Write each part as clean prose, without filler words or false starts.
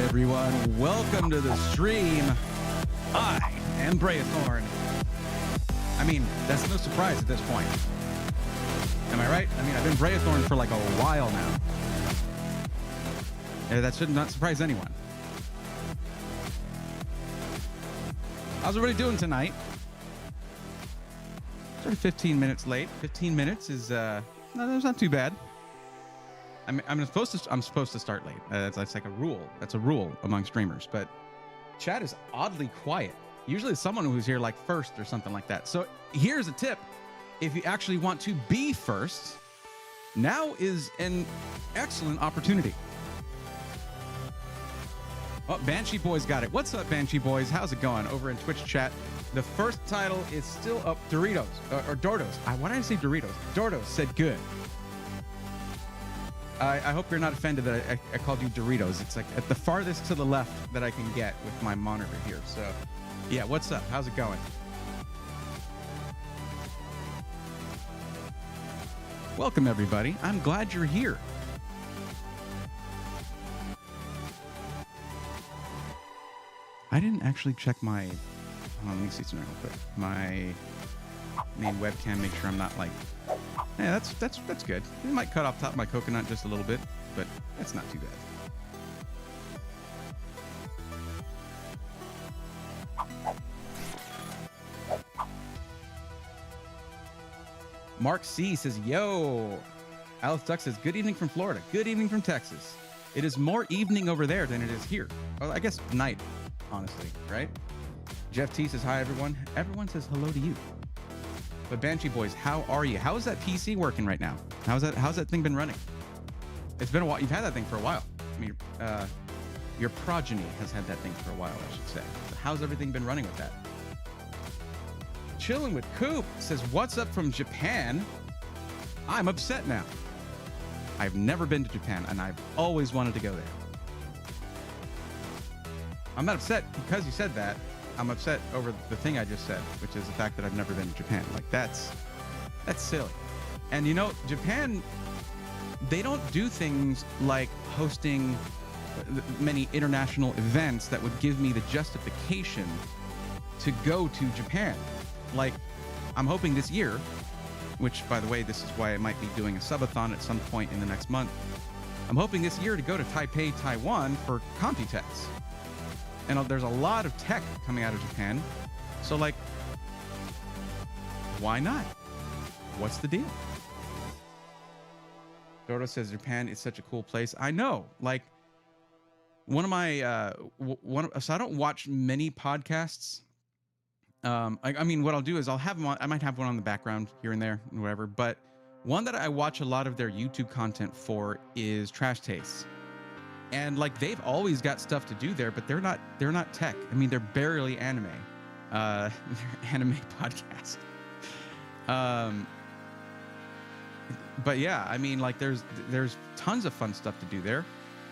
everyone. Welcome to the stream. I am Braithorn. I mean, that's no surprise at this point. Am I right? I mean, I've been Braithorn for like a while now. Yeah, that should not surprise anyone. How's everybody doing tonight? Sort of 15 minutes late. 15 minutes is no, that's not too bad. I'm supposed to start late. That's like a rule. That's a rule among streamers. But chat is oddly quiet. Usually it's someone who's here like first or something like that. So here's a tip: if you actually want to be first, now is an excellent opportunity. Oh, Banshee Boys got it. What's up, Banshee Boys? How's it going over in Twitch chat? The first title is still up. Doritos or Dordos. Why did I say Doritos? Dordos said good. I hope you're not offended that I called you Doritos. It's like at the farthest to the left that I can get with my monitor here. So, yeah, what's up? How's it going? Welcome, everybody. I'm glad you're here. I didn't actually check my... let me see something real quick. My main webcam, make sure I'm not like... Yeah, that's good. It might cut off top of my coconut just a little bit, but that's not too bad. Mark C says, yo. Alice Duck says, good evening from Florida. Good evening from Texas. It is more evening over there than it is here. Well, I guess night, honestly, right? Jeff T says, hi, everyone. Everyone says hello to you. But Banshee Boys, how are you? How is that PC working right now? How's that thing been running? It's been a while. You've had that thing for a while. I mean, your progeny has had that thing for a while, I should say. So how's everything been running with that? Chilling with Coop says, what's up from Japan? I'm upset now. I've never been to Japan, and I've always wanted to go there. I'm not upset because you said that. I'm upset over the thing I just said, which is the fact that I've never been to Japan. Like, that's silly. And you know, Japan, they don't do things like hosting many international events that would give me the justification to go to Japan. Like, I'm hoping this year, which, by the way, this is why I might be doing a subathon at some point in the next month. I'm hoping this year to go to Taipei, Taiwan for Computex. And there's a lot of tech coming out of Japan. So, like, why not? What's the deal? Dodo says, Japan is such a cool place. I know. Like, one of my, so I don't watch many podcasts. I mean, what I'll do is I'll have them on, I might have one on the background here and there and whatever. But one that I watch a lot of their YouTube content for is Trash Tastes. And like, they've always got stuff to do there, but they're not tech. I mean, they're barely anime. They're anime podcast. But yeah, I mean, like, there's tons of fun stuff to do there.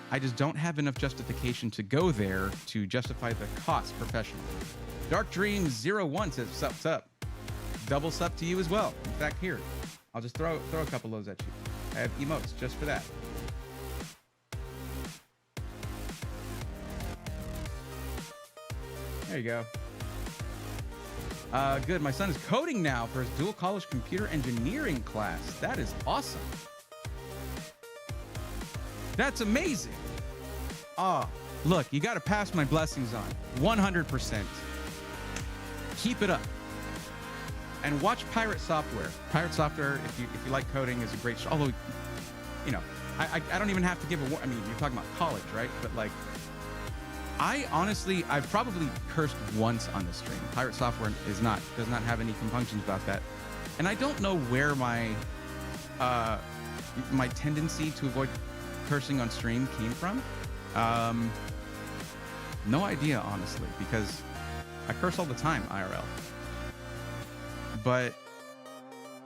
I just don't have enough justification to go there to justify the cost professionally. Dark Dreams 01 says, sup. Double sup to you as well. In fact, here, I'll just throw a couple of those at you. I have emotes just for that. There you go. Good. My son is coding now for his dual college computer engineering class. That is awesome. That's amazing. Look, you got to pass my blessings on. 100%. Keep it up. And watch Pirate Software. Pirate Software, if you like coding, is a great show. Although, you know, I don't even have to give a... I mean, you're talking about college, right? But like, I've probably cursed once on the stream. Pirate Software does not have any compunctions about that. And I don't know where my tendency to avoid cursing on stream came from. No idea, honestly, because I curse all the time, IRL. But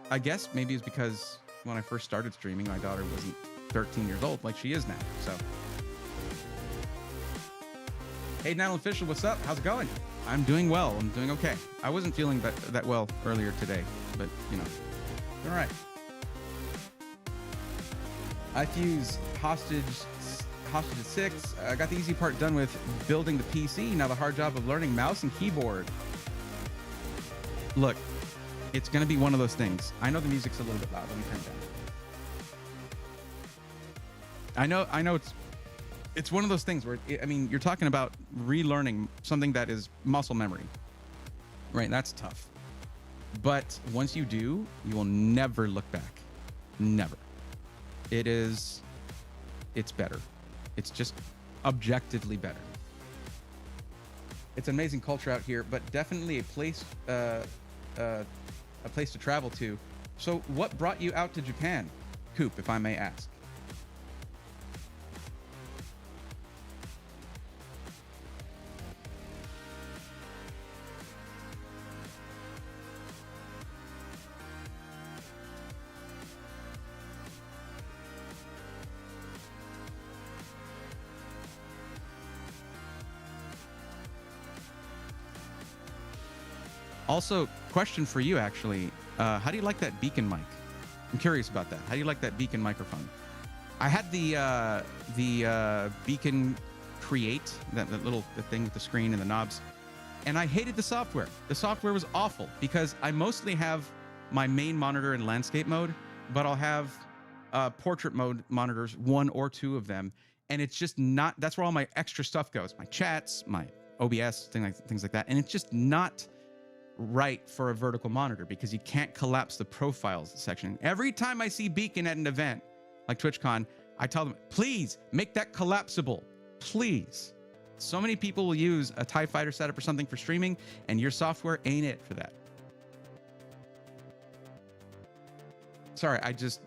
I guess maybe it's because when I first started streaming, my daughter wasn't 13 years old like she is now, so... Hey, Natalie Official, what's up? How's it going? I'm doing well. I'm doing okay. I wasn't feeling that well earlier today, but, you know, all right. I fuse Hostage at 6. I got the easy part done with building the PC. Now the hard job of learning mouse and keyboard. Look, it's going to be one of those things. I know the music's a little bit loud. Let me turn it down. I know it's one of those things where, I mean, you're talking about relearning something that is muscle memory, right? That's tough. But once you do, you will never look back. Never. It's better. It's just objectively better. It's an amazing culture out here, but definitely a place to travel to. So what brought you out to Japan, Coop, if I may ask? Also, question for you, actually. How do you like that beacon mic? I'm curious about that. How do you like that beacon microphone? I had the beacon create, the thing with the screen and the knobs, and I hated the software. The software was awful because I mostly have my main monitor in landscape mode, but I'll have portrait mode monitors, 1 or 2 of them, and it's just not, that's where all my extra stuff goes. My chats, my OBS, things like that, and it's just not right for a vertical monitor because you can't collapse the profiles section. Every time I see Beacon at an event like TwitchCon, I tell them, please make that collapsible, please. So many people will use a TIE Fighter setup or something for streaming, and your software ain't it for that. Sorry, I just,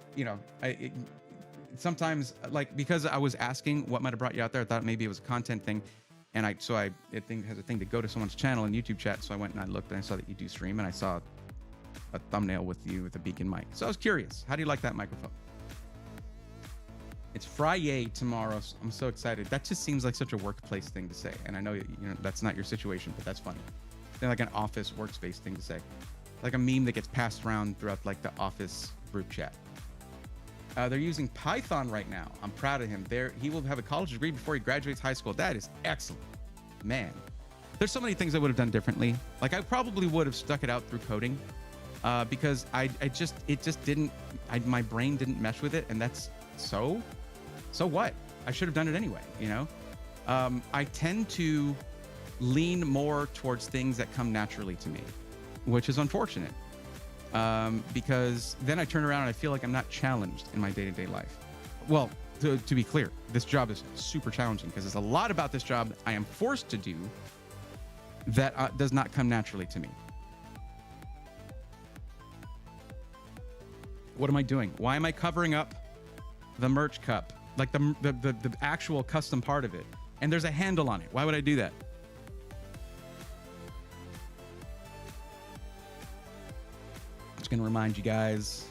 sometimes, like, because I was asking what might have brought you out there, I thought maybe it was a content thing. And it has a thing to go to someone's channel in YouTube chat. So I went and I looked and I saw that you do stream, and I saw a thumbnail with you with a beacon mic. So I was curious, how do you like that microphone? It's Friday tomorrow. So I'm so excited. That just seems like such a workplace thing to say. And I know, that's not your situation, but that's funny. It's like an office workspace thing to say. Like a meme that gets passed around throughout like the office group chat. They're using Python right now. I'm proud of him. He will have a college degree before he graduates high school. That is excellent. Man, there's so many things I would have done differently. Like I probably would have stuck it out through coding because my brain didn't mesh with it. And that's so what? I should have done it anyway, I tend to lean more towards things that come naturally to me, which is unfortunate. Because then I turn around and I feel like I'm not challenged in my day-to-day life. Well, to be clear, this job is super challenging because there's a lot about this job that I am forced to do that does not come naturally to me. What am I doing? Why am I covering up the merch cup? Like the actual custom part of it. And there's a handle on it. Why would I do that? Going to remind you guys,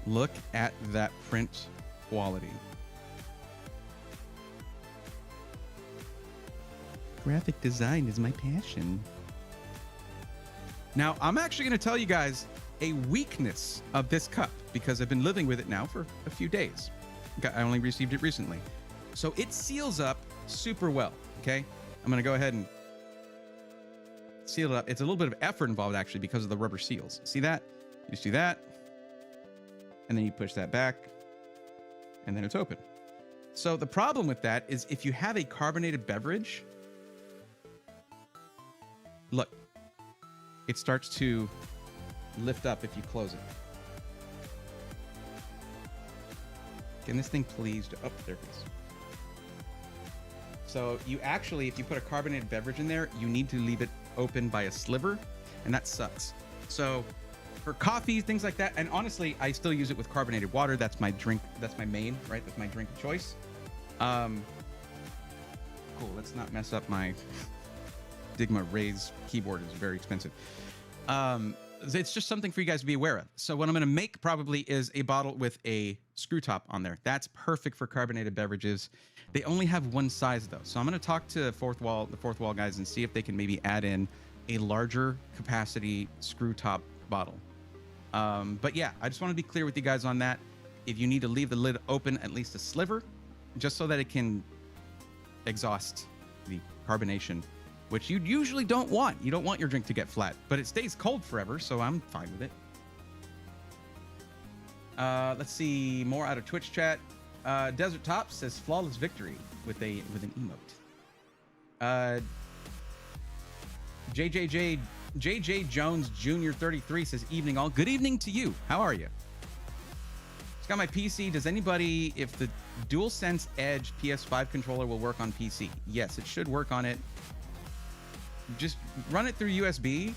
look at that print quality. Graphic design is my passion. Now, I'm actually going to tell you guys a weakness of this cup because I've been living with it now for a few days. I only received it recently. So it seals up super well, okay? I'm going to go ahead and seal it up. It's a little bit of effort involved actually because of the rubber seals. See that? You just do that, and then you push that back, and then it's open. So the problem with that is if you have a carbonated beverage, look, it starts to lift up if you close it. Can this thing please? Oh, there it is. So you actually, if you put a carbonated beverage in there, you need to leave it open by a sliver, and that sucks. So for coffee, things like that, and honestly, I still use it with carbonated water. That's my drink. That's my main, right? That's my drink of choice. Cool. Let's not mess up my Digma Raise keyboard. Is very expensive. It's just something for you guys to be aware of. So what I'm going to make probably is a bottle with a screw top on there. That's perfect for carbonated beverages. They only have one size though. So I'm going to talk to the fourth wall guys and see if they can maybe add in a larger capacity screw top bottle. But yeah, I just want to be clear with you guys on that. If you need to leave the lid open at least a sliver, just so that it can exhaust the carbonation, which you usually don't want. You don't want your drink to get flat, but it stays cold forever, so I'm fine with it. Let's see more out of Twitch chat. Desert Top says flawless victory with an emote. JJ Jones Jr. 33 says evening all. Good evening to you. How are you? Just got my PC. Does anybody, if the DualSense Edge PS5 controller will work on PC? Yes, it should work on it. Just run it through USB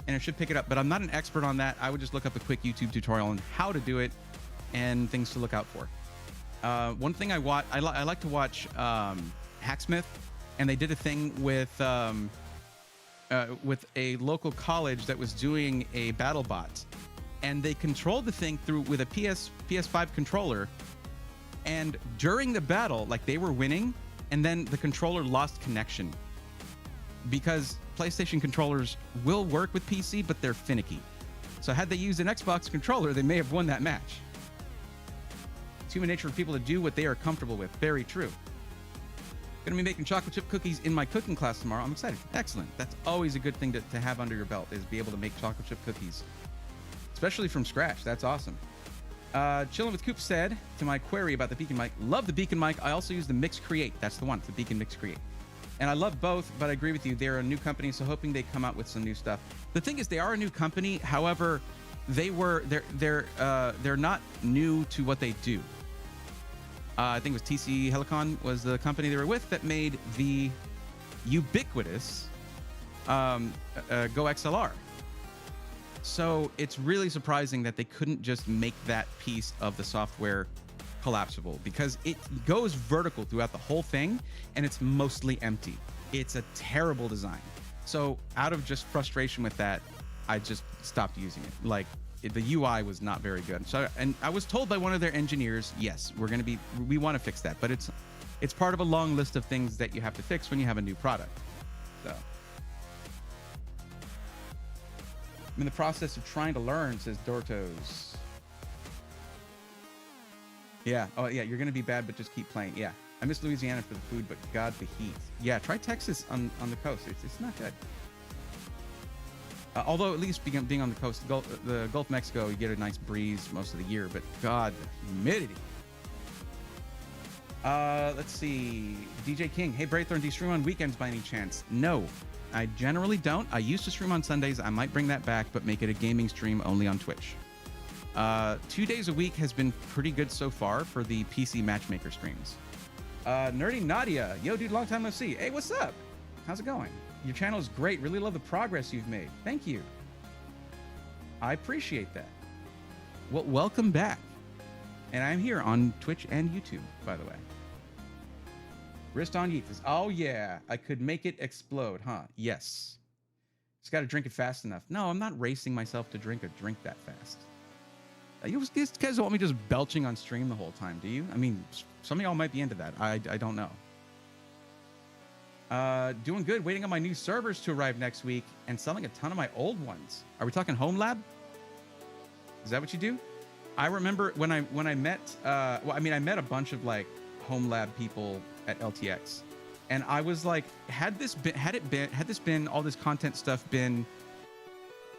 and it should pick it up, but I'm not an expert on that. I would just look up a quick YouTube tutorial on how to do it and things to look out for. One thing I like to watch Hacksmith, and they did a thing with a local college that was doing a battle bot, and they controlled the thing through with a PS5 controller, and during the battle, like, they were winning, and then the controller lost connection because PlayStation controllers will work with PC, but they're finicky. So had they used an Xbox controller, they may have won that match. It's human nature for people to do what they are comfortable with. Very true. Gonna be making chocolate chip cookies in my cooking class tomorrow. I'm excited. Excellent. That's always a good thing to have under your belt, is be able to make chocolate chip cookies, especially from scratch. That's awesome. Chilling with Coop said to my query about the Beacon mic, love the Beacon mic. I also use the Mix Create. That's the one, the Beacon Mix Create. And I love both, but I agree with you. They're a new company, so hoping they come out with some new stuff. The thing is, they are a new company. However, they're not new to what they do. I think it was TC Helicon was the company they were with that made the ubiquitous Go XLR. So it's really surprising that they couldn't just make that piece of the software collapsible, because it goes vertical throughout the whole thing and it's mostly empty. It's a terrible design. So out of just frustration with that, I just stopped using it. Like, the UI was not very good. So, and I was told by one of their engineers, yes, we want to fix that, but it's part of a long list of things that you have to fix when you have a new product. So I'm in the process of trying to learn, says Dortos. Yeah. Oh, yeah. You're going to be bad, but just keep playing. Yeah. I miss Louisiana for the food, but God, the heat. Yeah. Try Texas on the coast. It's not good. Although at least being on the coast, the Gulf of Mexico, you get a nice breeze most of the year, but God, the humidity. Let's see. DJ King. Hey, Braithorn, do you stream on weekends by any chance? No, I generally don't. I used to stream on Sundays. I might bring that back, but make it a gaming stream only on Twitch. 2 days a week has been pretty good so far for the PC Matchmaker streams. Nerdy Nadia. Yo, dude, long time no see. Hey, what's up? How's it going? Your channel is great. Really love the progress you've made. Thank you. I appreciate that. Well, welcome back. And I'm here on Twitch and YouTube, by the way. Wrist on Yeet. Oh, yeah. I could make it explode, huh? Yes. Just got to drink it fast enough. No, I'm not racing myself to drink a drink that fast. You guys want me just belching on stream the whole time, do you? I mean, some of y'all might be into that. I don't know. Doing good. Waiting on my new servers to arrive next week and selling a ton of my old ones. Are we talking home lab? Is that what you do? I remember when I met, I met a bunch of like home lab people at LTX, and I was like, had this been all this content stuff been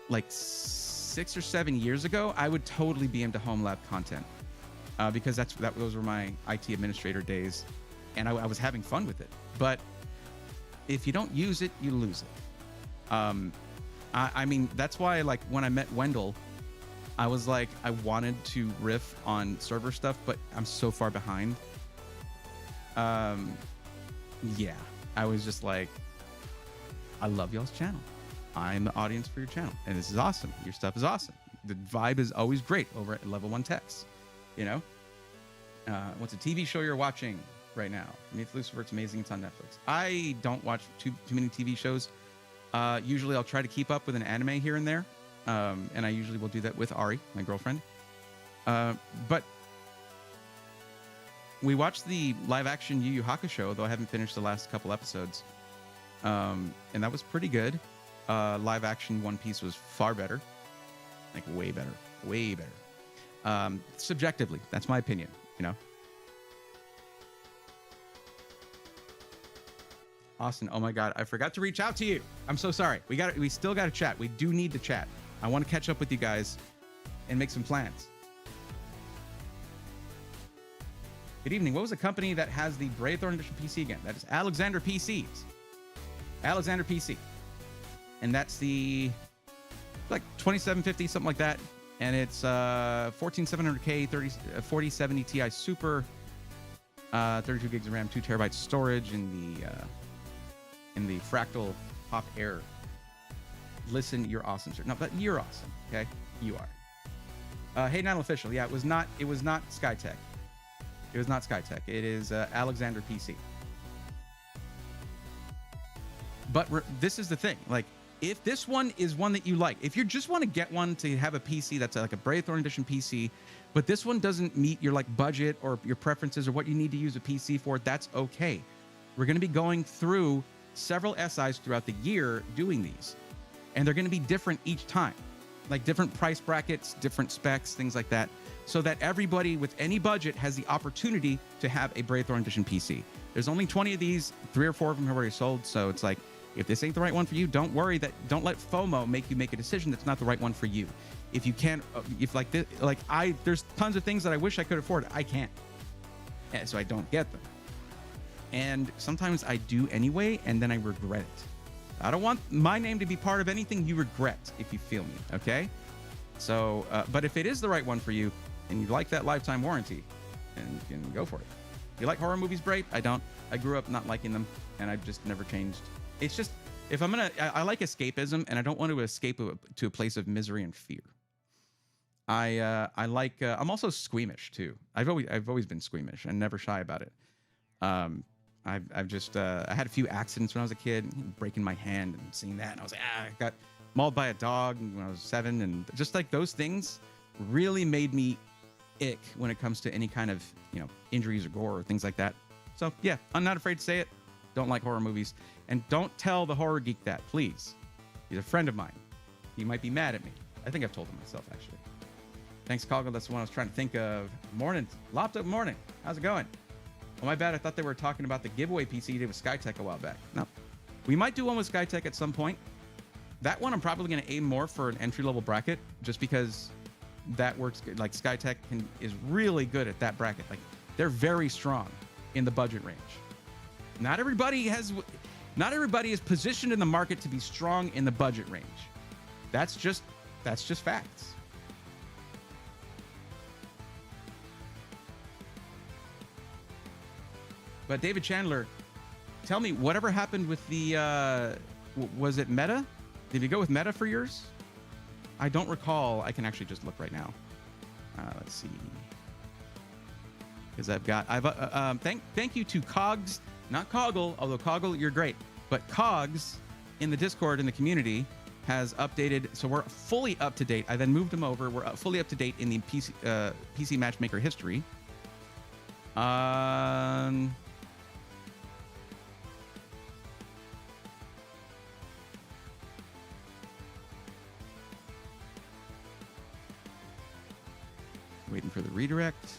like 6 or 7 years ago, I would totally be into home lab content, because those were my IT administrator days, and I was having fun with it. But if you don't use it, you lose it. I mean, that's why, like, when I met Wendell, I was like, I wanted to riff on server stuff, but I'm so far behind. Yeah, I was just like, I love y'all's channel. I'm the audience for your channel, and this is awesome. Your stuff is awesome. The vibe is always great over at Level 1 Techs. You know, what's a TV show you're watching right now? Meet Lucifer. It's amazing. It's on Netflix. I don't watch too many TV shows. Usually I'll try to keep up with an anime here and there. And I usually will do that with Ari, my girlfriend. But we watched the live action Yu Yu Hakusho, though I haven't finished the last couple episodes. And that was pretty good. Live action One Piece was far better. Like, way better. Way better. Subjectively, that's my opinion, you know? Austin, oh my God, I forgot to reach out to you. I'm so sorry. We still got to chat. We do need to chat. I want to catch up with you guys and make some plans. Good evening. What was the company that has the Brave Thorn Edition PC again? That is Alexander PCs. Alexander PC. And that's the like 2750, something like that. And it's 14700K, 4070 Ti Super, 32 gigs of RAM, 2 terabytes storage in the Fractal Pop Air. Listen, you're awesome, sir. No, but you're awesome. Okay, you are. Hey, not official. Yeah, it was not Skytech. It was not Skytech. It is Alexander PC. But this is the thing. Like, if this one is one that you like, if you just want to get one to have a PC that's like a Brave Thorn Edition PC, but this one doesn't meet your like budget or your preferences or what you need to use a PC for, that's okay. We're going to be going through several SIs throughout the year doing these. And they're going to be different each time. Like different price brackets, different specs, things like that. So that everybody with any budget has the opportunity to have a Brave Thorn Edition PC. There's only 20 of these, 3 or 4 of them have already sold. So it's like, if this ain't the right one for you, don't worry. Don't let FOMO make you make a decision that's not the right one for you. If you can't, if like this, there's tons of things that I wish I could afford. I can't. And so I don't get them. And sometimes I do anyway, and then I regret it. I don't want my name to be part of anything you regret, if you feel me, okay? So, but if it is the right one for you, and you like that lifetime warranty, then you can go for it. You like horror movies, Brave? I don't. I grew up not liking them, and I've just never changed. It's just, if I'm gonna, I like escapism, and I don't want to escape to a place of misery and fear. I like, I'm also squeamish too. I've always been squeamish and never shy about it. I've just, I had a few accidents when I was a kid, breaking my hand and seeing that, and I was like, I got mauled by a dog when I was 7, and just like those things really made me ick when it comes to any kind of, injuries or gore or things like that. So yeah, I'm not afraid to say it. Don't like horror movies. And don't tell the horror geek that, please. He's a friend of mine. He might be mad at me. I think I've told him myself, actually. Thanks, Coggle. That's the one I was trying to think of. Morning. Lopped up morning. How's it going? Oh, my bad. I thought they were talking about the giveaway PC you did with Skytech a while back. No. We might do one with Skytech at some point. That one I'm probably going to aim more for an entry-level bracket, just because that works good. Like, Skytech is really good at that bracket. Like, they're very strong in the budget range. Not everybody is positioned in the market to be strong in the budget range. That's just facts. But David Chandler, tell me, whatever happened with the, was it Meta? Did you go with Meta for yours? I don't recall. I can actually just look right now. Let's see. Because thank you to Cogs, not Coggle, although Coggle, you're great. But Cogs in the Discord, in the community, has updated. So we're fully up to date. I then moved them over. We're fully up to date in the PC Matchmaker history. Waiting for the redirect.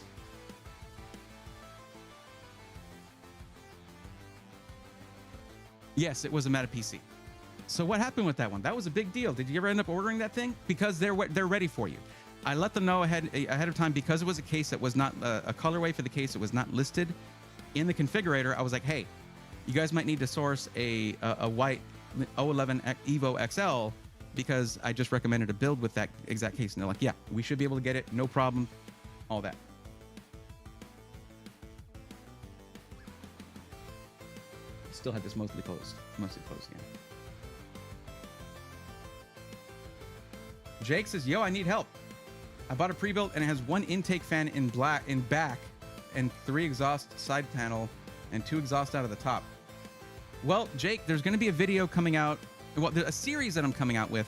Yes, it was a Meta PC. So what happened with that one? That was a big deal. Did you ever end up ordering that thing? Because they're ready for you. I let them know ahead of time, because it was a case that was not a colorway for the case. It was not listed in the configurator. I was like, hey, you guys might need to source a white 011 Evo XL, because I just recommended a build with that exact case. And they're like, yeah, we should be able to get it. No problem. All that. Still have this mostly closed. Mostly closed again. Jake says, yo, I need help. I bought a pre-built and it has 1 intake fan in back and 3 exhaust side panel and 2 exhaust out of the top. Well, Jake, there's going to be a video coming out. Well, there's a series that I'm coming out with.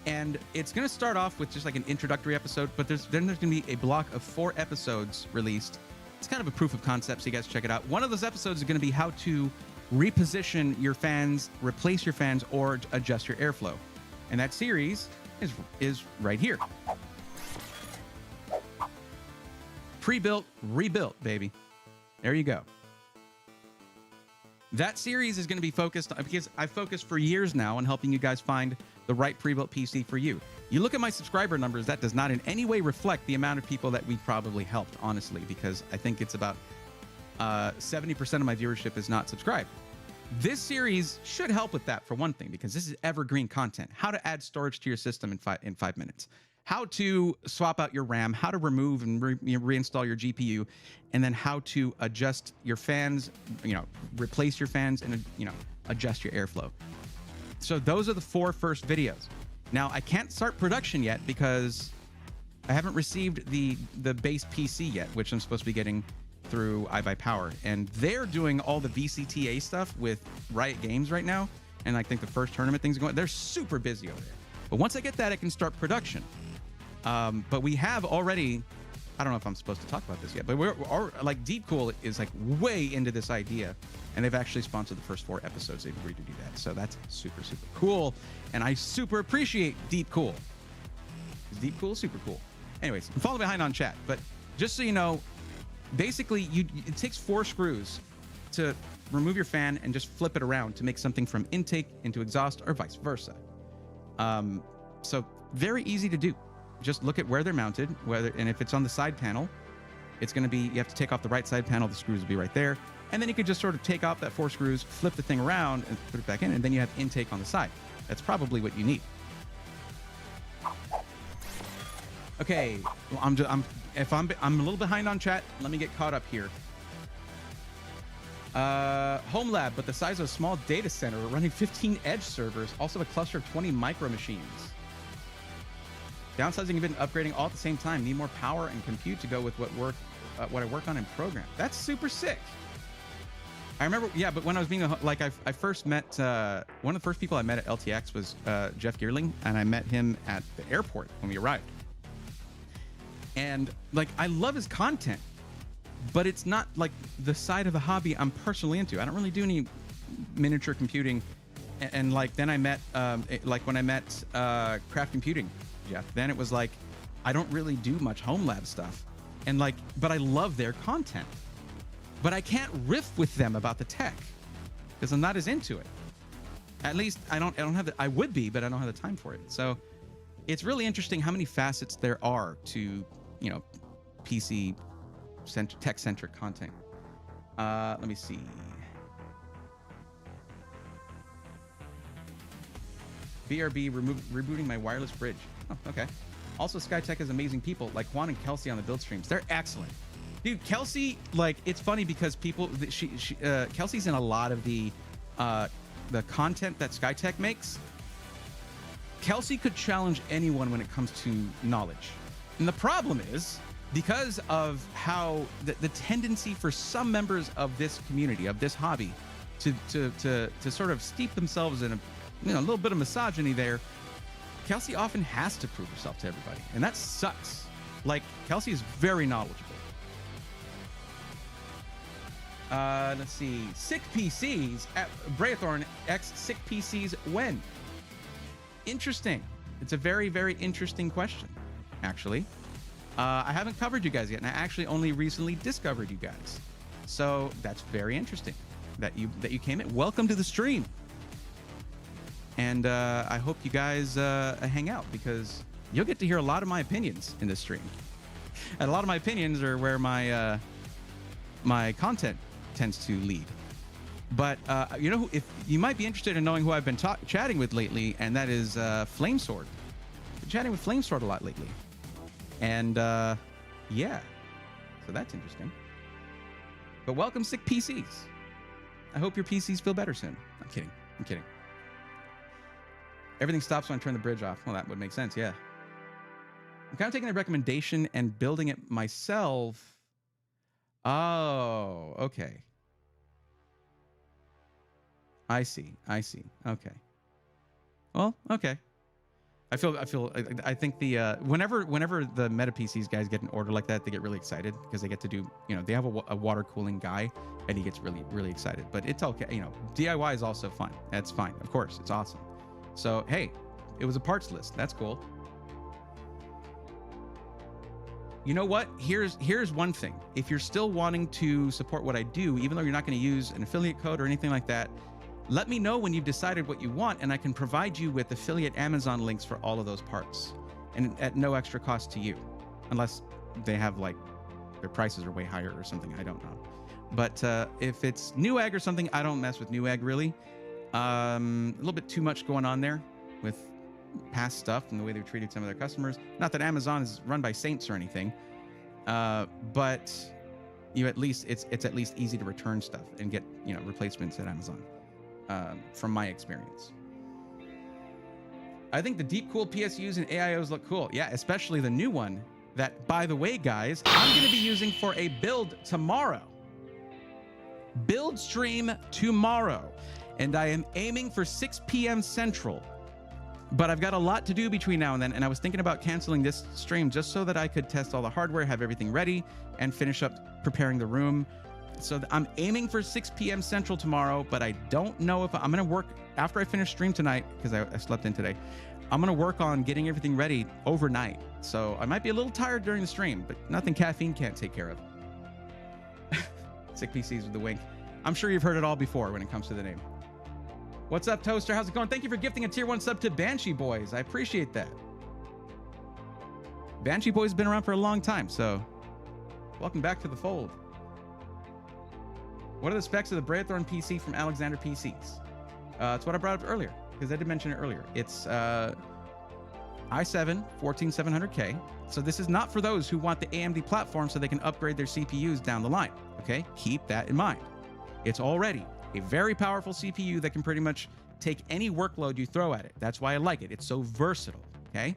And it's going to start off with just like an introductory episode, but then there's going to be a block of 4 episodes released. It's kind of a proof of concept, so you guys check it out. One of those episodes is going to be how to reposition your fans, replace your fans, or adjust your airflow. And that series is right here. Pre-built, rebuilt, baby. There you go. That series is going to be focused, because I've focused for years now on helping you guys find the right pre-built PC for you. You look at my subscriber numbers, that does not in any way reflect the amount of people that we've probably helped, honestly, because I think it's about 70% of my viewership is not subscribed. This series should help with that, for one thing, because this is evergreen content. How to add storage to your system in 5 minutes. How to swap out your RAM, how to remove and reinstall your GPU, and then how to adjust your fans, replace your fans, and adjust your airflow. So those are the 4 first videos. Now, I can't start production yet because I haven't received the base PC yet, which I'm supposed to be getting through iBuyPower, and they're doing all the VCTA stuff with Riot Games right now, and I think the first tournament things are going. They're super busy over there. But once I get that, I can start production. But we have already, I don't know if I'm supposed to talk about this yet, but we're like Deep Cool is like way into this idea, and they've actually sponsored the first 4 episodes. They've agreed to do that, so that's super, super cool, and I super appreciate Deep Cool. Deep Cool is super cool. Anyways, I'm falling behind on chat, but just so you know, basically it takes 4 screws to remove your fan and just flip it around to make something from intake into exhaust or vice versa. So very easy to do. Just look at where they're mounted, and if it's on the side panel, it's going to be, you have to take off the right side panel, the screws will be right there, and then you could just sort of take off that 4 screws, flip the thing around, and put it back in, and then you have intake on the side. That's probably what you need. Okay, well, I'm a little behind on chat. Let me get caught up here. Home lab, but the size of a small data center. We're running 15 edge servers, also a cluster of 20 micro machines. Downsizing a bit and upgrading all at the same time. Need more power and compute to go with what I work on in program. That's super sick. I remember, yeah, but when I was being I first met one of the first people I met at LTX was Jeff Geerling, and I met him at the airport when we arrived. And like, I love his content, but it's not like the side of the hobby I'm personally into. I don't really do any miniature computing, and like then I met when I met Craft Computing Jeff, then it was like I don't really do much home lab stuff, and like, but I love their content, but I can't riff with them about the tech because I'm not as into it. At least I don't have the, I would be, but I don't have the time for it. So it's really interesting how many facets there are to, PC tech-centric content. Let me see. BRB rebooting my wireless fridge. Oh, okay. Also, SkyTech has amazing people like Juan and Kelsey on the build streams. They're excellent. Dude, Kelsey, like, it's funny because Kelsey's in a lot of the content that SkyTech makes. Kelsey could challenge anyone when it comes to knowledge. And the problem is, because of how the tendency for some members of this community, of this hobby, to sort of steep themselves in a little bit of misogyny there, Kelsey often has to prove herself to everybody. And that sucks. Like, Kelsey is very knowledgeable. Let's see. Sick PCs at Braithorn X Sick PCs when? Interesting. It's a very, very interesting question, actually. I haven't covered you guys yet, and I actually only recently discovered you guys. So that's very interesting that you came in. Welcome to the stream. And I hope you guys hang out, because you'll get to hear a lot of my opinions in this stream. And a lot of my opinions are where my my content tends to lead. But if you might be interested in knowing who I've been chatting with lately, and that is Flamesword. Been chatting with Flamesword a lot lately, and yeah, so that's interesting. But welcome, Sick PCs. I hope your PCs feel better soon. I'm kidding. I'm kidding. Everything stops when I turn the bridge off. Well, that would make sense. Yeah. I'm kind of taking the recommendation and building it myself. Oh, okay. I see. Okay. Well, okay. I think the whenever the Meta PCs guys get an order like that, they get really excited because they get to do, they have a water cooling guy, and he gets really, really excited. But it's okay. DIY is also fun. That's fine. Of course, it's awesome. So, hey, it was a parts list. That's cool. You know what? Here's one thing. If you're still wanting to support what I do, even though you're not going to use an affiliate code or anything like that, let me know when you've decided what you want, and I can provide you with affiliate Amazon links for all of those parts, and at no extra cost to you, unless they have like their prices are way higher or something. I don't know. But if it's Newegg or something, I don't mess with Newegg really. A little bit too much going on there with past stuff and the way they've treated some of their customers. Not that Amazon is run by saints or anything, but it's at least easy to return stuff and get replacements at Amazon. From my experience, I think the deep cool PSUs and AIOs look cool. Yeah, especially the new one that, by the way, guys, I'm going to be using for a build tomorrow. Build stream tomorrow, and I am aiming for 6 p.m. Central. But I've got a lot to do between now and then, and I was thinking about canceling this stream just so that I could test all the hardware, have everything ready, and finish up preparing the room. So I'm aiming for 6 p.m. Central tomorrow, but I don't know if I'm going to work after I finish stream tonight, because I slept in today. I'm going to work on getting everything ready overnight. So I might be a little tired during the stream, but nothing caffeine can't take care of. Sick PCs with the wink. I'm sure you've heard it all before when it comes to the name. What's up, Toaster? How's it going? Thank you for gifting a tier 1 sub to Banshee Boys. I appreciate that. Banshee Boys has been around for a long time, so welcome back to the fold. What are the specs of the Braithorn PC from Alexander PCs? It's what I brought up earlier, because I did mention it earlier. It's i7 14700K. So this is not for those who want the AMD platform so they can upgrade their CPUs down the line. Okay, keep that in mind. It's already a very powerful CPU that can pretty much take any workload you throw at it. That's why I like it. It's so versatile, okay?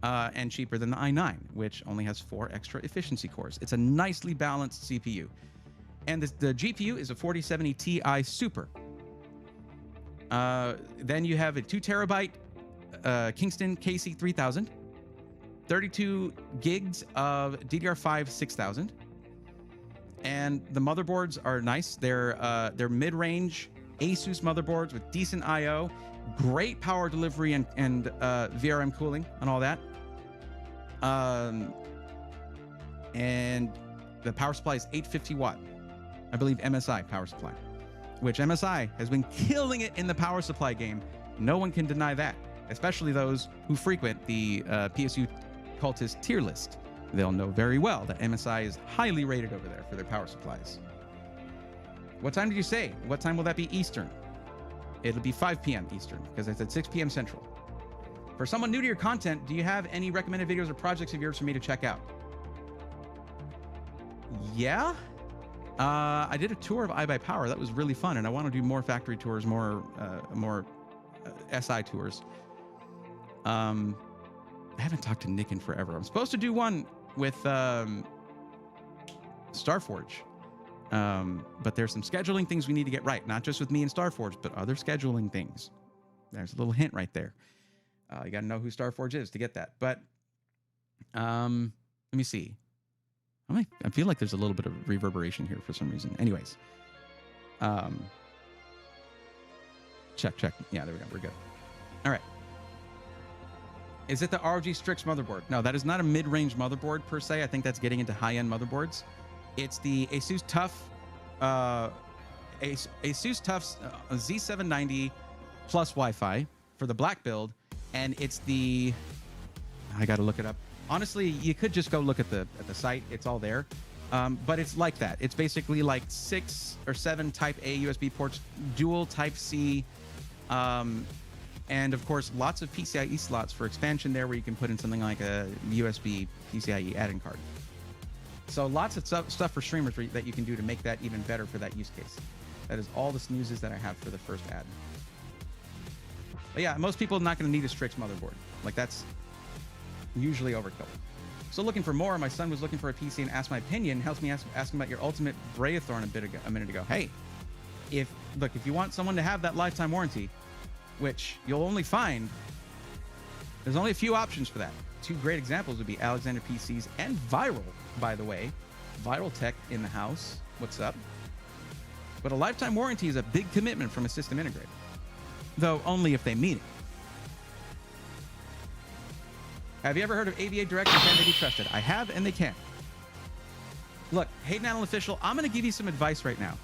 And cheaper than the i9, which only has 4 extra efficiency cores. It's a nicely balanced CPU. And the GPU is a 4070 Ti Super. Then you have a 2 terabyte Kingston KC3000, 32 gigs of DDR5 6000. And the motherboards are nice. They're mid-range Asus motherboards with decent I/O, great power delivery and VRM cooling and all that. And the power supply is 850 watt. I believe MSI power supply, which MSI has been killing it in the power supply game. No one can deny that, especially those who frequent the PSU cultist tier list. They'll know very well that MSI is highly rated over there for their power supplies. What time did you say? What time will that be Eastern? It'll be 5 p.m. Eastern, because I said 6 p.m. Central. For someone new to your content, do you have any recommended videos or projects of yours for me to check out? Yeah. I did a tour of iBuyPower. That was really fun, and I want to do more factory tours, more SI tours. I haven't talked to Nick in forever. I'm supposed to do one with Starforge, but there's some scheduling things we need to get right, not just with me and Starforge, but other scheduling things. There's a little hint right there. You got to know who Starforge is to get that. But let me see. I feel like there's a little bit of reverberation here for some reason. Anyways, check. Yeah, there we go. We're good. All right. Is it the ROG Strix motherboard? No, that is not a mid-range motherboard per se. I think that's getting into high-end motherboards. It's the Asus TUF Z790 plus Wi-Fi for the black build, and it's the, I got to look it up. Honestly, you could just go look at the site. It's all there. But it's like that. It's basically like 6 or 7 Type A USB ports, dual Type C, and of course, lots of PCIe slots for expansion there, where you can put in something like a USB PCIe add-in card. So lots of stuff for streamers that you can do to make that even better for that use case. That is all the snoozes that I have for the first ad. But yeah, most people are not going to need a Strix motherboard. Like, that's usually overkill. So looking for more, my son was looking for a PC and asked my opinion. Helps me ask him about your ultimate Braithorn a minute ago. Hey, if you want someone to have that lifetime warranty, which you'll only find, there's only a few options for that. 2 great examples would be Alexander PCs and Viral, by the way. Viral Tech in the house. What's up? But a lifetime warranty is a big commitment from a system integrator, though only if they mean it. Have you ever heard of AVA Direct and can they be trusted? I have, and they can. Look, Hayden Allen Official, I'm going to give you some advice right now.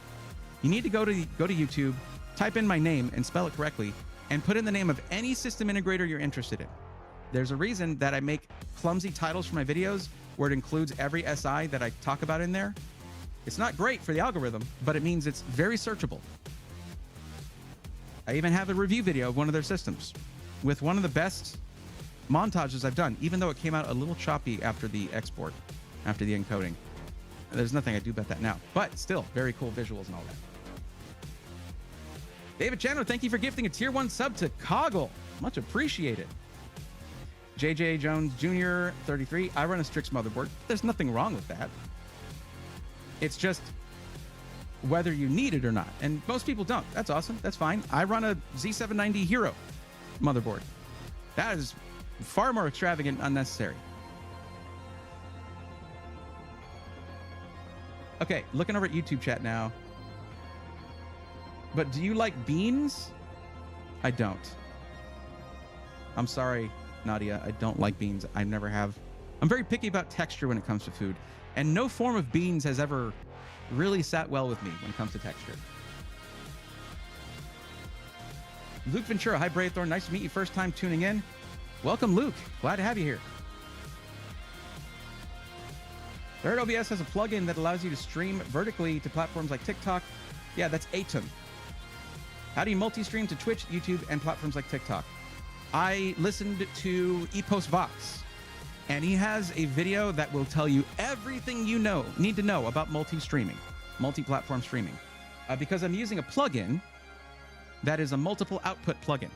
You need to go to YouTube, type in my name and spell it correctly, and put in the name of any system integrator you're interested in. There's a reason that I make clumsy titles for my videos where it includes every SI that I talk about in there. It's not great for the algorithm, but it means it's very searchable. I even have a review video of one of their systems with one of the best montages I've done, even though it came out a little choppy after the export, after the encoding. There's nothing I do about that now, but still very cool visuals and all that. David Chandler, thank you for gifting a tier 1 sub to Coggle. Much appreciated. JJ Jones Jr. 33. I run a Strix motherboard. There's nothing wrong with that. It's just whether you need it or not. And most people don't. That's awesome. That's fine. I run a Z790 Hero motherboard. That is far more extravagant and unnecessary. Okay, looking over at YouTube chat now. But do you like beans? I don't. I'm sorry, Nadia. I don't like beans. I never have. I'm very picky about texture when it comes to food. And no form of beans has ever really sat well with me when it comes to texture. Luke Ventura, hi Braythorn. Nice to meet you. First time tuning in. Welcome, Luke. Glad to have you here. Third OBS has a plugin that allows you to stream vertically to platforms like TikTok. Yeah, that's Atom. How do you multi-stream to Twitch, YouTube, and platforms like TikTok? I listened to Epos Vox, and he has a video that will tell you everything you need to know about multi-streaming, multi-platform streaming, because I'm using a plugin that is a multiple output plugin.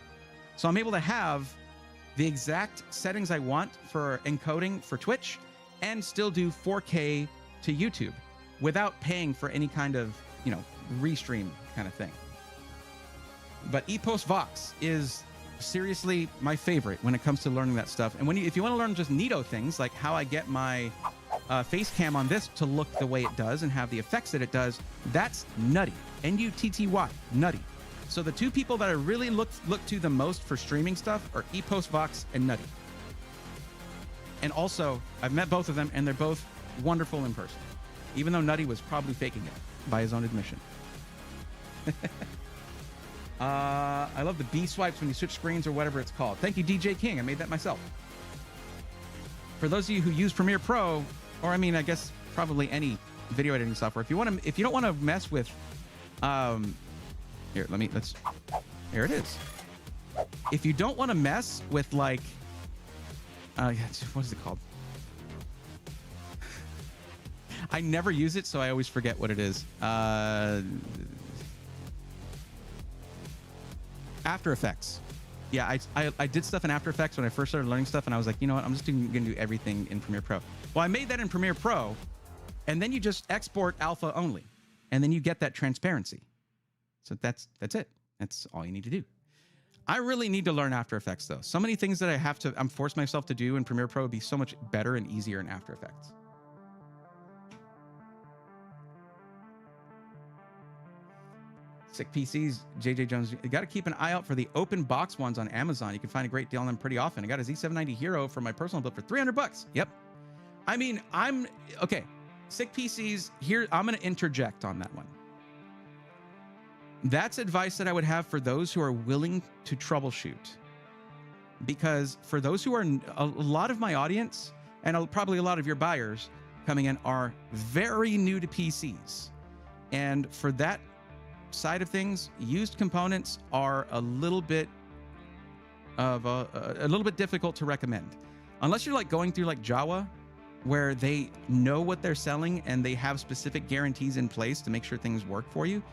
So I'm able to have the exact settings I want for encoding for Twitch and still do 4K to YouTube without paying for any kind of, restream kind of thing. But Epos Vox is seriously my favorite when it comes to learning that stuff. And if you want to learn just neato things, like how I get my face cam on this to look the way it does and have the effects that it does, that's Nutty. N-U-T-T-Y, Nutty. So the two people that I really look to the most for streaming stuff are Epos Vox and Nutty. And also, I've met both of them, and they're both wonderful in person, even though Nutty was probably faking it by his own admission. I love the B swipes when you switch screens or whatever it's called. Thank you, DJ King. I made that myself. For those of you who use Premiere Pro, or I guess probably any video editing software, if you don't want to mess with, here it is. If you don't want to mess with what is it called? I never use it, so I always forget what it is. After Effects. Yeah, I did stuff in After Effects when I first started learning stuff, and I was like, you know what? I'm just going to do everything in Premiere Pro. Well, I made that in Premiere Pro, and then you just export alpha only, and then you get that transparency. So that's it. That's all you need to do. I really need to learn After Effects, though. So many things that I'm forced myself to do in Premiere Pro would be so much better and easier in After Effects. Sick PCs, JJ Jones. You got to keep an eye out for the open box ones on Amazon. You can find a great deal on them pretty often. I got a Z790 Hero for my personal build for $300. Yep. I'm okay. Sick PCs here. I'm going to interject on that one. That's advice that I would have for those who are willing to troubleshoot. Because for those who are a lot of my audience and probably a lot of your buyers coming in are very new to PCs. And for that side of things, used components are a little bit difficult to recommend. Unless you're going through Jawa, where they know what they're selling and they have specific guarantees in place to make sure things work for you.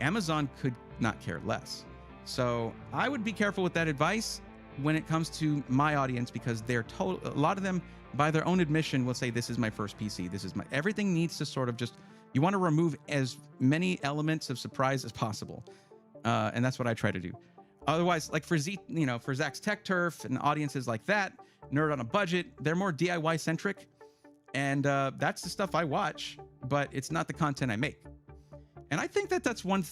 Amazon could not care less. So I would be careful with that advice when it comes to my audience, because a lot of them, by their own admission, will say, this is my first PC. Everything needs to sort of you want to remove as many elements of surprise as possible. And that's what I try to do. Otherwise, for Zach's Tech Turf and audiences like that, Nerd on a Budget, they're more DIY centric. And that's the stuff I watch, but it's not the content I make. And I think that's one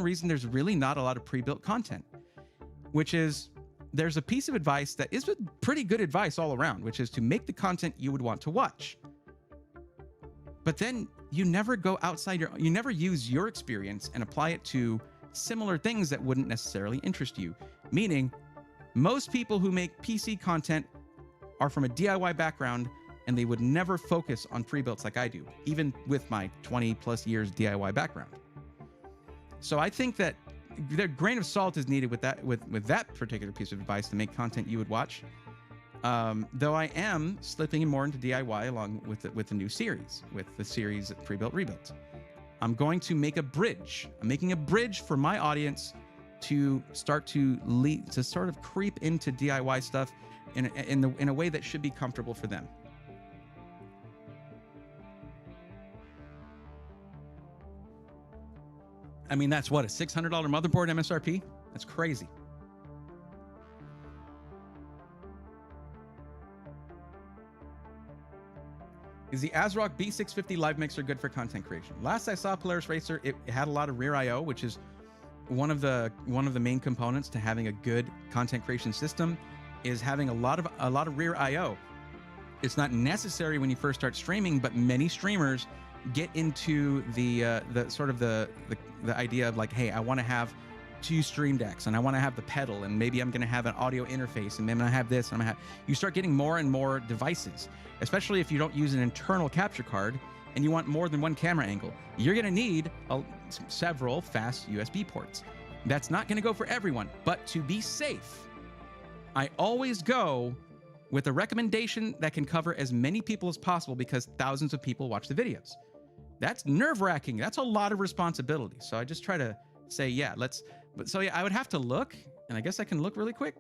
reason there's really not a lot of pre-built content, which is there's a piece of advice that is pretty good advice all around, which is to make the content you would want to watch. But then you never go outside you never use your experience and apply it to similar things that wouldn't necessarily interest you. Meaning, most people who make PC content are from a DIY background, and they would never focus on pre-builts like I do, even with my 20 plus years DIY background. So I think that a grain of salt is needed with that particular piece of advice to make content you would watch. Though I am slipping more into DIY along with the new series, with the series Pre-Built Rebuilt. I'm going to make a bridge. I'm making a bridge for my audience to start to sort of creep into DIY stuff in a way that should be comfortable for them. I mean, that's what, a $600 motherboard MSRP? That's crazy. Is the ASRock B650 live mixer good for content creation? Last I saw Polaris Racer, it had a lot of rear I/O, which is one of the main components to having a good content creation system, is having a lot of rear I/O. It's not necessary when you first start streaming, but many streamers get into the idea of like, hey, I want to have 2 stream decks, and I want to have the pedal, and maybe I'm going to have an audio interface, and then I have this, and you start getting more and more devices, especially if you don't use an internal capture card and you want more than one camera angle. You're going to need several fast USB ports. That's not going to go for everyone, but to be safe, I always go with a recommendation that can cover as many people as possible, because thousands of people watch the videos. That's nerve-wracking. That's a lot of responsibility. So I just try to say, yeah, I would have to look, and I guess I can look really quick.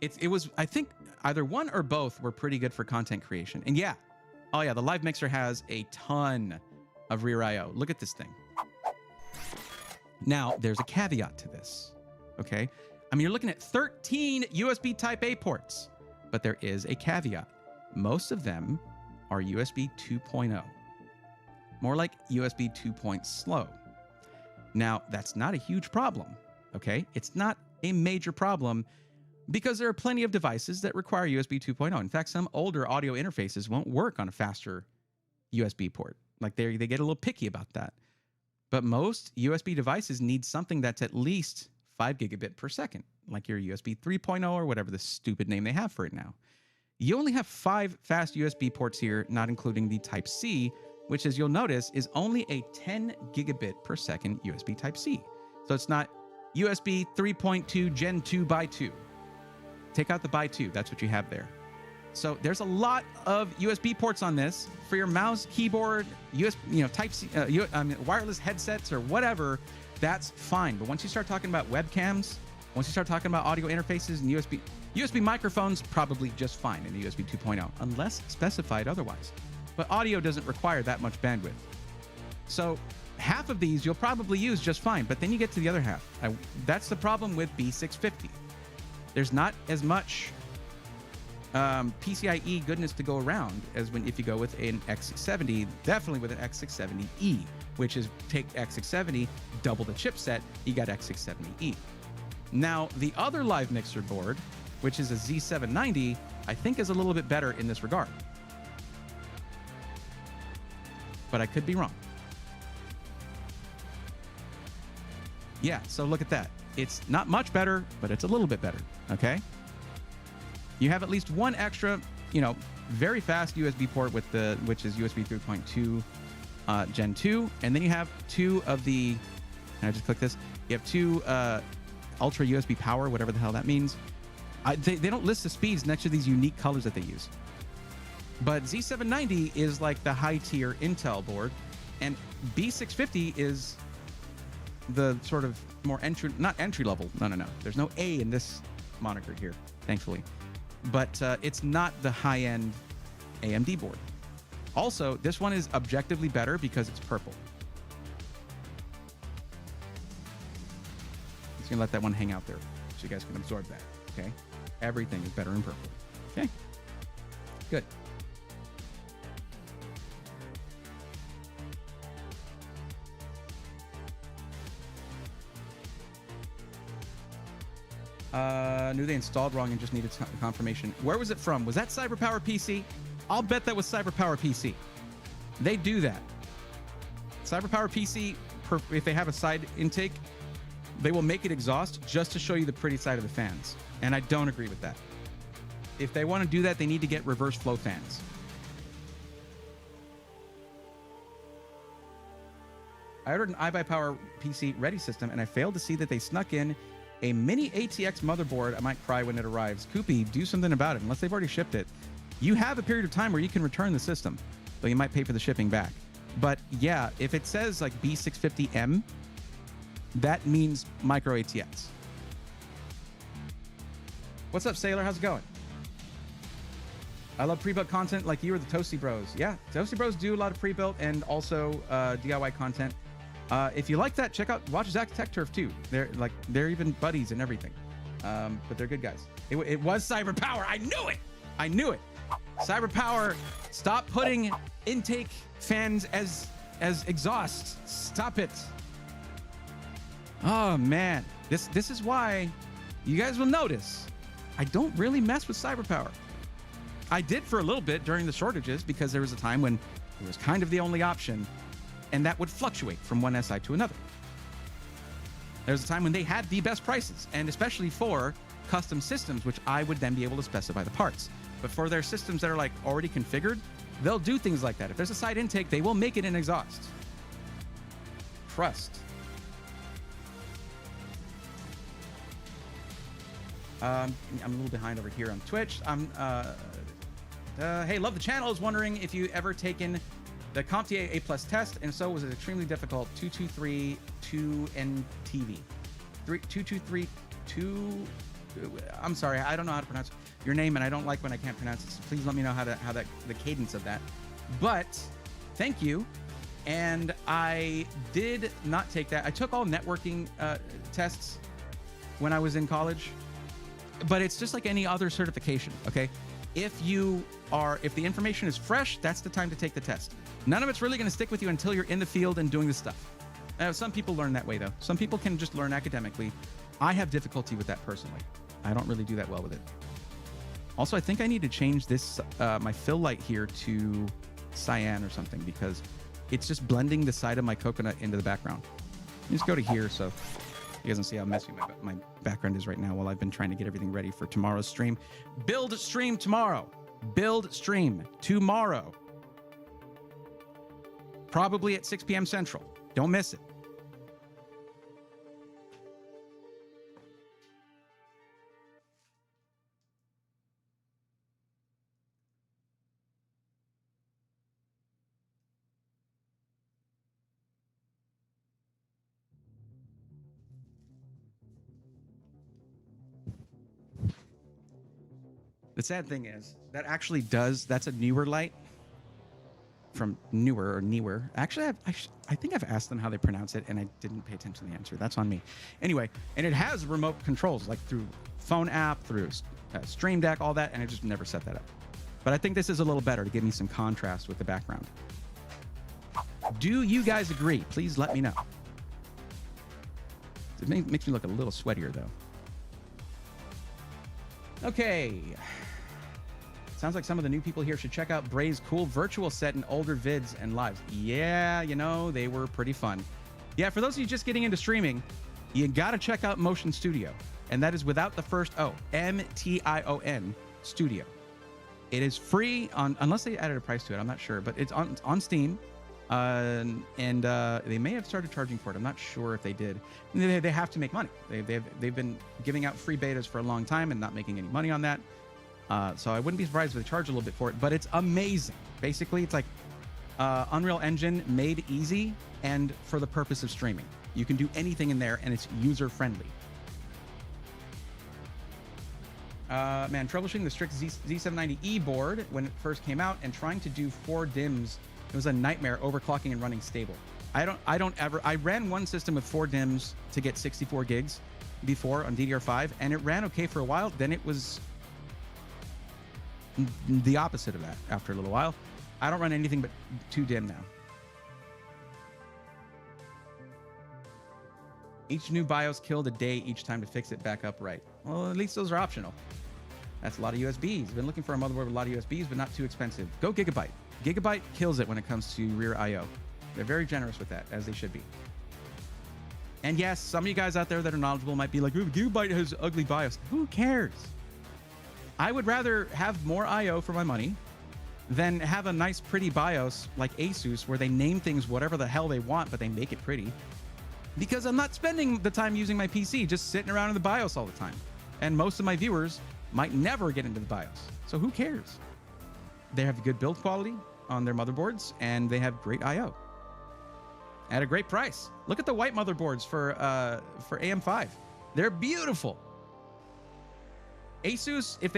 It was, I think, either one or both were pretty good for content creation. And yeah, oh yeah, the Live Mixer has a ton of rear I/O. Look at this thing. Now, there's a caveat to this, okay? I mean, you're looking at 13 USB Type-A ports, but there is a caveat. Most of them are USB 2.0. More like USB 2.0 slow. Now, that's not a huge problem, okay? It's not a major problem, because there are plenty of devices that require USB 2.0. In fact, some older audio interfaces won't work on a faster USB port. Like they get a little picky about that. But most USB devices need something that's at least 5 gigabit per second, like your USB 3.0 or whatever the stupid name they have for it now. You only have 5 fast USB ports here, not including the Type-C, which, as you'll notice, is only a 10 gigabit per second USB Type-C. So it's not USB 3.2 Gen 2 by 2. Take out the by 2. That's what you have there. So there's a lot of USB ports on this for your mouse, keyboard, USB, Type-C, wireless headsets or whatever. That's fine. But once you start talking about webcams, once you start talking about audio interfaces and USB microphones, probably just fine in the USB 2.0, unless specified otherwise. But audio doesn't require that much bandwidth. So half of these you'll probably use just fine, but then you get to the other half. That's the problem with B650. There's not as much PCIe goodness to go around as if you go with an X670, definitely with an X670E, which is take X670, double the chipset, you got X670E. Now, the other live mixer board, which is a Z790, I think is a little bit better in this regard. But I could be wrong. Yeah, so look at that. It's not much better, but it's a little bit better, okay? You have at least one extra, very fast USB port which is USB 3.2 Gen 2, and then you have 2 of the, can I just click this? You have 2 Ultra USB Power, whatever the hell that means. They don't list the speeds next to these unique colors that they use. But Z790 is like the high-tier Intel board, and B650 is the sort of more not entry level. No. There's no A in this moniker here, thankfully. But it's not the high-end AMD board. Also, this one is objectively better because it's purple. I'm just gonna let that one hang out there so you guys can absorb that, okay? Everything is better in purple, okay? Good. Knew they installed wrong and just needed confirmation. Where was it from? Was that CyberPower PC? I'll bet that was CyberPower PC. They do that. CyberPower PC, if they have a side intake, they will make it exhaust just to show you the pretty side of the fans. And I don't agree with that. If they want to do that, they need to get reverse flow fans. I ordered an iBuyPower PC ready system, and I failed to see that they snuck in a mini ATX motherboard. I might cry when it arrives. Koopy, do something about it. Unless they've already shipped it, you have a period of time where you can return the system, though you might pay for the shipping back. But yeah, if it says like B650M, that means micro ATX. What's up, Sailor? How's it going? I love pre-built content like you or the Toasty Bros. Yeah, Toasty Bros do a lot of pre-built and also DIY content. If you like that, watch Zach Tech Turf too. They're even buddies and everything. But they're good guys. It was CyberPower. I knew it. CyberPower, stop putting intake fans as exhaust. Stop it. Oh man, this is why you guys will notice I don't really mess with CyberPower. I did for a little bit during the shortages because there was a time when it was kind of the only option, and that would fluctuate from one SI to another. There was a time when they had the best prices, and especially for custom systems, which I would then be able to specify the parts. But for their systems that are like already configured, they'll do things like that. If there's a side intake, they will make it an exhaust. Trust. I'm a little behind over here on Twitch. Hey, love the channel. I was wondering if you ever taken the CompTIA A+ test, and so was it extremely difficult. 2232 NTV. 2232. I'm sorry, I don't know how to pronounce your name, and I don't like when I can't pronounce it. So please let me know the cadence of that. But thank you. And I did not take that. I took all networking tests when I was in college, but it's just like any other certification. Okay, if the information is fresh, that's the time to take the test. None of it's really going to stick with you until you're in the field and doing the stuff. Some people learn that way, though. Some people can just learn academically. I have difficulty with that personally. I don't really do that well with it. Also, I think I need to change this, my fill light here to cyan or something, because it's just blending the side of my coconut into the background. Just go to here so you guys can see how messy my background is right now while I've been trying to get everything ready for tomorrow's stream. Build stream tomorrow. Build stream tomorrow. Probably at 6 p.m. Central. Don't miss it. The sad thing is that actually that's a newer light from newer. Actually, I think I've asked them how they pronounce it, and I didn't pay attention to the answer. That's on me. Anyway, and it has remote controls, like through phone app, through Stream Deck, all that, and I just never set that up. But I think this is a little better to give me some contrast with the background. Do you guys agree? Please let me know. It makes me look a little sweatier, though. Okay. Sounds like some of the new people here should check out Bray's cool virtual set and older vids and lives. Yeah, they were pretty fun. Yeah, for those of you just getting into streaming, you got to check out Motion Studio. And that is without the first O. MTION Studio. It is free unless they added a price to it. I'm not sure, but it's on Steam. And they may have started charging for it. I'm not sure if they did. They have to make money. They've been giving out free betas for a long time and not making any money on that. So I wouldn't be surprised if they charge a little bit for it, but it's amazing. Basically, it's like Unreal Engine made easy and for the purpose of streaming. You can do anything in there, and it's user-friendly. Man, troubleshooting the Strix Z790E board when it first came out and trying to do 4 DIMMs, it was a nightmare overclocking and running stable. I ran one system with 4 DIMMs to get 64 gigs before on DDR5, and it ran okay for a while. Then it was the opposite of that after a little while. I don't run anything but 2 DIMM now. Each new BIOS killed a day each time to fix it back up right. Well, at least those are optional. That's a lot of USBs. I've been looking for a motherboard with a lot of USBs, but not too expensive. Go Gigabyte. Gigabyte kills it when it comes to rear I/O. They're very generous with that, as they should be. And yes, some of you guys out there that are knowledgeable might be like, "Ooh, Gigabyte has ugly BIOS." Who cares? I would rather have more I/O for my money than have a nice, pretty BIOS like Asus, where they name things whatever the hell they want, but they make it pretty. Because I'm not spending the time using my PC, just sitting around in the BIOS all the time. And most of my viewers might never get into the BIOS. So who cares? They have good build quality on their motherboards, and they have great I/O at a great price. Look at the white motherboards for AM5. They're beautiful. Asus, if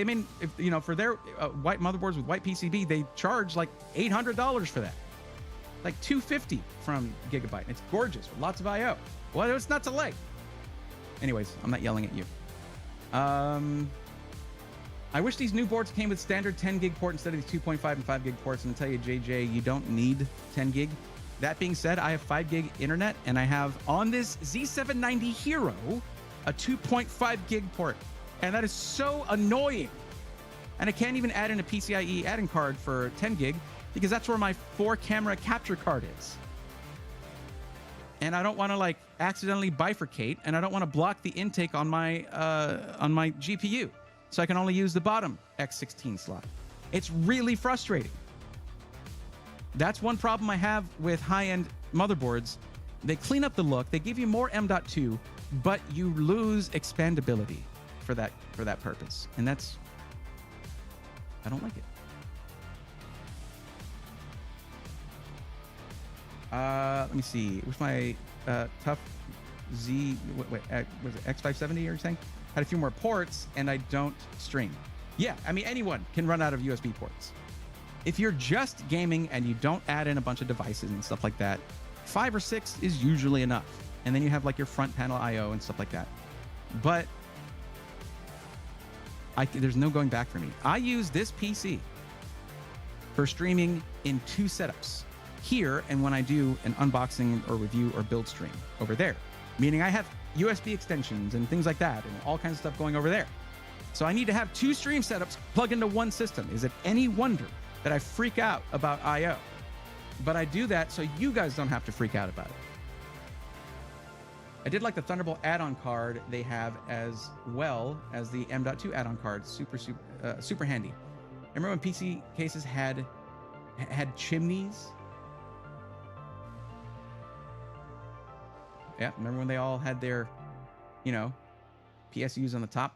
for their white motherboards with white PCB, they charge like $800 for that. Like $250 from Gigabyte. It's gorgeous with lots of I/O. Well, it's not to like. Anyways, I'm not yelling at you. I wish these new boards came with standard 10 gig port instead of these 2.5 and 5 gig ports. And I'll tell you, JJ, you don't need 10 gig. That being said, I have 5 gig internet, and I have on this Z790 Hero a 2.5 gig port. And that is so annoying. And I can't even add in a PCIe add-in card for 10 gig because that's where my 4-camera capture card is. And I don't want to like accidentally bifurcate, and I don't want to block the intake on my GPU. So I can only use the bottom X16 slot. It's really frustrating. That's one problem I have with high-end motherboards. They clean up the look, they give you more M.2, but you lose expandability for that purpose. And I don't like it. Let me see. It was my tough Z, was it X570 you're saying? Had a few more ports, and I don't stream. Yeah, I mean, anyone can run out of USB ports. If you're just gaming and you don't add in a bunch of devices and stuff like that, 5 or 6 is usually enough. And then you have like your front panel I/O and stuff like that. But there's no going back for me. I use this PC for streaming in 2 setups. Here, and when I do an unboxing or review or build stream over there. Meaning I have USB extensions and things like that and all kinds of stuff going over there. So I need to have 2 stream setups plugged into one system. Is it any wonder that I freak out about I/O? But I do that so you guys don't have to freak out about it. I did like the Thunderbolt add-on card they have, as well as the M.2 add-on card. Super handy. Remember when PC cases had chimneys? Yeah, remember when they all had their, PSUs on the top?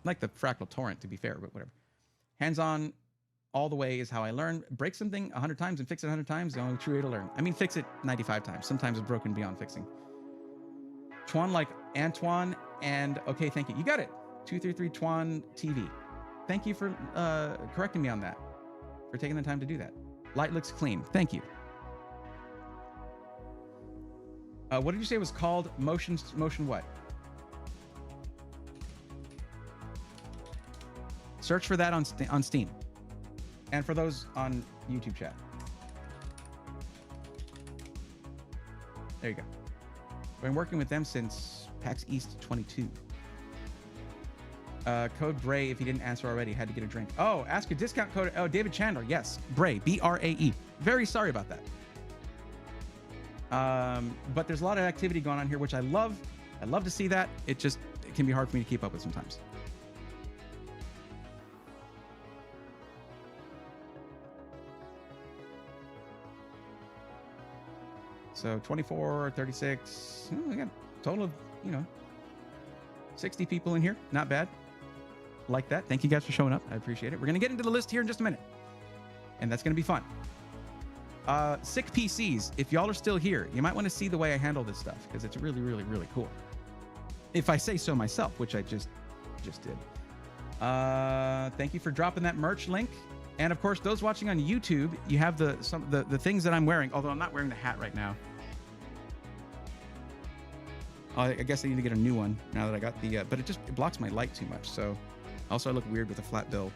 Like the Fractal Torrent, to be fair, but whatever. Hands-on all the way is how I learn. Break something 100 times and fix it 100 times, the only true way to learn. I mean, fix it 95 times. Sometimes it's broken beyond fixing. Twan like Antoine, and okay, thank you. You got it. 233 Twan TV. Thank you for correcting me on that, for taking the time to do that. Light looks clean. Thank you. What did you say it was called? Motion what? Search for that on Steam. And for those on YouTube chat. There you go. I've been working with them since PAX East 22. Code Bray, if you didn't answer already, had to get a drink. Oh, ask a discount code. Oh, David Chandler. Yes, Bray, B-R-A-E. Very sorry about that. But there's a lot of activity going on here, which I love. I love to see that. It can be hard for me to keep up with sometimes. So 24, 36, we got a total of, 60 people in here. Not bad. Like that. Thank you guys for showing up. I appreciate it. We're going to get into the list here in just a minute. And that's going to be fun. Sick PCs, if y'all are still here, you might want to see the way I handle this stuff, because it's really, really, really cool. If I say so myself, which I just did. Thank you for dropping that merch link. And of course, those watching on YouTube, you have the things that I'm wearing, although I'm not wearing the hat right now. I guess I need to get a new one now that I got the, but it blocks my light too much. So also I look weird with a flat bill.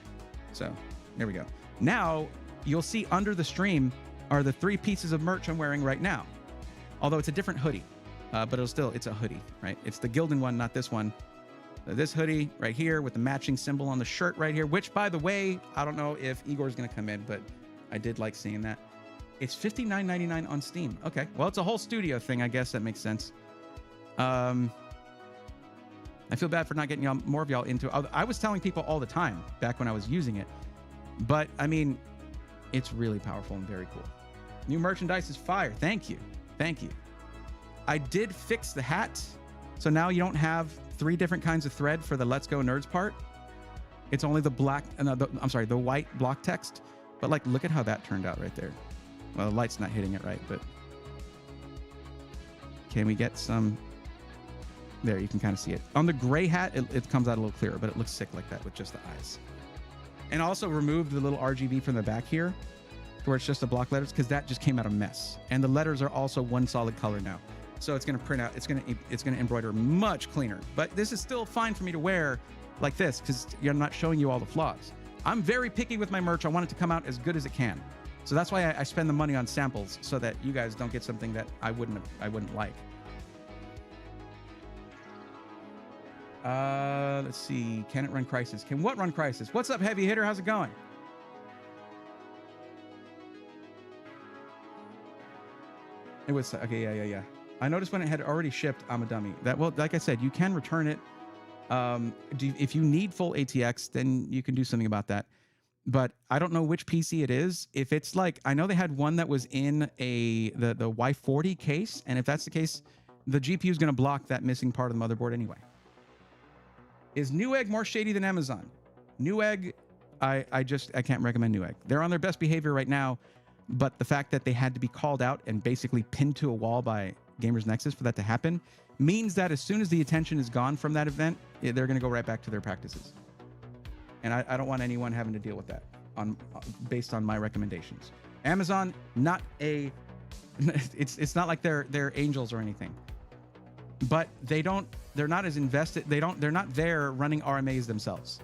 So there we go. Now you'll see under the stream are the 3 pieces of merch I'm wearing right now. Although it's a different hoodie. but it's a hoodie, right? It's the Gildan one, not this one. This hoodie right here with the matching symbol on the shirt right here, which, by the way, I don't know if Igor's going to come in, but I did like seeing that. It's $59.99 on Steam. Okay, well, it's a whole studio thing. I guess that makes sense. I feel bad for not getting y'all, more of y'all into it. I was telling people all the time back when I was using it, but I mean, it's really powerful and very cool. New merchandise is fire. Thank you. Thank you. I did fix the hat. So now you don't have 3 different kinds of thread for the Let's Go Nerds part. It's only the black, the white block text. But like, look at how that turned out right there. Well, the light's not hitting it right, but can we get some? There, you can kind of see it. On the gray hat, it comes out a little clearer, but it looks sick like that with just the eyes. And also removed the little RGB from the back here, where it's just the block letters, because that just came out a mess. And the letters are also one solid color now. So it's going to print out, it's going to embroider much cleaner. But this is still fine for me to wear like this, because I'm not showing you all the flaws. I'm very picky with my merch. I want it to come out as good as it can. So that's why I spend the money on samples, so that you guys don't get something that I wouldn't like. Let's see. Can it run Crisis? Can what run Crisis? What's up, Heavy Hitter? How's it going? It was okay. Yeah. I noticed when it had already shipped, I'm a dummy. Well, like I said, you can return it. If you need full ATX, then you can do something about that. But I don't know which PC it is. If it's like, I know they had one that was in the Y40 case, and if that's the case, the GPU is going to block that missing part of the motherboard anyway. Is Newegg more shady than Amazon? Newegg, I can't recommend Newegg. They're on their best behavior right now, but the fact that they had to be called out and basically pinned to a wall by Gamers Nexus for that to happen means that as soon as the attention is gone from that event, they're going to go right back to their practices. And I don't want anyone having to deal with that based on my recommendations. Amazon, not a, it's not like they're angels or anything, but they're not as invested. They're not there running RMAs themselves.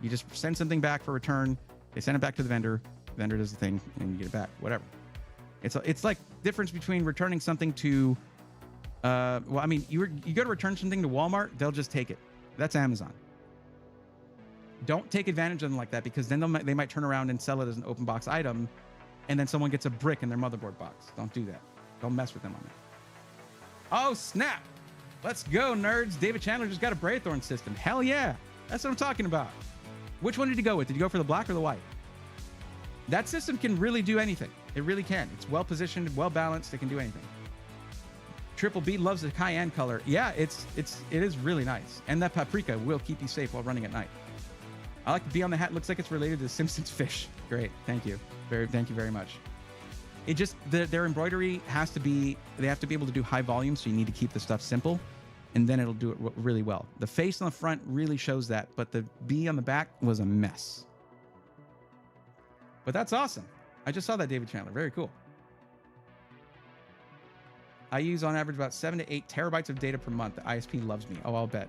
You just send something back for return. They send it back to the vendor. The vendor does the thing and you get it back, whatever. It's like difference between returning something to, well, I mean, you go to return something to Walmart, they'll just take it. That's Amazon. Don't take advantage of them like that, because then they might turn around and sell it as an open box item, and then someone gets a brick in their motherboard box. Don't do that. Don't mess with them on that. Oh, snap. Let's go, nerds. David Chandler just got a Braithorn system. Hell yeah. That's what I'm talking about. Which one did you go with? Did you go for the black or the white? That system can really do anything. It really can. It's well positioned, well balanced. It can do anything. Triple B loves the cayenne color. Yeah, it is really nice. And that paprika will keep you safe while running at night. I like the B on the hat. Looks like it's related to the Simpsons fish. Great. Thank you. Thank you very much. It just, their embroidery has to be, they have to be able to do high volume, so you need to keep the stuff simple, and then it'll do it really well. The face on the front really shows that, but the B on the back was a mess. But that's awesome. I just saw that, David Chandler. Very cool. I use on average about 7 to 8 terabytes of data per month. The ISP loves me. Oh, I'll bet.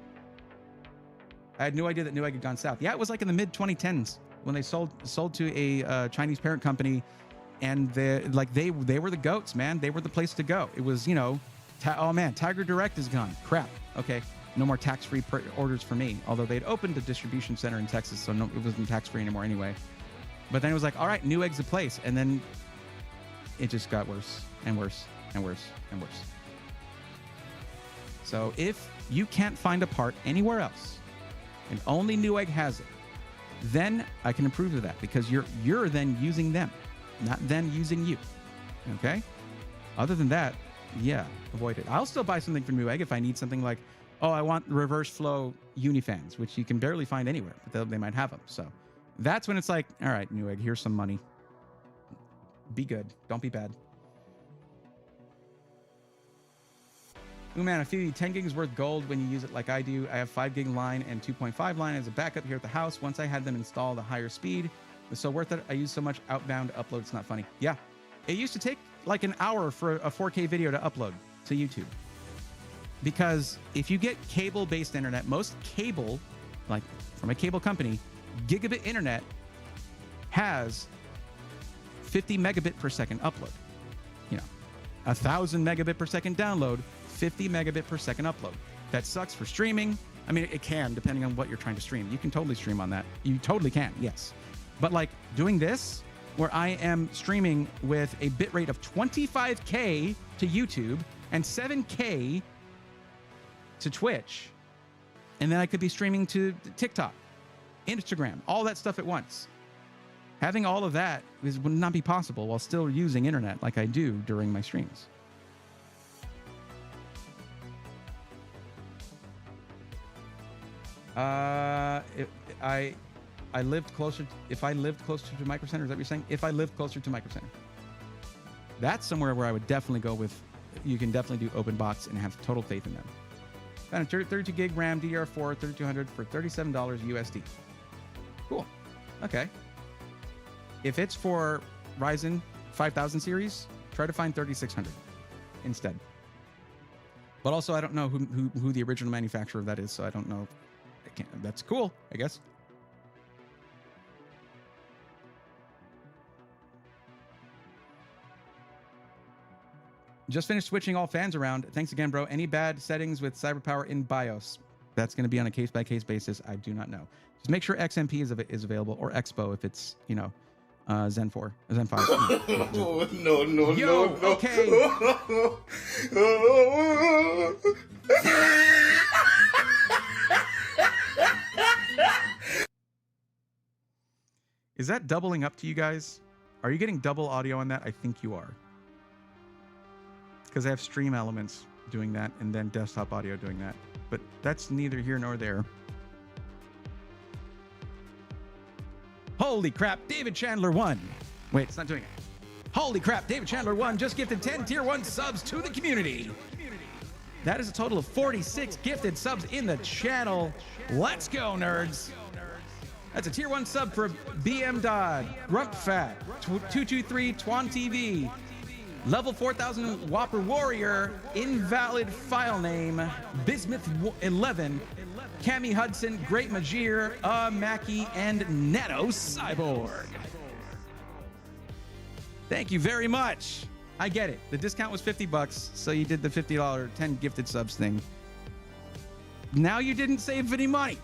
I had no idea that Newegg had gone south. Yeah, it was like in the mid 2010s when they sold to a Chinese parent company, and they were the goats, man. They were the place to go. It was, oh man, Tiger Direct is gone. Crap. Okay, no more tax-free orders for me. Although they'd opened a distribution center in Texas, so no, it wasn't tax-free anymore anyway. But then it was like, all right, Newegg's the place, and then it just got worse and worse and worse and worse. So if you can't find a part anywhere else, and only Newegg has it, then I can approve of that, because you're then using them, not them using you. Okay? Other than that, yeah, avoid it. I'll still buy something from Newegg if I need something like, oh, I want reverse flow unifans, which you can barely find anywhere, but they might have them. So that's when it's like, all right, Newegg, here's some money. Be good. Don't be bad. Ooh, man, I feel you 10 gig is worth gold when you use it like I do. I have 5 gig line and 2.5 line as a backup here at the house. Once I had them install the higher speed, it's so worth it. I use so much outbound upload. It's not funny. Yeah. It used to take like an hour for a 4K video to upload to YouTube. Because if you get cable-based internet, most cable, like from a cable company, gigabit internet has 50 megabit per second upload. 1,000 megabit per second download, 50 megabit per second upload. That sucks for streaming. I mean, it can, depending on what you're trying to stream. You can totally stream on that. You totally can, yes. But like doing this, where I am streaming with a bitrate of 25K to YouTube and 7K to Twitch, and then I could be streaming to TikTok, Instagram, all that stuff at once. Having all of that would not be possible while still using internet like I do during my streams. I lived closer. If I lived closer to Micro Center, is that what you're saying? If I lived closer to Micro Center, that's somewhere where I would definitely go with. You can definitely do open box and have total faith in them. Found a 32 gig RAM DDR4 3200 for $37 USD. Cool. Okay. If it's for Ryzen 5000 series, try to find 3600 instead. But also, I don't know who the original manufacturer of that is, so I don't know. That's cool, I guess. Just finished switching all fans around. Thanks again, bro. Any bad settings with CyberPower in BIOS? That's going to be on a case-by-case basis. I do not know. Just make sure XMP is available, or Expo if it's, you know, Zen 4, Zen 5. No. Okay. Is that doubling up to you guys? Are you getting double audio on that? I think you are. Because I have stream elements doing that and then desktop audio doing that. But that's neither here nor there. Holy crap, David Chandler won. Wait, it's not doing it. Holy crap, David Chandler won. Just gifted 10 tier 1 subs to the community. That is a total of 46 gifted subs in the channel. Let's go, nerds. That's a tier 1 sub for BM Dodd, Grump Fat, 223 Twan TV, Level 4000 Whopper Warrior, Invalid File Name, Bismuth 11, Cami Hudson, Great Majir, Mackie, and Nano Cyborg. Thank you very much. I get it. The discount was $50, so you did the $50 10 gifted subs thing. Now you didn't save any money.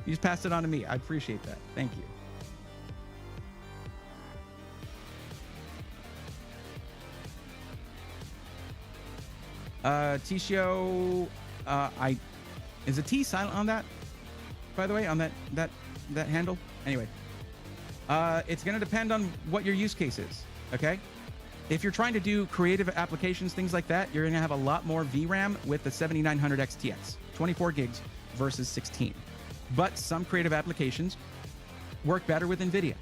You just passed it on to me. I appreciate that. Thank you. Tishio, is a T silent on that, by the way, on that handle? Anyway, it's going to depend on what your use case is, okay? If you're trying to do creative applications, things like that, you're going to have a lot more VRAM with the 7900 XTX, 24 gigs versus 16. But some creative applications work better with NVIDIA.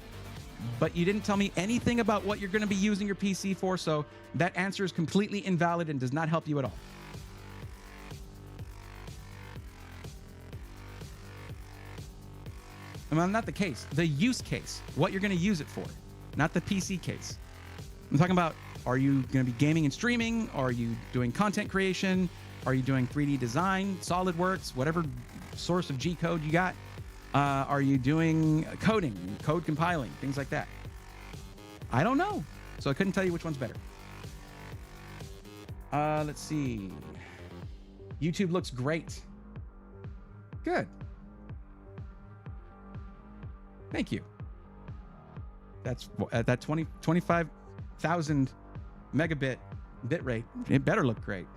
But you didn't tell me anything about what you're going to be using your PC for, so that answer is completely invalid and does not help you at all. Well, not the case. The use case. What you're going to use it for. Not the PC case. I'm talking about, are you going to be gaming and streaming? Are you doing content creation? Are you doing 3D design, SolidWorks, whatever source of G code you got? Are you doing coding, code compiling, things like that? I don't know. So I couldn't tell you which one's better. Let's see. YouTube looks great. Good. Thank you. That's at that 25,000 megabit bit rate. It better look great.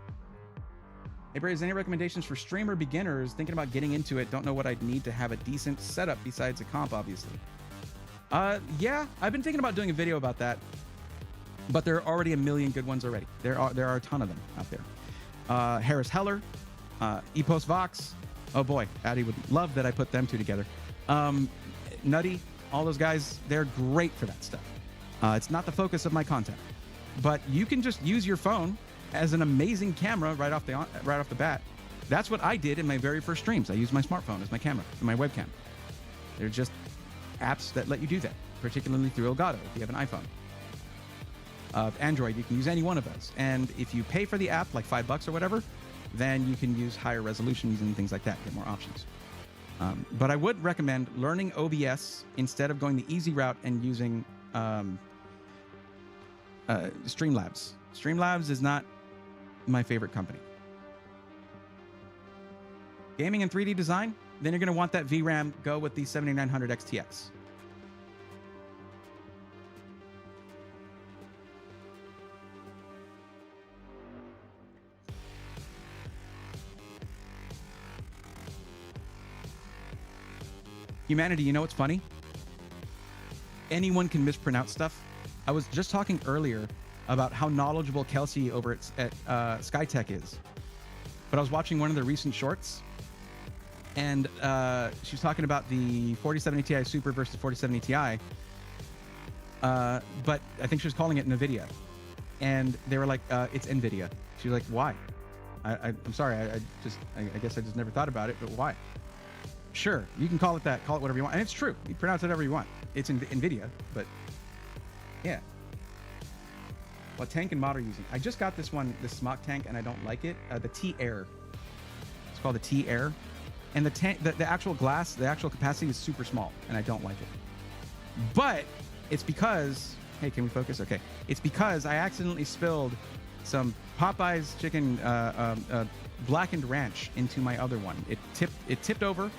Hey, Braves, any recommendations for streamer beginners thinking about getting into it? Don't know what I'd need to have a decent setup besides a comp, obviously. Yeah, I've been thinking about doing a video about that, but there are already a million good ones already. There are a ton of them out there. Harris Heller, Epos Vox. Oh boy, Addy would love that I put them two together. Nutty, all those guys, they're great for that stuff. It's not the focus of my content, but you can just use your phone as an amazing camera right off the bat. That's what I did in my very first streams. I used my smartphone as my camera, my webcam. They're just apps that let you do that, particularly through Elgato if you have an iPhone. Android, you can use any one of those. And if you pay for the app, like $5 or whatever, then you can use higher resolutions and things like that, get more options. But I would recommend learning OBS instead of going the easy route and using Streamlabs. Streamlabs is not my favorite company. Gaming and 3D design, then you're going to want that VRAM. Go with the 7900 XTX. Humanity, you know what's funny? Anyone can mispronounce stuff. I was just talking earlier about how knowledgeable Kelsey over at Skytech is. But I was watching one of their recent shorts, and she was talking about the 4070 Ti Super versus 4070 Ti. But I think she was calling it NVIDIA. And they were like, it's NVIDIA. She was like, why? I'm sorry, I guess I just never thought about it, but why? Sure, you can call it that, call it whatever you want. And it's true, you pronounce it however you want. It's NVIDIA, but yeah. What tank and mod are you using? I just got this one, this smock tank, and I don't like it. The T-Air. It's called the T-Air. And the tank, the actual glass, the actual capacity is super small, and I don't like it. But it's because, hey, can we focus? Okay. It's because I accidentally spilled some Popeye's chicken blackened ranch into my other one. It tipped over,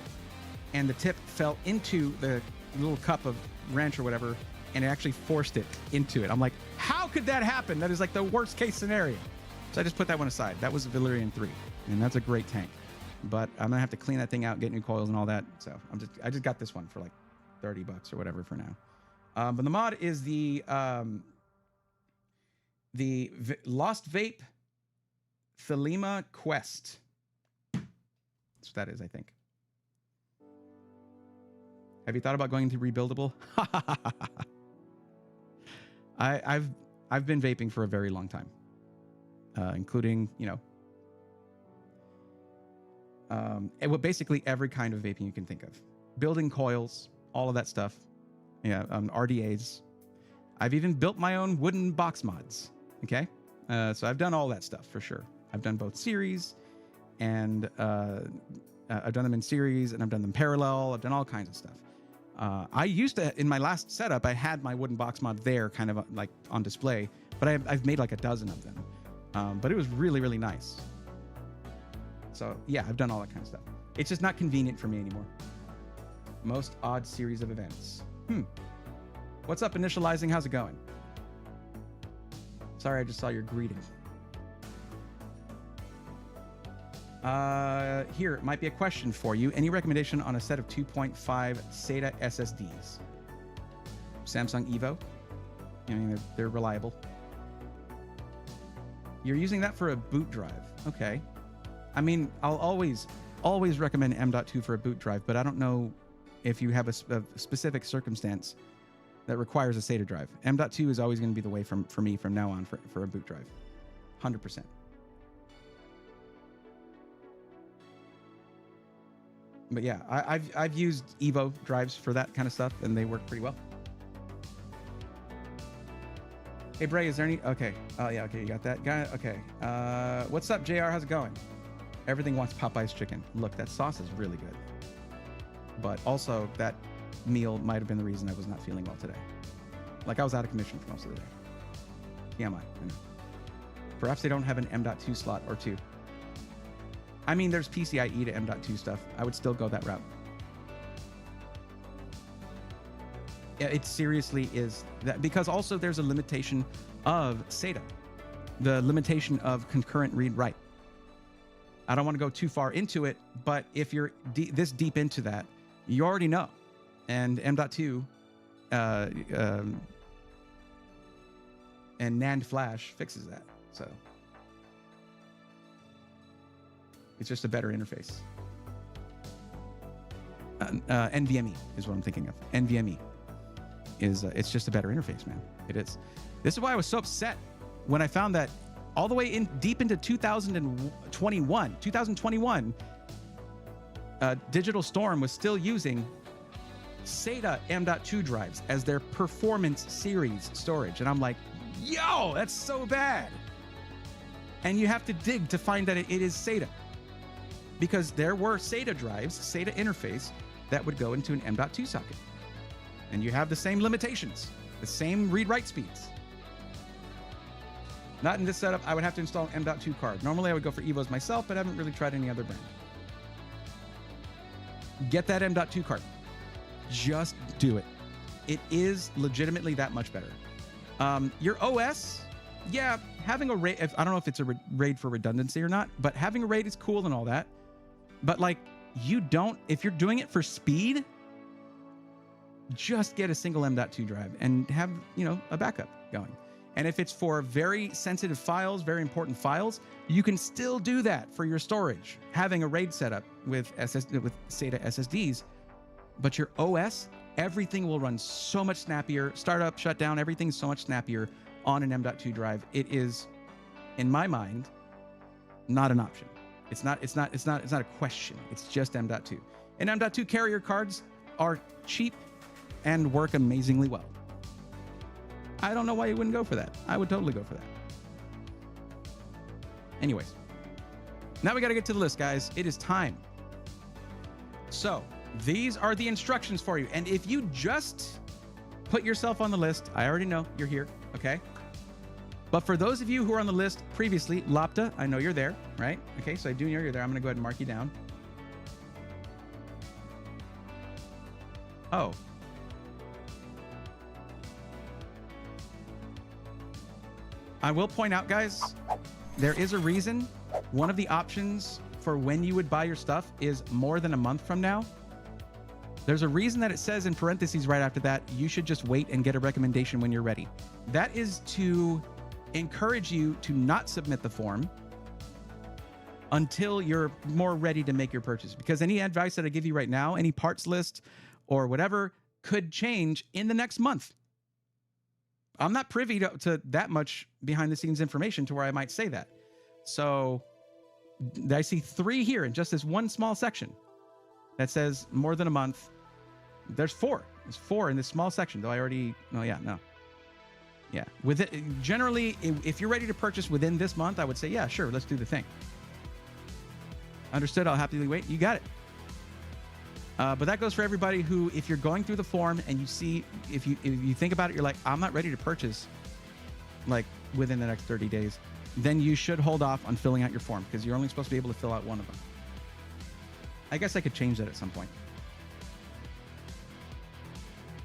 and the tip fell into the little cup of ranch or whatever, and it actually forced it into it. I'm like, how could that happen? That is like the worst case scenario. So I just put that one aside. That was a Valyrian 3, and that's a great tank. But I'm gonna have to clean that thing out, get new coils and all that. So I just got this one for like $30 or whatever for now. But the mod is the Lost Vape Thelema Quest. That's what that is, I think. Have you thought about going to rebuildable? I've been vaping for a very long time, including, you know, basically every kind of vaping you can think of. Building coils, all of that stuff. Yeah, RDAs. I've even built my own wooden box mods. Okay, so I've done all that stuff for sure. I've done both series, and I've done them in series, and I've done them parallel. I've done all kinds of stuff. I used to, in my last setup, I had my wooden box mod there, kind of like on display, but I've made like a dozen of them. But it was really, really nice. So yeah, I've done all that kind of stuff. It's just not convenient for me anymore. Most odd series of events. What's up, Initializing? How's it going? Sorry, I just saw your greeting. Here might be a question for you. Any recommendation on a set of 2.5 SATA SSDs? Samsung Evo. I mean, they're reliable. You're using that for a boot drive. Okay. I mean, I'll always recommend M.2 for a boot drive, but I don't know if you have a specific circumstance that requires a SATA drive. M.2 is always going to be the way for me from now on for a boot drive. 100%. But yeah, I've used Evo drives for that kind of stuff, and they work pretty well. Hey Bray, is there any? Okay, yeah, okay, you got that guy. Okay, what's up, JR? How's it going? Everything wants Popeye's chicken. Look, that sauce is really good. But also, that meal might have been the reason I was not feeling well today. Like, I was out of commission for most of the day. Yeah, I know. Perhaps they don't have an M.2 slot or two. I mean, there's PCIe to M.2 stuff. I would still go that route. Yeah, it seriously is that, because also there's a limitation of SATA, the limitation of concurrent read-write. I don't want to go too far into it, but if you're this deep into that, you already know. And M.2 and NAND flash fixes that. So it's just a better interface. NVMe is what I'm thinking of. NVMe is it's just a better interface, man. It is. This is why I was so upset when I found that all the way in deep into 2021, Digital Storm was still using SATA M.2 drives as their performance series storage. And I'm like, yo, that's so bad. And you have to dig to find that it is SATA. Because there were SATA drives, SATA interface, that would go into an M.2 socket. And you have the same limitations, the same read-write speeds. Not in this setup. I would have to install an M.2 card. Normally, I would go for Evos myself, but I haven't really tried any other brand. Get that M.2 card. Just do it. It is legitimately that much better. Your OS, yeah, having a RAID, I don't know if it's a RAID for redundancy or not, but having a RAID is cool and all that. But like, if you're doing it for speed, just get a single M.2 drive and have, a backup going. And if it's for very sensitive files, very important files, you can still do that for your storage, having a RAID setup with SATA SSDs. But your OS, everything will run so much snappier. Startup, shutdown, everything's so much snappier on an M.2 drive. It is, in my mind, not an option. It's not a question. It's just M.2. And M.2 carrier cards are cheap and work amazingly well. I don't know why you wouldn't go for that. I would totally go for that. Anyways, now we got to get to the list, guys. It is time. So these are the instructions for you. And if you just put yourself on the list, I already know you're here, okay? But for those of you who are on the list previously, Lapta, I know you're there, right? Okay, so I do know you're there. I'm going to go ahead and mark you down. Oh. I will point out, guys, there is a reason. One of the options for when you would buy your stuff is more than a month from now. There's a reason that it says in parentheses right after that, you should just wait and get a recommendation when you're ready. That is to encourage you to not submit the form until you're more ready to make your purchase. Because any advice that I give you right now, any parts list or whatever, could change in the next month. I'm not privy to that much behind the scenes information to where I might say that. So I see 3 here in just this one small section that says more than a month. There's 4. There's 4 in this small section, though I already, Yeah. With it, generally, if you're ready to purchase within this month, I would say, yeah, sure, let's do the thing. Understood. I'll happily wait. You got it. But that goes for everybody who, if you're going through the form and you see, if you think about it, you're like, I'm not ready to purchase like within the next 30 days, then you should hold off on filling out your form because you're only supposed to be able to fill out one of them. I guess I could change that at some point.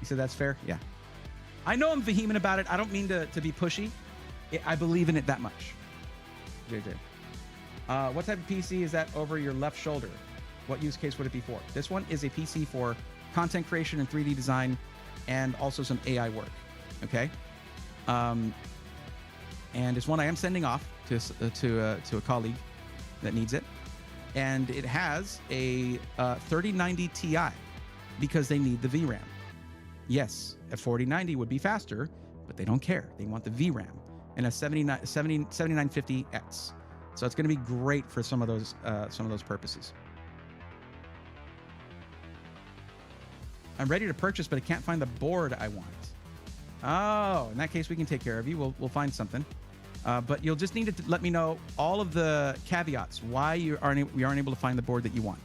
You said that's fair? Yeah. I know I'm vehement about it. I don't mean to be pushy. I believe in it that much. JJ. What type of PC is that over your left shoulder? What use case would it be for? This one is a PC for content creation and 3D design and also some AI work. Okay? And it's one I am sending off to a colleague that needs it. And it has a 3090 Ti because they need the VRAM. Yes, a 4090 would be faster, but they don't care. They want the VRAM and a 7950X. So it's going to be great for some of those purposes. I'm ready to purchase, but I can't find the board I want. Oh, in that case, we can take care of you. We'll find something. But you'll just need to let me know all of the caveats why you aren't able to find the board that you want.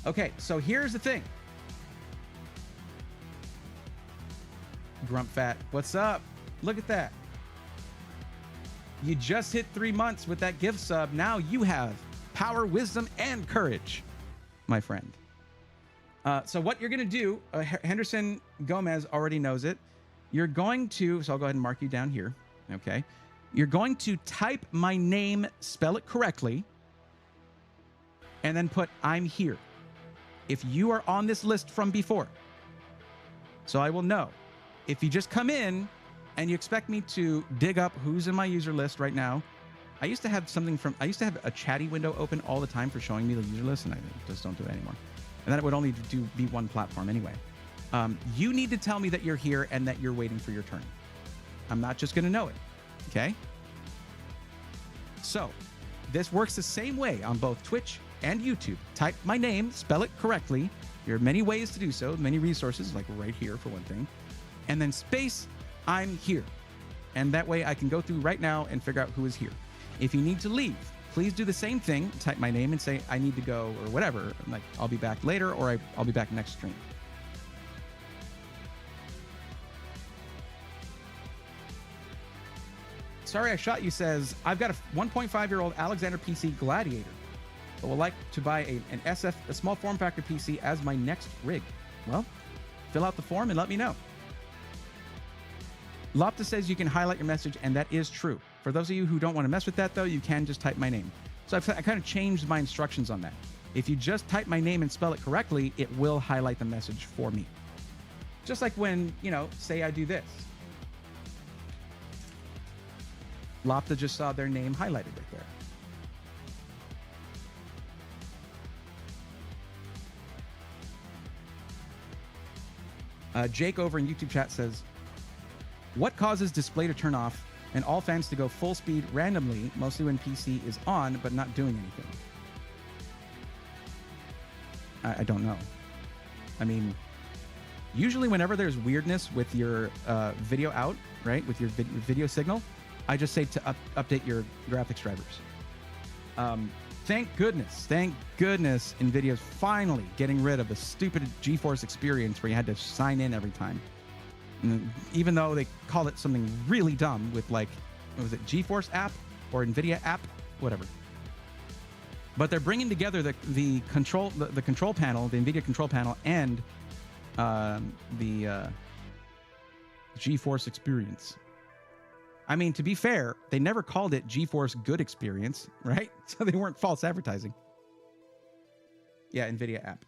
Okay, so here's the thing. Grump Fat, what's up? Look at that. You just hit 3 months with that gift sub. Now you have power, wisdom, and courage, my friend. So what you're going to do, Henderson Gomez already knows it. You're going to, so I'll go ahead and mark you down here. Okay. You're going to type my name, spell it correctly, and then put I'm here. If you are on this list from before. So I will know. If you just come in and you expect me to dig up who's in my user list right now, I used to have a chatty window open all the time for showing me the user list, and I just don't do it anymore. And then it would only be one platform anyway. You need to tell me that you're here and that you're waiting for your turn. I'm not just going to know it. Okay? So this works the same way on both Twitch and YouTube. Type my name, spell it correctly. There are many ways to do so, many resources, like right here for one thing. And then space, I'm here. And that way I can go through right now and figure out who is here. If you need to leave, please do the same thing. Type my name and say, I need to go or whatever. Like, I'll be back later or I'll be back next stream. Sorry I Shot You says, I've got a 1.5-year-old Alexander PC Gladiator, but would like to buy a small form factor PC as my next rig. Well, fill out the form and let me know. Lopta says you can highlight your message, and that is true. For those of you who don't want to mess with that, though, you can just type my name. So I kind of changed my instructions on that. If you just type my name and spell it correctly, it will highlight the message for me. Just like when, say I do this. Lopta just saw their name highlighted right there. Jake over in YouTube chat says, what causes display to turn off and all fans to go full speed randomly, mostly when PC is on but not doing anything? I don't know. I mean, usually whenever there's weirdness with your video out, right, with your video signal, I just say to update your graphics drivers. Thank goodness, NVIDIA's finally getting rid of the stupid GeForce experience where you had to sign in every time. And even though they call it something really dumb with what was it, GeForce app or NVIDIA app, whatever. But they're bringing together the control panel, the NVIDIA control panel, and the GeForce experience. I mean, to be fair, they never called it GeForce Good Experience, right? So they weren't false advertising. Yeah, NVIDIA app.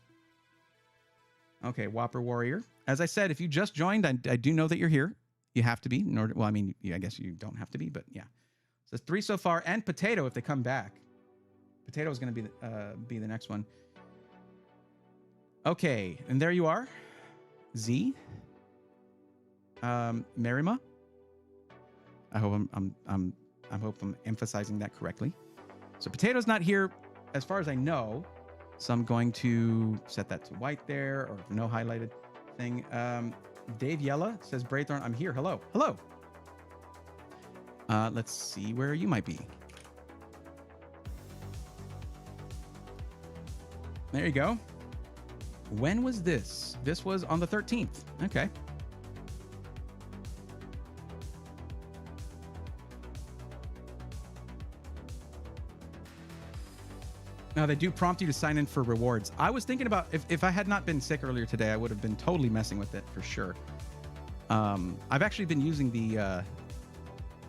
Okay, Whopper Warrior. As I said, if you just joined, I do know that you're here. You have to be. I guess you don't have to be, but yeah. So 3 so far, and Potato if they come back. Potato is going to be the next one. Okay, and there you are. Z. Marima. I hope I'm emphasizing that correctly. So Potato's not here as far as I know. So I'm going to set that to white there, or no highlighted thing. Dave Yella says, Braithorn, I'm here. Hello. Hello. Let's see where you might be. There you go. When was this? This was on the 13th. Okay. Now, they do prompt you to sign in for rewards. I was thinking about, if I had not been sick earlier today, I would have been totally messing with it for sure. I've actually been using the,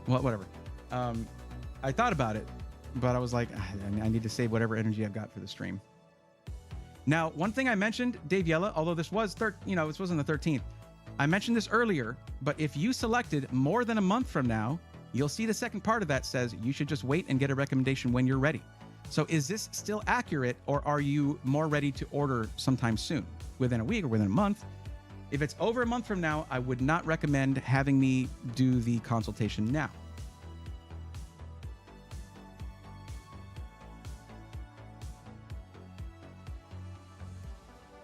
whatever. I thought about it, but I was like, I need to save whatever energy I've got for the stream. Now, one thing I mentioned, Dave Yella, although this was, this was on the 13th. I mentioned this earlier, but if you selected more than a month from now, you'll see the second part of that says you should just wait and get a recommendation when you're ready. So is this still accurate, or are you more ready to order sometime soon, within a week or within a month? If it's over a month from now, I would not recommend having me do the consultation now.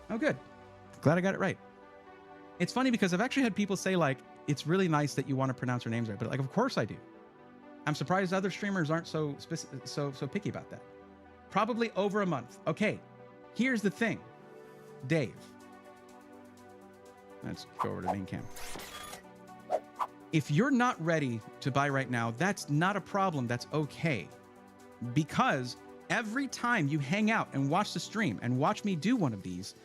Oh, good. Glad I got it right. It's funny because I've actually had people say, it's really nice that you want to pronounce your names right, but of course I do. I'm surprised other streamers aren't so picky about that. Probably over a month. Okay, here's the thing. Dave. Let's go over to main cam. If you're not ready to buy right now, that's not a problem. That's okay. Because every time you hang out and watch the stream and watch me do one of these,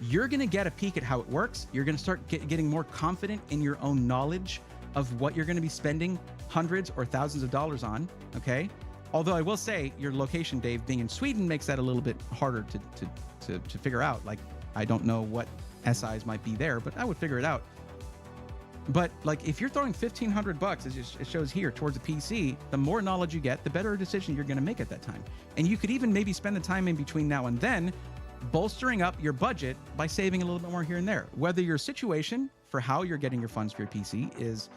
you're going to get a peek at how it works. You're going to start getting more confident in your own knowledge of what you're going to be spending hundreds or thousands of dollars on, okay? Although I will say your location, Dave, being in Sweden makes that a little bit harder to figure out. I don't know what SIs might be there, but I would figure it out. But if you're throwing $1,500, as it shows here, towards a PC, the more knowledge you get, the better decision you're going to make at that time. And you could even maybe spend the time in between now and then bolstering up your budget by saving a little bit more here and there. Whether your situation for how you're getting your funds for your PC is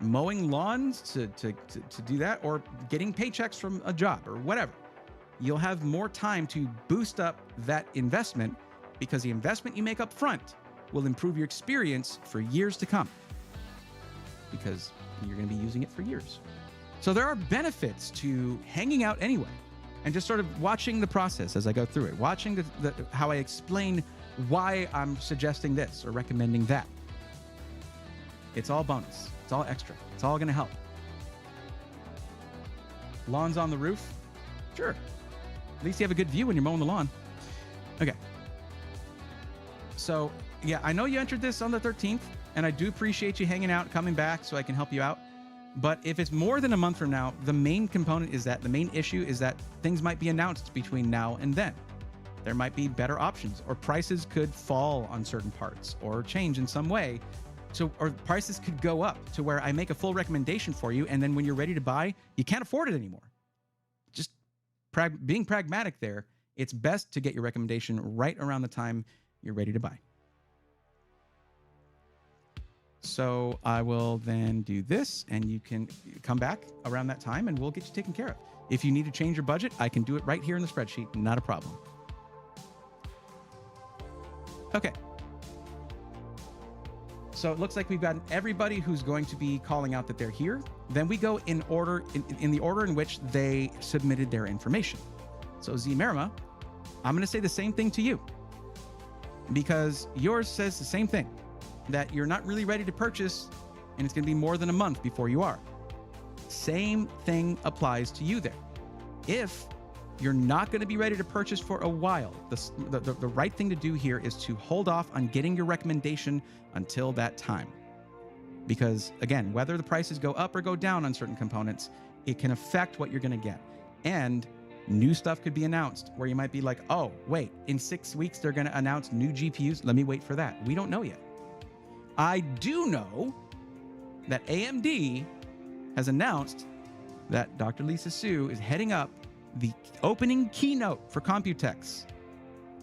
mowing lawns to do that, or getting paychecks from a job or whatever, you'll have more time to boost up that investment, because the investment you make up front will improve your experience for years to come, because you're going to be using it for years. So there are benefits to hanging out anyway and just sort of watching the process as I go through it, watching how I explain why I'm suggesting this or recommending that. It's all bonus. It's all extra. It's all going to help. Lawn's on the roof? Sure. At least you have a good view when you're mowing the lawn. Okay. So, yeah, I know you entered this on the 13th, and I do appreciate you hanging out, coming back so I can help you out. But if it's more than a month from now, the main issue is that things might be announced between now and then. There might be better options, or prices could fall on certain parts or change in some way. So, or prices could go up to where I make a full recommendation for you, and then when you're ready to buy, you can't afford it anymore. Just being pragmatic there, it's best to get your recommendation right around the time you're ready to buy. So I will then do this, and you can come back around that time, and we'll get you taken care of. If you need to change your budget, I can do it right here in the spreadsheet. Not a problem. Okay. So it looks like we've gotten everybody who's going to be calling out that they're here. Then we go in order, in the order in which they submitted their information. So Z Merima, I'm going to say the same thing to you, because yours says the same thing, that you're not really ready to purchase, and it's going to be more than a month before you are. Same thing applies to you there. If you're not going to be ready to purchase for a while, the right thing to do here is to hold off on getting your recommendation until that time. Because again, whether the prices go up or go down on certain components, it can affect what you're going to get. And new stuff could be announced where you might be like, oh, wait, in 6 weeks, they're going to announce new GPUs. Let me wait for that. We don't know yet. I do know that AMD has announced that Dr. Lisa Su is heading up the opening keynote for Computex.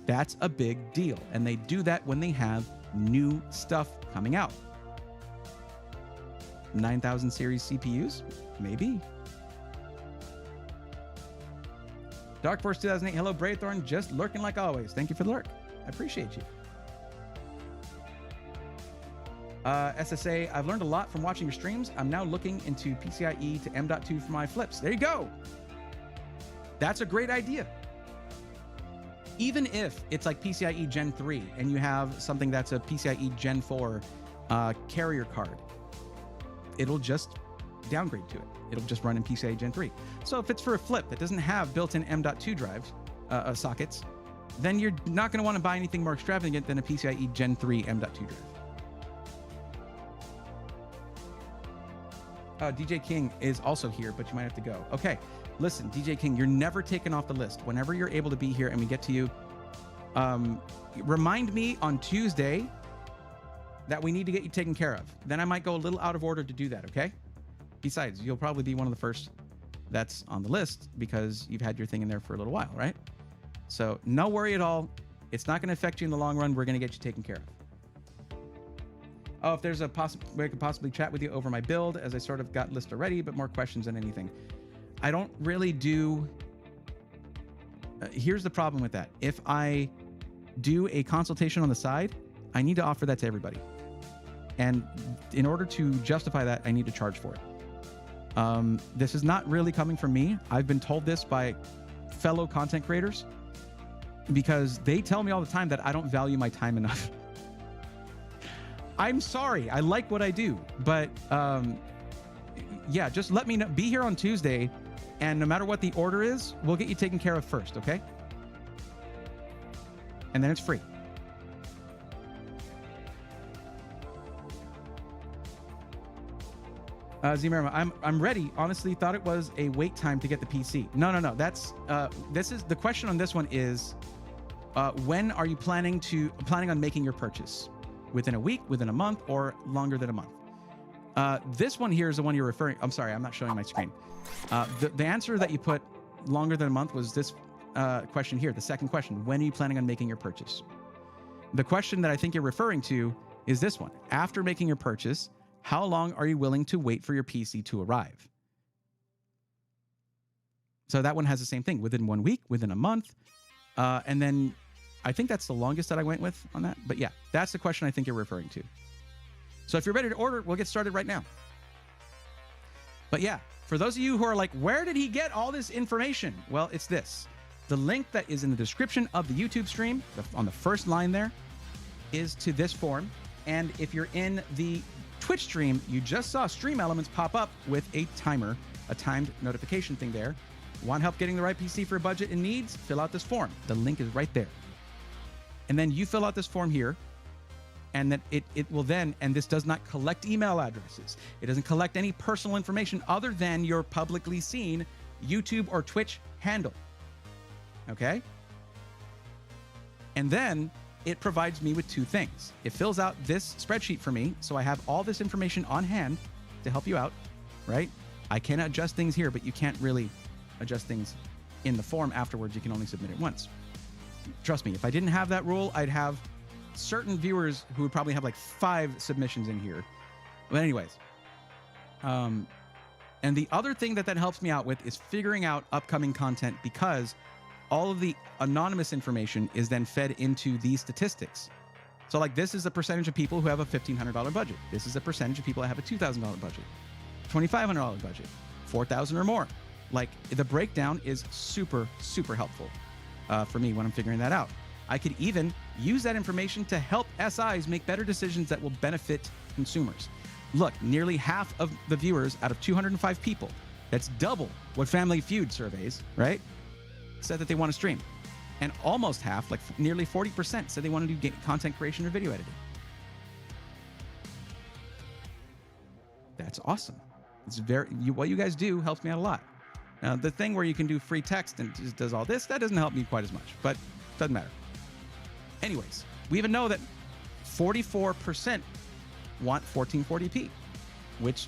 That's a big deal. And they do that when they have new stuff coming out. 9000 series CPUs? Maybe. Dark Force 2008, hello Braythorn, just lurking like always. Thank you for the lurk. I appreciate you. SSA, I've learned a lot from watching your streams. I'm now looking into PCIe to M.2 for my flips. There you go. That's a great idea. Even if it's like PCIe Gen 3 and you have something that's a PCIe Gen 4 carrier card, it'll just downgrade to it. It'll just run in PCIe Gen 3. So if it's for a flip that doesn't have built-in M.2 drives, sockets, then you're not going to want to buy anything more extravagant than a PCIe Gen 3 M.2 drive. DJ King is also here, but you might have to go. Okay, listen, DJ King, you're never taken off the list. Whenever you're able to be here and we get to you, remind me on Tuesday that we need to get you taken care of. Then I might go a little out of order to do that, okay? Besides, you'll probably be one of the first that's on the list because you've had your thing in there for a little while, right? So no worry at all. It's not going to affect you in the long run. We're going to get you taken care of. Oh, if there's a way I could possibly chat with you over my build, as I sort of got list already, but more questions than anything. I don't really do... here's the problem with that. If I do a consultation on the side, I need to offer that to everybody. And in order to justify that, I need to charge for it. This is not really coming from me. I've been told this by fellow content creators because they tell me all the time that I don't value my time enough. I'm sorry. I like what I do, but yeah, just let me know. Be here on Tuesday, and no matter what the order is, we'll get you taken care of first, okay? And then it's free. Zimerma, I'm ready. Honestly, thought it was a wait time to get the PC. No. That's this is the question on this one is when are you planning on making your purchase? Within a week, within a month, or longer than a month? This one here is the one you're referring. I'm sorry, I'm not showing my screen. The answer that you put longer than a month was this question here. The second question: when are you planning on making your purchase? The question that I think you're referring to is this one: after making your purchase, how long are you willing to wait for your PC to arrive? So that one has the same thing: within 1 week, within a month, and then I think that's the longest that I went with on that. But yeah, that's the question I think you're referring to. So if you're ready to order, we'll get started right now. But yeah, for those of you who are like, where did he get all this information? Well, it's this. The link that is in the description of the YouTube stream, on the first line there, is to this form. And if you're in the Twitch stream, you just saw Stream Elements pop up with a timer a timed notification thing there. Want help getting the right PC for budget and needs? Fill out this form. The link is right there. And then you fill out this form here, and then it will then, and this does not collect email addresses. It doesn't collect any personal information other than your publicly seen YouTube or Twitch handle. Okay? And then it provides me with two things. It fills out this spreadsheet for me, so I have all this information on hand to help you out, right? I can adjust things here, but you can't really adjust things in the form afterwards. You can only submit it once. Trust me, if I didn't have that rule, I'd have certain viewers who would probably have like 5 submissions in here. But anyways, and the other thing that helps me out with is figuring out upcoming content, because all of the anonymous information is then fed into these statistics. So like this is a percentage of people who have a $1,500 budget. This is a percentage of people that have a $2,000 budget, $2,500 budget, $4,000 or more. Like the breakdown is super, super helpful for me when I'm figuring that out. I could even use that information to help SIs make better decisions that will benefit consumers. Look, nearly half of the viewers out of 205 people, that's double what Family Feud surveys, right, said that they want to stream. And almost half, like nearly 40%, said they want to do content creation or video editing. That's awesome. It's what you guys do helps me out a lot. Now, the thing where you can do free text and just does all this, that doesn't help me quite as much, but doesn't matter. Anyways, we even know that 44% want 1440p, which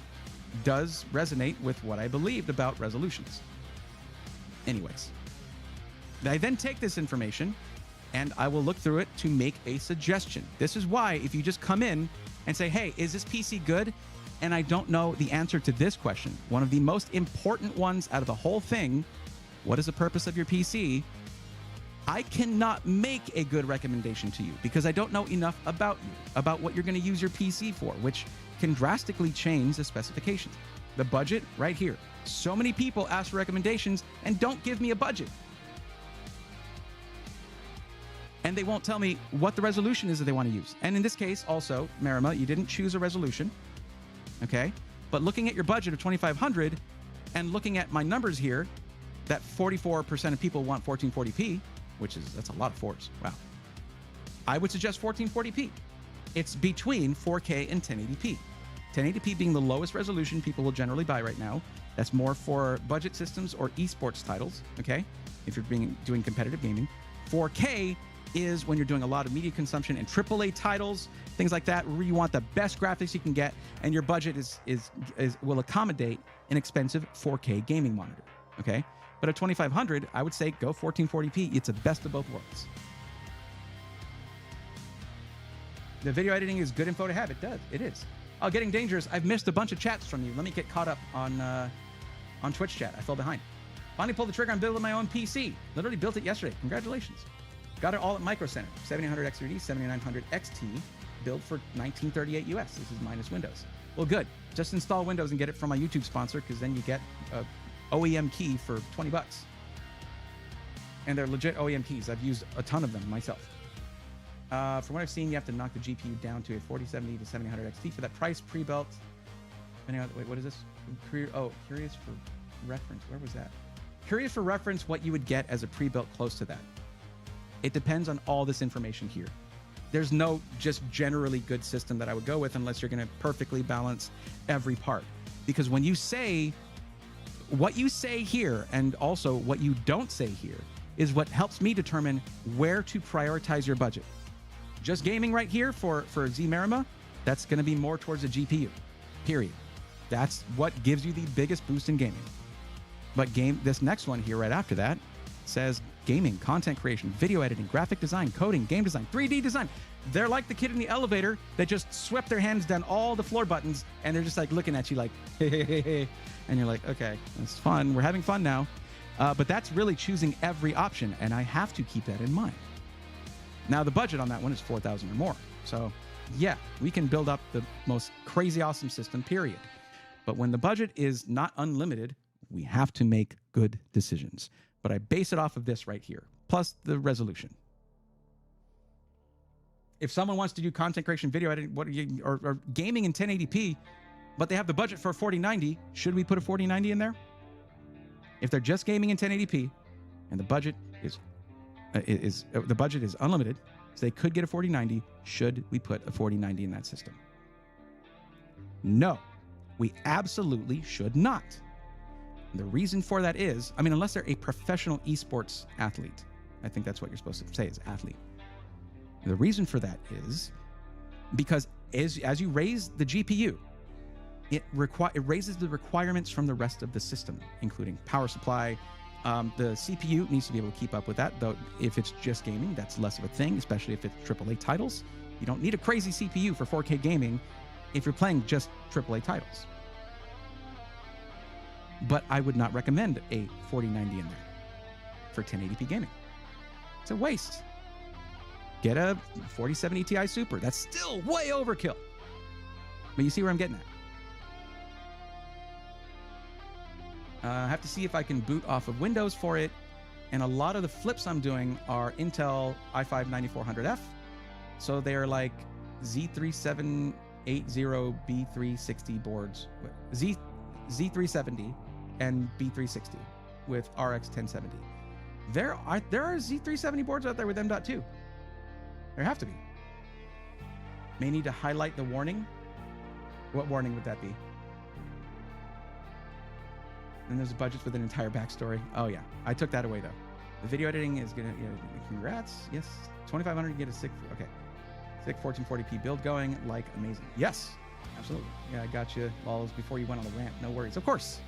does resonate with what I believed about resolutions. Anyways, I then take this information and I will look through it to make a suggestion. This is why if you just come in and say, hey, is this PC good? And I don't know the answer to this question, one of the most important ones out of the whole thing, what is the purpose of your PC? I cannot make a good recommendation to you because I don't know enough about you, about what you're going to use your PC for, which can drastically change the specifications. The budget right here. So many people ask for recommendations and don't give me a budget. And they won't tell me what the resolution is that they want to use. And in this case, also, Marima, you didn't choose a resolution. Okay, but looking at your budget of $2,500 and looking at my numbers here, that 44% of people want 1440p, that's a lot of 4s. Wow. I would suggest 1440p. It's between 4K and 1080p. 1080p being the lowest resolution people will generally buy right now. That's more for budget systems or esports titles. Okay, if you're doing competitive gaming. 4K is when you're doing a lot of media consumption and AAA titles, things like that, where you want the best graphics you can get, and your budget will accommodate an expensive 4K gaming monitor. Okay, but at $2,500, I would say go 1440p. It's the best of both worlds. The video editing is good info to have. It is. Oh, getting dangerous. I've missed a bunch of chats from you. Let me get caught up on Twitch chat. I fell behind. Finally pulled the trigger on building my own PC. Literally built it yesterday. Congratulations. Got it all at Micro Center. 7900 X3D, 7900 XT, built for $1938 US. This is minus Windows. Well, good. Just install Windows and get it from my YouTube sponsor, because then you get a OEM key for 20 bucks. And they're legit OEM keys. I've used a ton of them myself. From what I've seen, you have to knock the GPU down to a 4070 to 7900 XT for that price, pre-built. Wait, what is this? Curious for reference. Where was that? Curious for reference what you would get as a pre-built close to that. It depends on all this information here. There's no just generally good system that I would go with unless you're going to perfectly balance every part. Because when you say what you say here and also what you don't say here is what helps me determine where to prioritize your budget. Just gaming right here for Z Marima, that's going to be more towards a GPU, period. That's what gives you the biggest boost in gaming. But this next one here right after that says gaming, content creation, video editing, graphic design, coding, game design, 3D design. They're like the kid in the elevator that just swept their hands down all the floor buttons and they're just like looking at you like, hey, hey, hey, hey. And you're like, okay, that's fun. We're having fun now. But that's really choosing every option, and I have to keep that in mind. Now, the budget on that one is $4,000 or more. So, yeah, we can build up the most crazy awesome system, period. But when the budget is not unlimited, we have to make good decisions. But I base it off of this right here, plus the resolution. If someone wants to do content creation, video editing, or gaming in 1080p, but they have the budget for a 4090, should we put a 4090 in there? If they're just gaming in 1080p and the budget is unlimited, so they could get a 4090, should we put a 4090 in that system? No, we absolutely should not. The reason for that is, I mean, unless they're a professional esports athlete, I think that's what you're supposed to say is athlete. The reason for that is because as you raise the GPU, it raises the requirements from the rest of the system, including power supply. The CPU needs to be able to keep up with that, though if it's just gaming, that's less of a thing, especially if it's AAA titles. You don't need a crazy CPU for 4K gaming if you're playing just AAA titles. But I would not recommend a 4090 in there for 1080p gaming. It's a waste. Get a 4070 Ti Super. That's still way overkill. But you see where I'm getting at. I have to see if I can boot off of Windows for it. And a lot of the flips I'm doing are Intel i5-9400F. So they're like Z3780B360 boards. Z370 and B360 with RX 1070. There are Z370 boards out there with M.2. There have to be. May need to highlight the warning. What warning would that be? And there's budgets with an entire backstory. Oh yeah, I took that away though. The video editing is gonna, congrats. Yes, 2,500 you get a sick 1440p build going, like amazing. Yes, absolutely. Yeah, I got you, Balls, before you went on the rant. No worries, of course.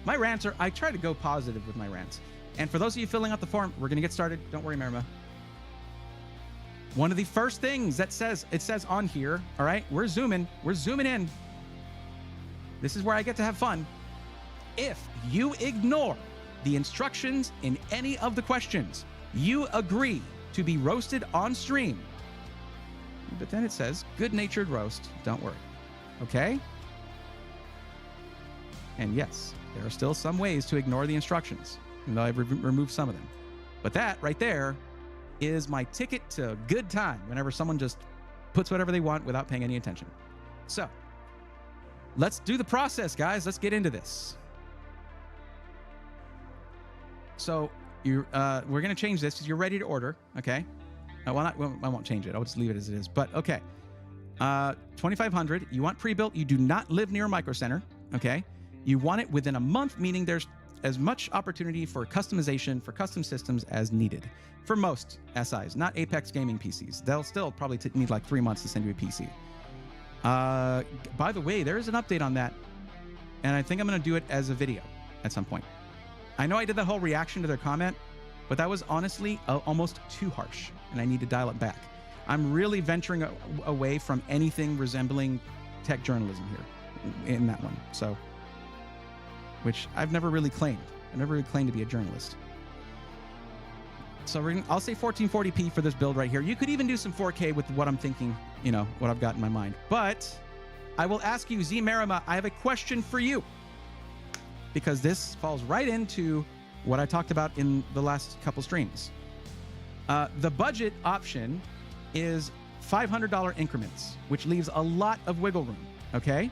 My rants I try to go positive with my rants. And for those of you filling out the form, we're gonna get started. Don't worry, Merima. One of the first things it says on here, all right, we're zooming in. This is where I get to have fun. If you ignore the instructions in any of the questions, you agree to be roasted on stream. But then it says, good-natured roast, don't worry, okay? And yes, there are still some ways to ignore the instructions, even though I've removed some of them. But that right there is my ticket to a good time whenever someone just puts whatever they want without paying any attention. So let's do the process, guys. Let's get into this. So we're going to change this because you're ready to order. Okay. I won't change it. I'll just leave it as it is. But okay. 2,500. You want pre-built. You do not live near a micro center. Okay. You want it within a month, meaning there's as much opportunity for customization for custom systems as needed for most SIs, not Apex gaming PCs. They'll still probably need like 3 months to send you a PC. By the way, there is an update on that, and I think I'm going to do it as a video at some point. I know I did that whole reaction to their comment, but that was honestly almost too harsh, and I need to dial it back. I'm really venturing away from anything resembling tech journalism here in that one. So, which I've never really claimed. I've never really claimed to be a journalist. So I'll say 1440p for this build right here. You could even do some 4K with what I'm thinking, what I've got in my mind. But I will ask you, Z Marima, I have a question for you, because this falls right into what I talked about in the last couple streams. The budget option is $500 increments, which leaves a lot of wiggle room, okay?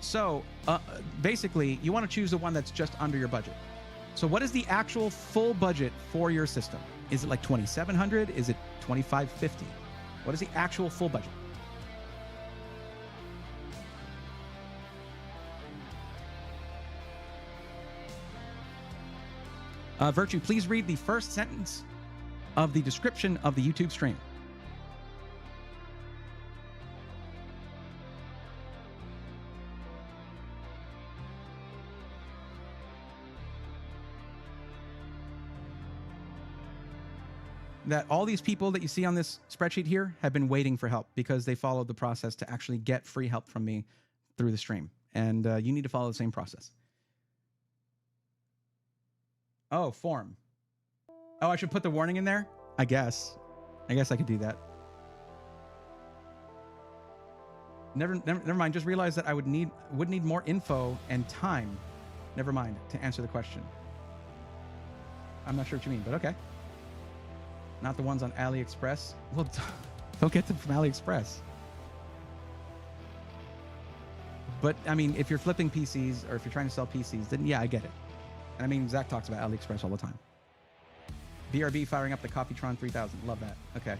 So basically, you want to choose the one that's just under your budget. So what is the actual full budget for your system? Is it like 2,700? Is it 2,550? What is the actual full budget? Virtue, please read the first sentence of the description of the YouTube stream. That all these people that you see on this spreadsheet here have been waiting for help because they followed the process to actually get free help from me through the stream. And you need to follow the same process. Oh, form. Oh, I should put the warning in there? I guess I could do that. Never mind. Just realized that I would need more info and time. Never mind, to answer the question. I'm not sure what you mean, but okay. Not the ones on AliExpress. Well, don't get them from AliExpress. But I mean, if you're flipping PCs or if you're trying to sell PCs, then yeah, I get it. And I mean, Zach talks about AliExpress all the time. BRB firing up the Coffeetron 3000. Love that. Okay.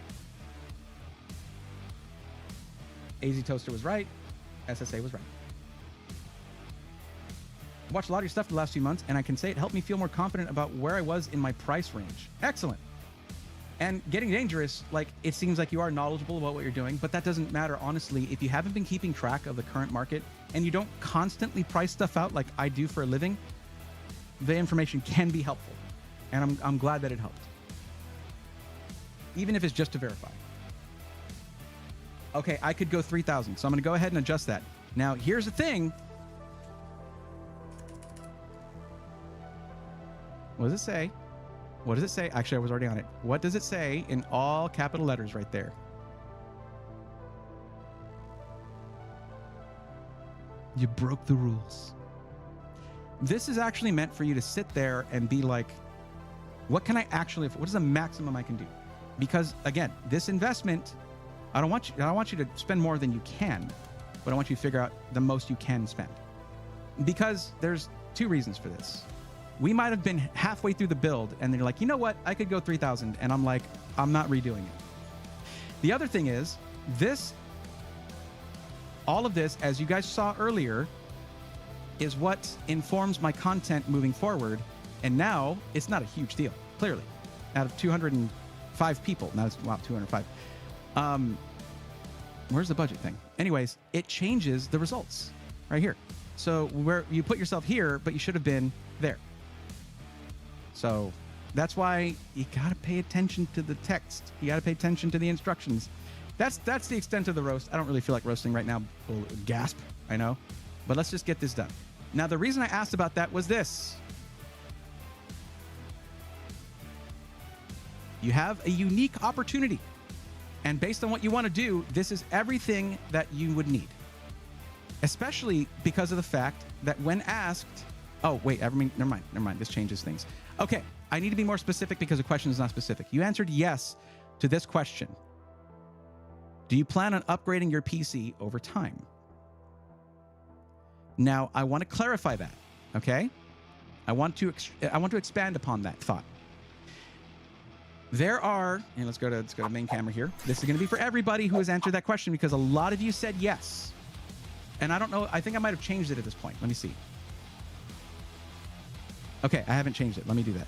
AZ Toaster was right. SSA was right. I watched a lot of your stuff the last few months, and I can say it helped me feel more confident about where I was in my price range. Excellent. And getting dangerous, like, it seems like you are knowledgeable about what you're doing, but that doesn't matter, honestly. If you haven't been keeping track of the current market and you don't constantly price stuff out like I do for a living, the information can be helpful. And I'm glad that it helped. Even if it's just to verify. Okay, I could go 3,000, so I'm going to go ahead and adjust that. Now, here's the thing. What does it say? What does it say? Actually, I was already on it. What does it say in all capital letters right there? You broke the rules. This is actually meant for you to sit there and be like, what can I actually, what is the maximum I can do? Because again, this investment, I don't want you to spend more than you can, but I want you to figure out the most you can spend. Because there's two reasons for this. We might have been halfway through the build and they're like, you know what? I could go 3,000. And I'm like, I'm not redoing it. The other thing is all of this, as you guys saw earlier, is what informs my content moving forward. And now it's not a huge deal, clearly. Out of 205 people, now it's, wow, 205. Where's the budget thing? Anyways, it changes the results right here. So where you put yourself here, but you should have been there. So that's why you got to pay attention to the text. You got to pay attention to the instructions. That's the extent of the roast. I don't really feel like roasting right now. Oh, gasp, I know. But let's just get this done. Now, the reason I asked about that was this. You have a unique opportunity. And based on what you want to do, this is everything that you would need. Especially because of the fact that when asked, oh, wait, never mind. This changes things. Okay, I need to be more specific because the question is not specific. You answered yes to this question. Do you plan on upgrading your PC over time? Now, I want to clarify that, okay? I want to expand upon that thought. There are, and let's go to main camera here. This is going to be for everybody who has answered that question because a lot of you said yes. And I don't know, I think I might have changed it at this point. Let me see. Okay, I haven't changed it. Let me do that.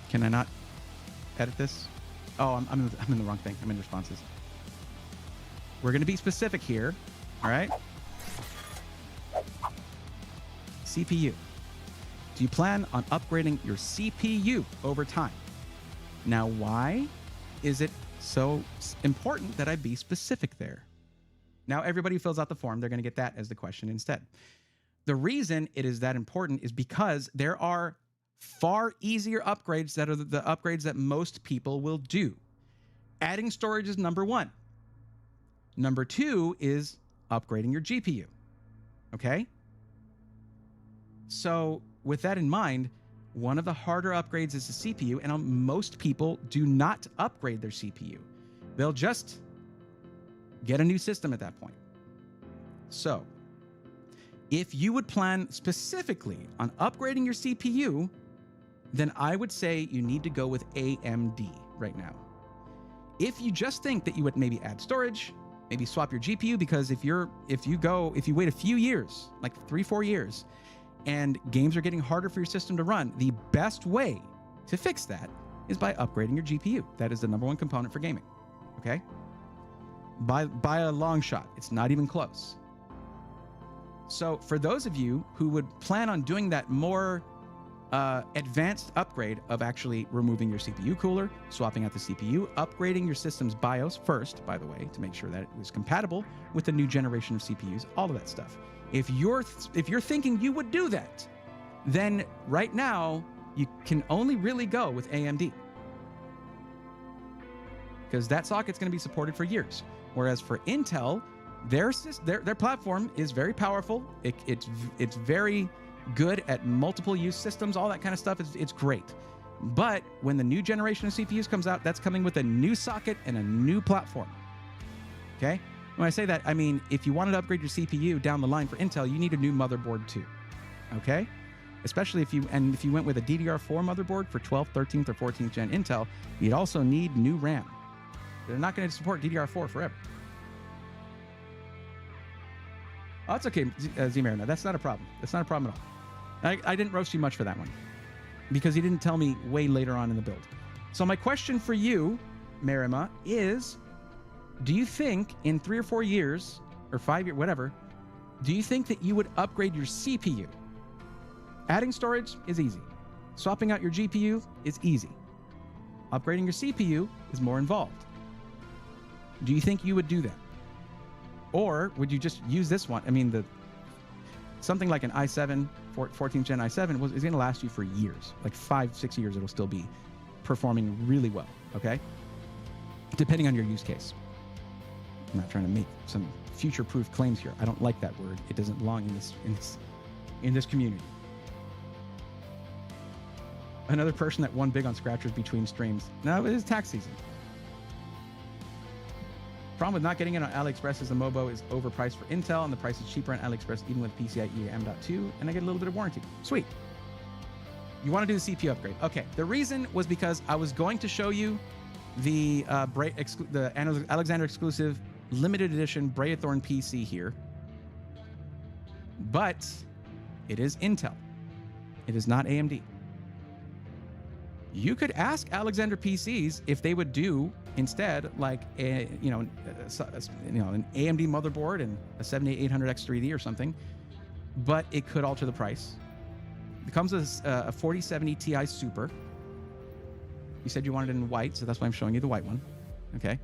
Can I not edit this? Oh, I'm in the wrong thing. I'm in responses. We're going to be specific here. All right. CPU. Do you plan on upgrading your CPU over time? Now, why is it so important that I be specific there? Now, everybody who fills out the form, they're going to get that as the question instead. The reason it is that important is because there are far easier upgrades that are the upgrades that most people will do. Adding storage is number one. Number two is upgrading your GPU. Okay? So with that in mind, one of the harder upgrades is the CPU, and most people do not upgrade their CPU. They'll just get a new system at that point. So if you would plan specifically on upgrading your CPU, then I would say you need to go with AMD right now. If you just think that you would maybe add storage, maybe swap your GPU, because if you wait a few years, like 3-4 years, and games are getting harder for your system to run, the best way to fix that is by upgrading your GPU. That is the number one component for gaming, okay? By a long shot. It's not even close. So for those of you who would plan on doing that more advanced upgrade of actually removing your CPU cooler, swapping out the CPU, upgrading your system's BIOS first, by the way, to make sure that it was compatible with the new generation of CPUs, all of that stuff. If you're thinking you would do that, then right now you can only really go with AMD, because that socket's going to be supported for years. Whereas for Intel, their platform is very powerful. It's very good at multiple use systems, all that kind of stuff. It's great. But when the new generation of CPUs comes out, that's coming with a new socket and a new platform. Okay? When I say that, I mean, if you wanted to upgrade your CPU down the line for Intel, you need a new motherboard too. Okay? Especially if you went with a DDR4 motherboard for 12th, 13th, or 14th gen Intel, you'd also need new RAM. They're not going to support DDR4 forever. Oh, that's okay, Z-Marina. That's not a problem. That's not a problem at all. I didn't roast you much for that one because you didn't tell me way later on in the build. So my question for you, Marima, is do you think in 3 or 4 years, or 5 years, whatever, do you think that you would upgrade your CPU? Adding storage is easy. Swapping out your GPU is easy. Upgrading your CPU is more involved. Do you think you would do that? Or would you just use this one? I mean, something like an i7, 14th gen i7 is going to last you for years. Like 5-6 years, it'll still be performing really well, okay? Depending on your use case. I'm not trying to make some future-proof claims here. I don't like that word. It doesn't belong in this community. Another person that won big on scratchers between streams. No, it is tax season. Problem with not getting it on AliExpress is the MOBO is overpriced for Intel and the price is cheaper on AliExpress even with PCIe M.2 and I get a little bit of warranty. Sweet. You want to do the CPU upgrade. Okay. The reason was because I was going to show you the Alexander exclusive limited edition Braethorn PC here, but it is Intel. It is not AMD. You could ask Alexander PCs if they would do instead like an AMD motherboard and a 7800X3D or something, but it could alter the price. It comes with a 4070 Ti Super. You said you wanted it in white, so that's why I'm showing you the white one. Okay.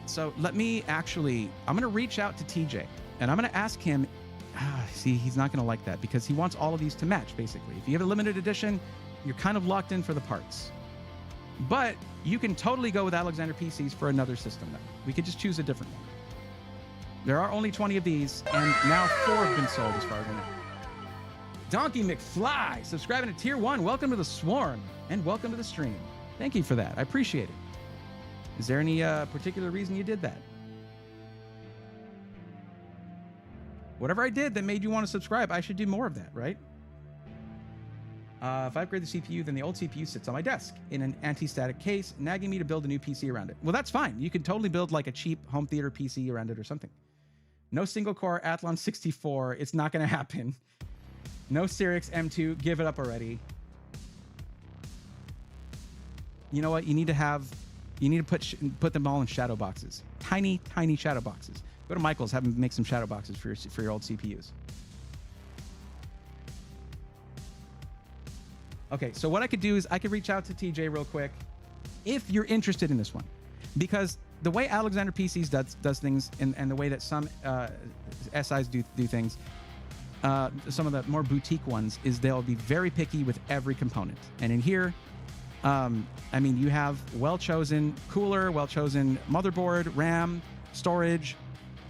So I'm going to reach out to TJ and I'm going to ask him. See, he's not going to like that because he wants all of these to match, basically. If you have a limited edition, you're kind of locked in for the parts. But you can totally go with Alexander PCs for another system, though. We could just choose a different one. There are only 20 of these, and now 4 have been sold as far as I know. Donkey McFly, subscribing to Tier 1. Welcome to the Swarm, and welcome to the stream. Thank you for that. I appreciate it. Is there any particular reason you did that? Whatever I did that made you want to subscribe, I should do more of that, right? If I upgrade the CPU, then the old CPU sits on my desk in an anti-static case, nagging me to build a new PC around it. Well, that's fine. You can totally build like a cheap home theater PC around it or something. No single-core Athlon 64. It's not going to happen. No Cyrix M2. Give it up already. You know what? You need to put them all in shadow boxes. Tiny, tiny shadow boxes. Go to Michael's, have him make some shadow boxes for your old CPUs. Okay, so what I could do is I could reach out to TJ real quick if you're interested in this one. Because the way Alexander PCs does things and the way that some SIs do things, some of the more boutique ones, is they'll be very picky with every component. And in here, I mean, you have well-chosen cooler, well-chosen motherboard, RAM, storage,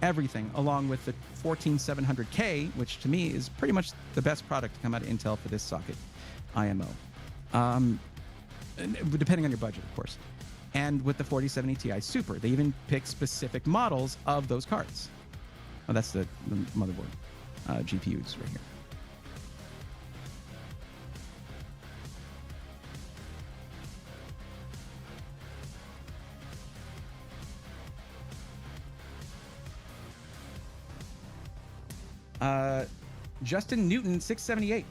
everything, along with the 14700K, which to me is pretty much the best product to come out of Intel for this socket IMO, depending on your budget, of course. And with the 4070 Ti Super, they even pick specific models of those cards. Oh, that's the motherboard, GPUs right here. Justin Newton 678.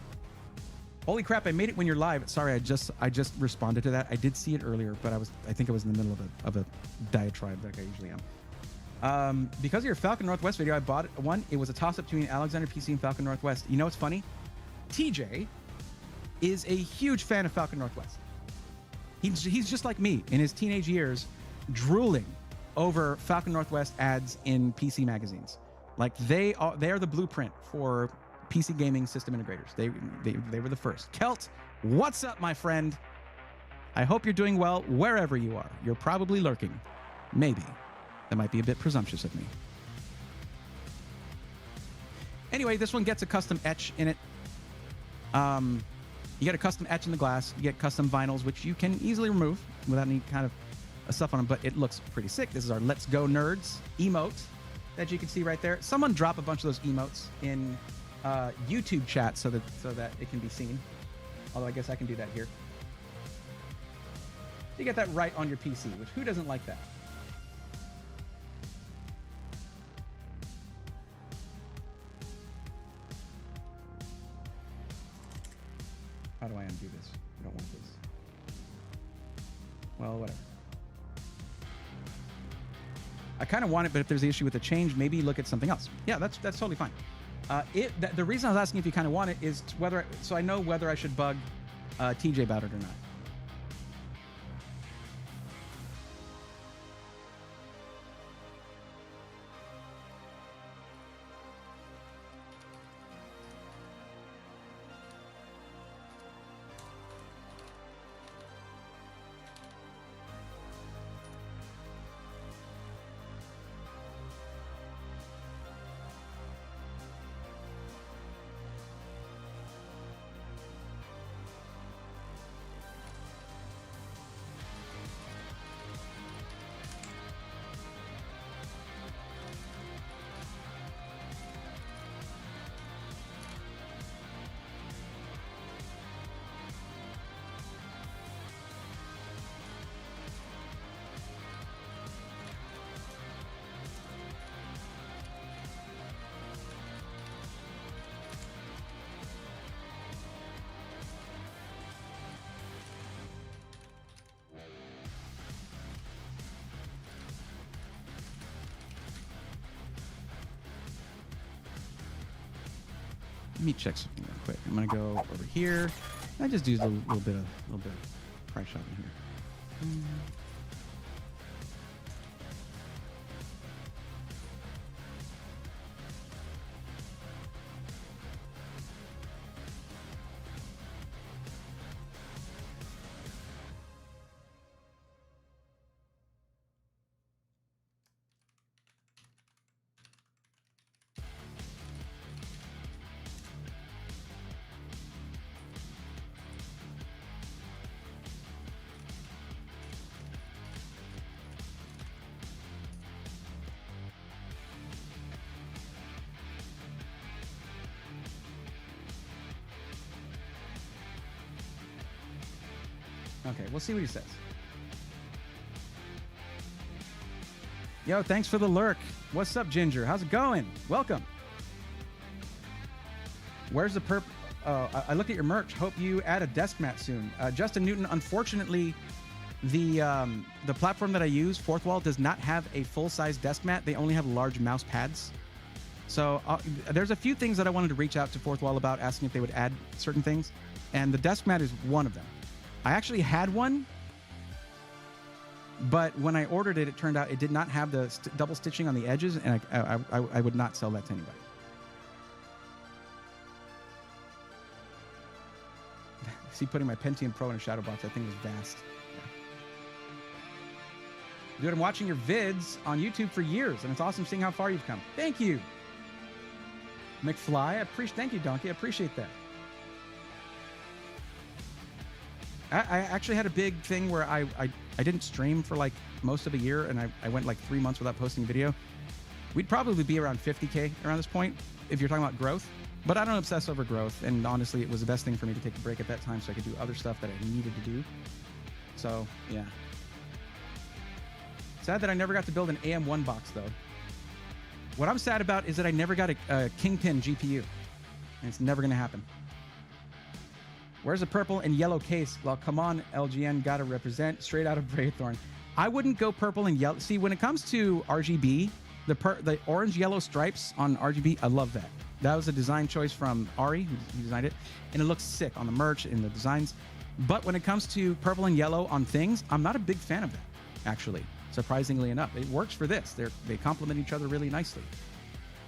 Holy crap! I made it when you're live. Sorry, I just responded to that. I did see it earlier, but I think I was in the middle of a diatribe like I usually am. Because of your Falcon Northwest video, I bought one. It was a toss-up between Alexander PC and Falcon Northwest. You know what's funny? TJ is a huge fan of Falcon Northwest. He's just like me in his teenage years, drooling over Falcon Northwest ads in PC magazines. Like they are the blueprint for PC gaming system integrators. They were the first. Kelt, what's up, my friend? I hope you're doing well wherever you are. You're probably lurking. Maybe. That might be a bit presumptuous of me. Anyway, this one gets a custom etch in it. You get a custom etch in the glass. You get custom vinyls, which you can easily remove without any kind of stuff on them, but it looks pretty sick. This is our Let's Go Nerds emote that you can see right there. Someone drop a bunch of those emotes in YouTube chat so that it can be seen. Although I guess I can do that here. You get that right on your PC, which who doesn't like that? How do I undo this? I don't want this. Well, whatever. I kind of want it, but if there's the issue with the change, maybe look at something else. Yeah, that's totally fine. The reason I was asking if you kind of want it is so I know whether I should bug TJ about it or not. Let me check something real quick. I'm gonna go over here. I just do a little bit of price shopping here. Okay, we'll see what he says. Yo, thanks for the lurk. What's up, Ginger? How's it going? Welcome. Where's the perp? I looked at your merch. Hope you add a desk mat soon. Justin Newton, unfortunately, the platform that I use, Fourth Wall, does not have a full-size desk mat. They only have large mouse pads. So there's a few things that I wanted to reach out to Fourth Wall about, asking if they would add certain things, and the desk mat is one of them. I actually had one, but when I ordered it, it turned out it did not have the double stitching on the edges, and I would not sell that to anybody. See, putting my Pentium Pro in a shadow box, that thing was vast. Yeah. Dude, I'm watching your vids on YouTube for years, and it's awesome seeing how far you've come. Thank you. McFly, thank you, Donkey. I appreciate that. I actually had a big thing where I didn't stream for like most of a year, and I went like 3 months without posting a video. We'd probably be around 50K around this point if you're talking about growth, but I don't obsess over growth, and honestly it was the best thing for me to take a break at that time so I could do other stuff that I needed to do. So yeah, sad that I never got to build an AM1 box though. What I'm sad about is that I never got a Kingpin GPU, and it's never gonna happen. Where's the purple and yellow case? Well, come on, LGN, gotta represent. Straight out of Braythorn. I wouldn't go purple and yellow. See, when it comes to RGB, the orange-yellow stripes on RGB, I love that. That was a design choice from Ari, who designed it, and it looks sick on the merch and the designs. But when it comes to purple and yellow on things, I'm not a big fan of that, actually, surprisingly enough. It works for this. They complement each other really nicely.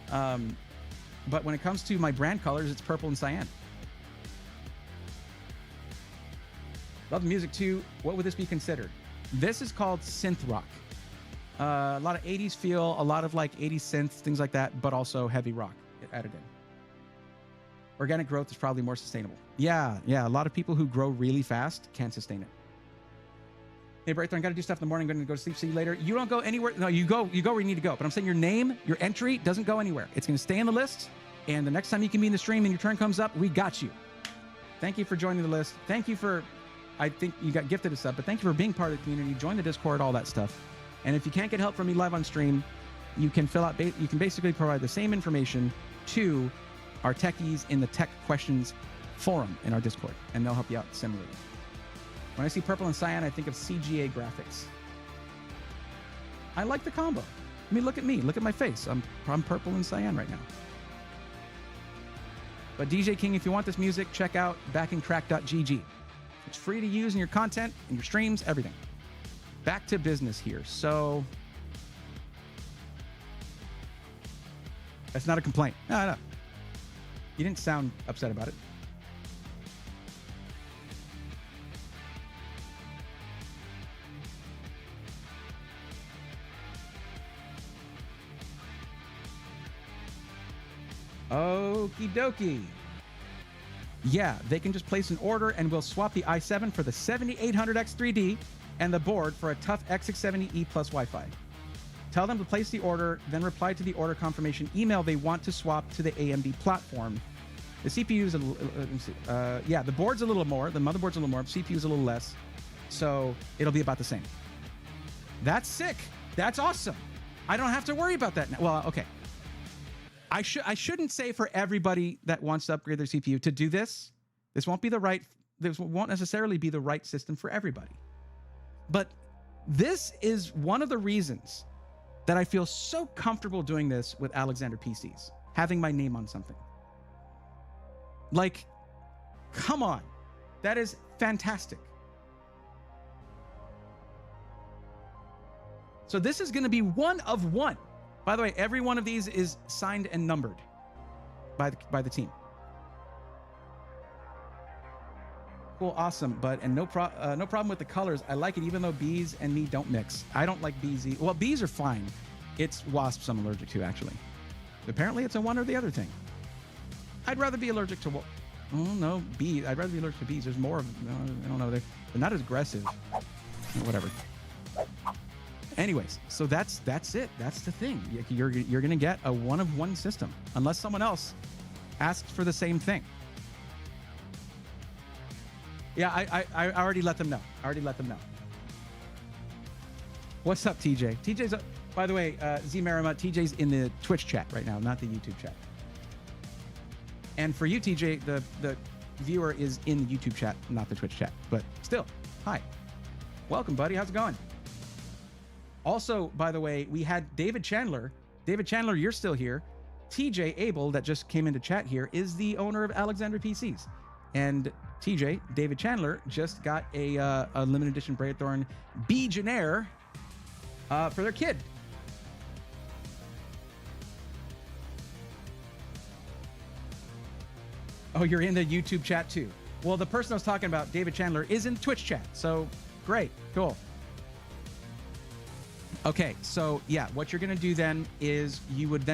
But when it comes to my brand colors, it's purple and cyan. Love the music too. What would this be considered? This is called synth rock. A lot of 80s feel, a lot of like 80s synths, things like that, but also heavy rock added in. Organic growth is probably more sustainable. Yeah. A lot of people who grow really fast can't sustain it. Hey, Braithorn, got to do stuff in the morning. I'm going to go to sleep. See you later. You don't go anywhere. No, you go where you need to go. But I'm saying your name, your entry doesn't go anywhere. It's going to stay in the list. And the next time you can be in the stream and your turn comes up, we got you. Thank you for joining the list. Thank you for, I think you got gifted a sub, but thank you for being part of the community. Join the Discord, all that stuff. And if you can't get help from me live on stream, you can fill out, you can basically provide the same information to our techies in the tech questions forum in our Discord, and they'll help you out similarly. When I see purple and cyan, I think of CGA graphics. I like the combo. I mean, look at me. Look at my face. I'm purple and cyan right now. But DJ King, if you want this music, check out backingtrack.gg. It's free to use in your content, in your streams, everything. Back to business here. So that's not a complaint. No. You didn't sound upset about it. Okie dokie. Yeah, they can just place an order and we'll swap the i7 for the 7800X3D and the board for a tough X670E plus Wi-Fi. Tell them to place the order, then reply to the order confirmation email they want to swap to the AMD platform. The CPU is the board's a little more, the motherboard's a little more, CPU is a little less, so it'll be about the same. That's sick. That's awesome. I don't have to worry about that now. Well, okay. I shouldn't say for everybody that wants to upgrade their CPU to do this. This won't necessarily be the right system for everybody. But this is one of the reasons that I feel so comfortable doing this with Alexander PCs, having my name on something. Like, come on. That is fantastic. So this is going to be one of one. By the way, every one of these is signed and numbered by the team. Cool, awesome, and no problem with the colors. I like it even though bees and me don't mix. I don't like bees. Well, bees are fine. It's wasps I'm allergic to, actually. Apparently, it's a one or the other thing. I'd rather be allergic to bees. I'd rather be allergic to bees. There's more of them. I don't know. They're not as aggressive. Whatever. Anyways, so that's it. That's the thing. You're going to get a one-of-one system unless someone else asks for the same thing. Yeah, I already let them know. What's up, TJ? TJ's by the way, Z Marima, TJ's in the Twitch chat right now, not the YouTube chat. And for you, TJ, the viewer is in the YouTube chat, not the Twitch chat. But still, hi. Welcome, buddy. How's it going? Also, by the way, we had David Chandler. David Chandler, you're still here. TJ Abel, that just came into chat here, is the owner of Alexander PCs. And TJ, David Chandler, just got a limited edition Braithorn B-Genaire for their kid. Oh, you're in the YouTube chat too. Well, the person I was talking about, David Chandler, is in Twitch chat. So great, cool. Okay, so yeah, what you're going to do then is you would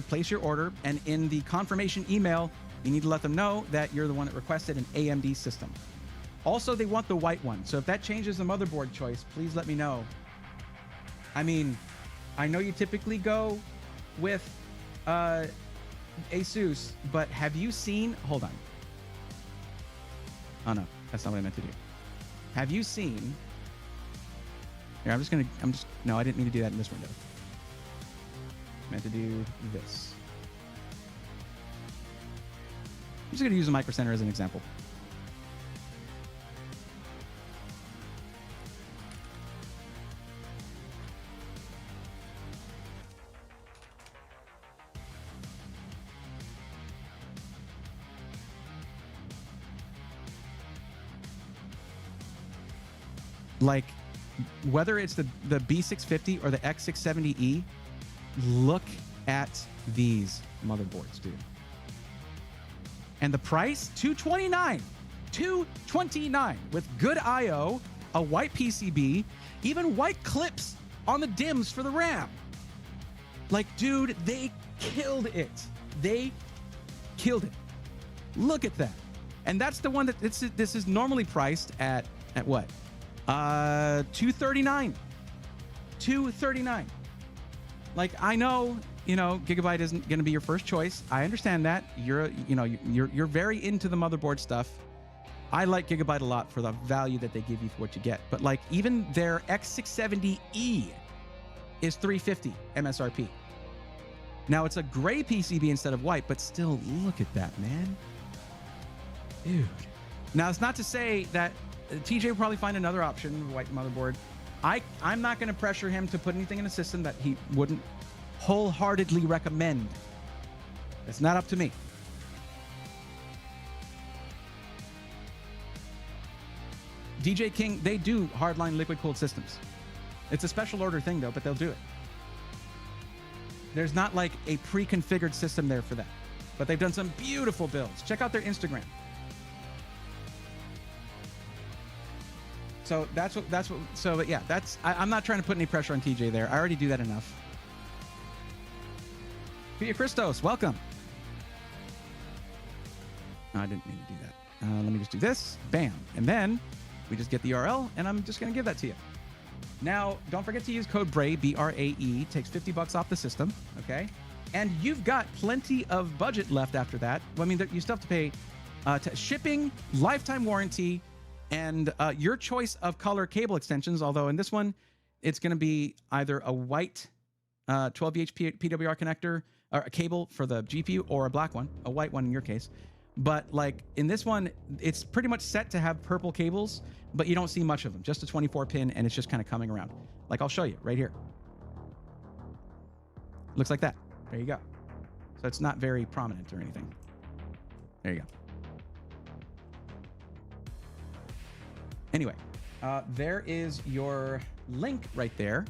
place your order, and in the confirmation email, you need to let them know that you're the one that requested an AMD system. Also, they want the white one, so if that changes the motherboard choice, please let me know. I mean, I know you typically go with Asus, but have you seen? Hold on. Oh no, that's not what I meant to do. Have you seen? Here, no, I didn't mean to do that in this window. I meant to do this. I'm just going to use a Micro Center as an example. Like, whether it's the B650 or the X670E, look at these motherboards, dude. And the price, $229. $229 with good I/O, a white PCB, even white clips on the DIMMs for the RAM. Like, dude, they killed it. They killed it. Look at that. And that's the one that this is normally priced at what? $239. $239. Like, I know, Gigabyte isn't going to be your first choice. I understand that. You're very into the motherboard stuff. I like Gigabyte a lot for the value that they give you for what you get. But like, even their X670E is $350 MSRP. Now it's a gray PCB instead of white, but still, look at that, man. Dude. Now it's not to say that TJ will probably find another option, white motherboard. I'm not going to pressure him to put anything in the system that he wouldn't wholeheartedly recommend. It's not up to me. DJ King, they do hardline liquid-cooled systems. It's a special order thing, though, but they'll do it. There's not like a pre-configured system there for that. But they've done some beautiful builds. Check out their Instagram. So I'm not trying to put any pressure on TJ there. I already do that enough. Pia Christos, welcome. I didn't mean to do that. Let me just do this. Bam. And then we just get the URL, and I'm just going to give that to you. Now, don't forget to use code BRAE, B-R-A-E. Takes $50 off the system, okay? And you've got plenty of budget left after that. Well, I mean, you still have to pay shipping, lifetime warranty, and your choice of color cable extensions, although in this one, it's going to be either a white 12VH PWR connector, or a cable for the GPU, or a black one, a white one in your case. But like in this one, it's pretty much set to have purple cables, but you don't see much of them, just a 24 pin, and it's just kind of coming around. Like I'll show you right here. Looks like that. There you go. So it's not very prominent or anything. There you go. Anyway, there is your link right there.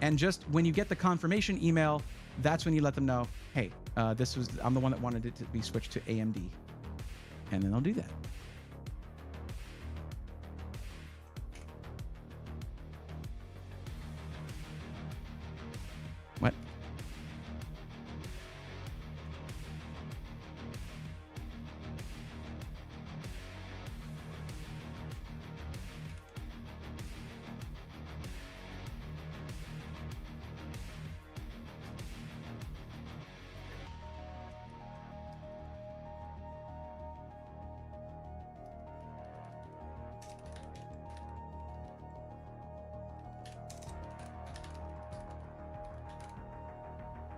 And just when you get the confirmation email, that's when you let them know, hey, I'm the one that wanted it to be switched to AMD. And then they'll do that. What?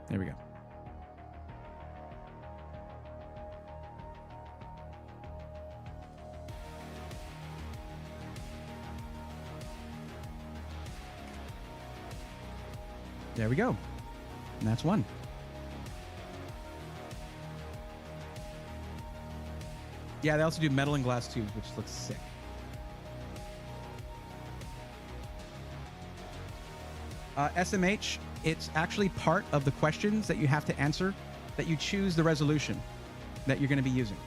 There we go. There we go. And that's one. Yeah, they also do metal and glass tubes, which looks sick. SMH, it's actually part of the questions that you have to answer that you choose the resolution that you're going to be using.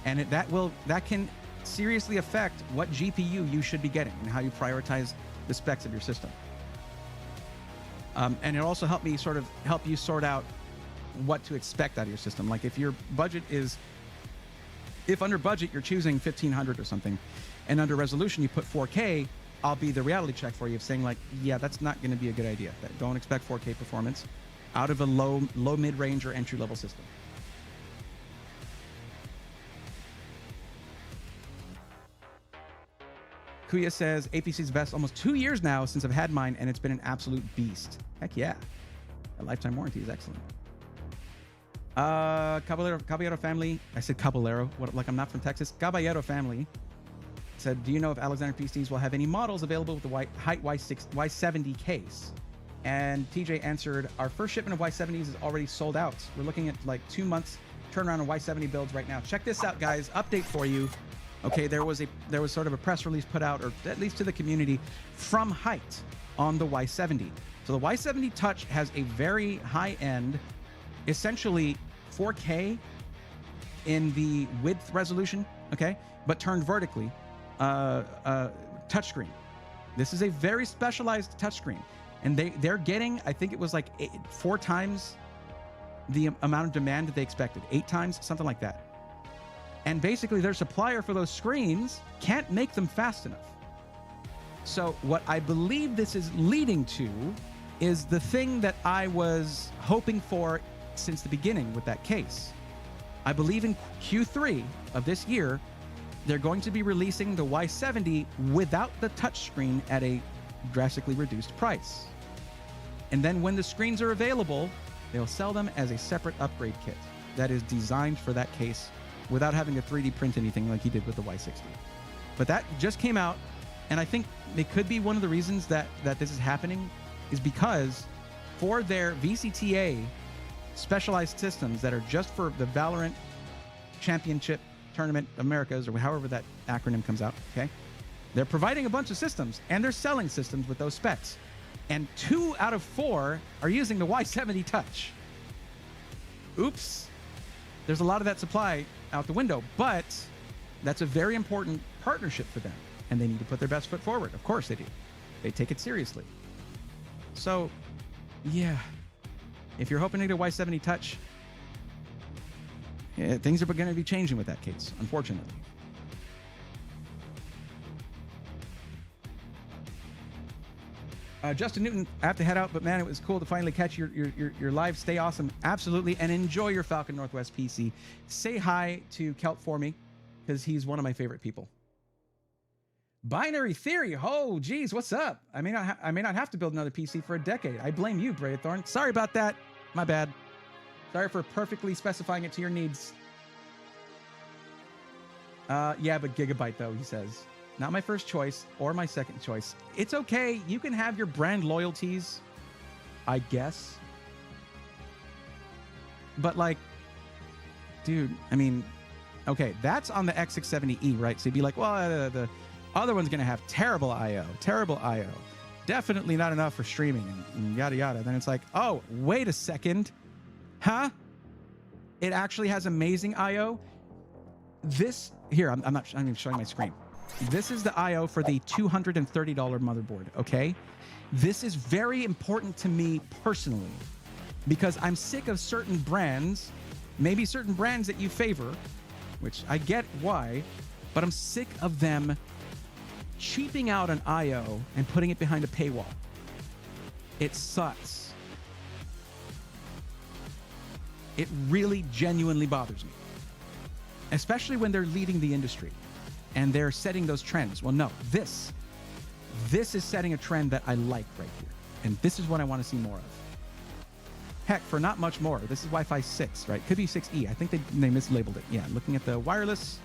And that can seriously affect what GPU you should be getting and how you prioritize the specs of your system. And it'll also help you sort out what to expect out of your system. Like if under budget you're choosing 1500 or something, and under resolution you put 4K, I'll be the reality check for you of saying like, yeah, that's not going to be a good idea. Don't expect 4K performance out of a low mid-range or entry-level system. Kuya says, APC's best almost 2 years now since I've had mine, and it's been an absolute beast. Heck yeah. A lifetime warranty is excellent. Caballero family. I said Caballero. Like I'm not from Texas. Caballero family said, do you know if Alexander PCs will have any models available with the height Y70 case? And TJ answered, our first shipment of Y70s is already sold out. We're looking at like 2 months turnaround on Y70 builds right now. Check this out, guys. Update for you. Okay, there was sort of a press release put out, or at least to the community, from Height on the Y70. So the Y70 Touch has a very high-end, essentially 4K in the width resolution, okay, but turned vertically. Touchscreen. This is a very specialized touchscreen, and they're getting, I think it was like 4 times the amount of demand that they expected, 8 times, something like that. And basically their supplier for those screens can't make them fast enough. So what I believe this is leading to is the thing that I was hoping for since the beginning with that case. I believe in Q3 of this year, they're going to be releasing the Y70 without the touchscreen at a drastically reduced price. And then when the screens are available, they'll sell them as a separate upgrade kit that is designed for that case without having to 3D print anything like he did with the Y60. But that just came out, and I think it could be one of the reasons that this is happening is because for their VCTA specialized systems that are just for the Valorant Championship Tournament Americas, or however that acronym comes out, okay? They're providing a bunch of systems, and they're selling systems with those specs. And 2 out of 4 are using the Y70 Touch. Oops. There's a lot of that supply out the window, but that's a very important partnership for them, and they need to put their best foot forward. Of course they do. They take it seriously. So, yeah. If you're hoping to get a Y70 Touch, things are going to be changing with that case, unfortunately. Justin Newton, I have to head out, but man, it was cool to finally catch your live. Stay awesome. Absolutely. And enjoy your Falcon Northwest PC. Say hi to Kelp for me, because he's one of my favorite people. Binary Theory. Oh, geez, what's up? I may not have to build another PC for a decade. I blame you, Braithorn. Sorry about that. My bad. Sorry for perfectly specifying it to your needs. Yeah, but Gigabyte, though, he says. Not my first choice or my second choice. It's okay. You can have your brand loyalties, I guess. But, like, dude, I mean, okay, that's on the X670E, right? So you'd be like, well, the other one's going to have terrible I.O., definitely not enough for streaming and yada, yada. Then it's like, oh, wait a second. Huh? It actually has amazing I.O.? This, here, I'm even showing my screen. This is the I.O. for the $230 motherboard, okay? This is very important to me personally because I'm sick of certain brands, maybe certain brands that you favor, which I get why, but I'm sick of them cheaping out an I.O. and putting it behind a paywall. It sucks. It really genuinely bothers me, especially when they're leading the industry and they're setting those trends. Well, no, this is setting a trend that I like right here. And this is what I want to see more of. Heck, for not much more, this is Wi-Fi 6, right? Could be 6E. I think they mislabeled it. Yeah, looking at the wireless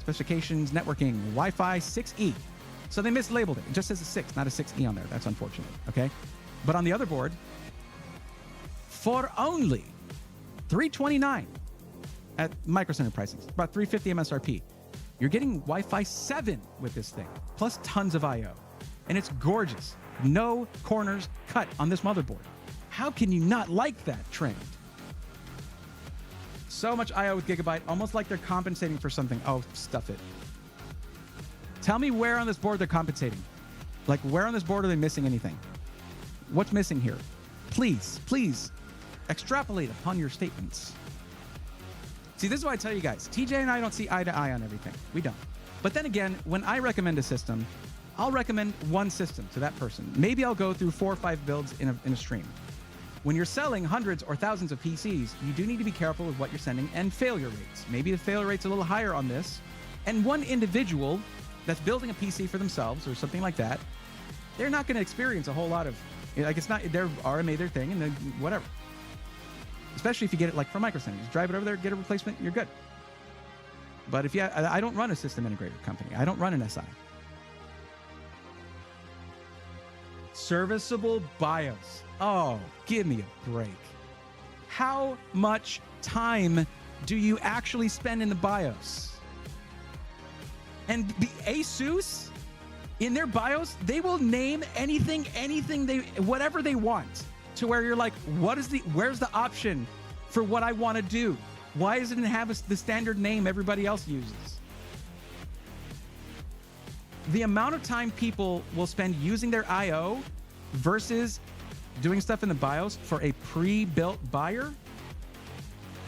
specifications, networking, Wi-Fi 6E. So they mislabeled it. It just says a 6, not a 6E on there. That's unfortunate, okay? But on the other board, for only $329 at Micro Center pricing, about $350 MSRP, you're getting Wi-Fi 7 with this thing, plus tons of I.O. And it's gorgeous. No corners cut on this motherboard. How can you not like that trend? So much I.O. with Gigabyte, almost like they're compensating for something. Oh, stuff it. Tell me where on this board they're compensating. Like, where on this board are they missing anything? What's missing here? Please, please, extrapolate upon your statements. See, this is why I tell you guys, TJ and I don't see eye to eye on everything. We don't. But then again, when I recommend a system, I'll recommend one system to that person. Maybe I'll go through 4 or 5 builds in a stream. When you're selling hundreds or thousands of PCs, you do need to be careful with what you're sending and failure rates. Maybe the failure rate's a little higher on this. And one individual that's building a PC for themselves or something like that, they're not going to experience a whole lot of, like, it's not, they're RMA their thing and then whatever. Especially if you get it like from Micro Center. Just drive it over there, get a replacement, you're good. But if you, I don't run a system integrator company. I don't run an SI. Serviceable BIOS. Oh, give me a break. How much time do you actually spend in the BIOS? And the Asus, in their BIOS, they will name anything, whatever they want, to where you're like, where's the option for what I want to do? Why doesn't it have the standard name everybody else uses? The amount of time people will spend using their I.O. versus doing stuff in the BIOS for a pre-built buyer?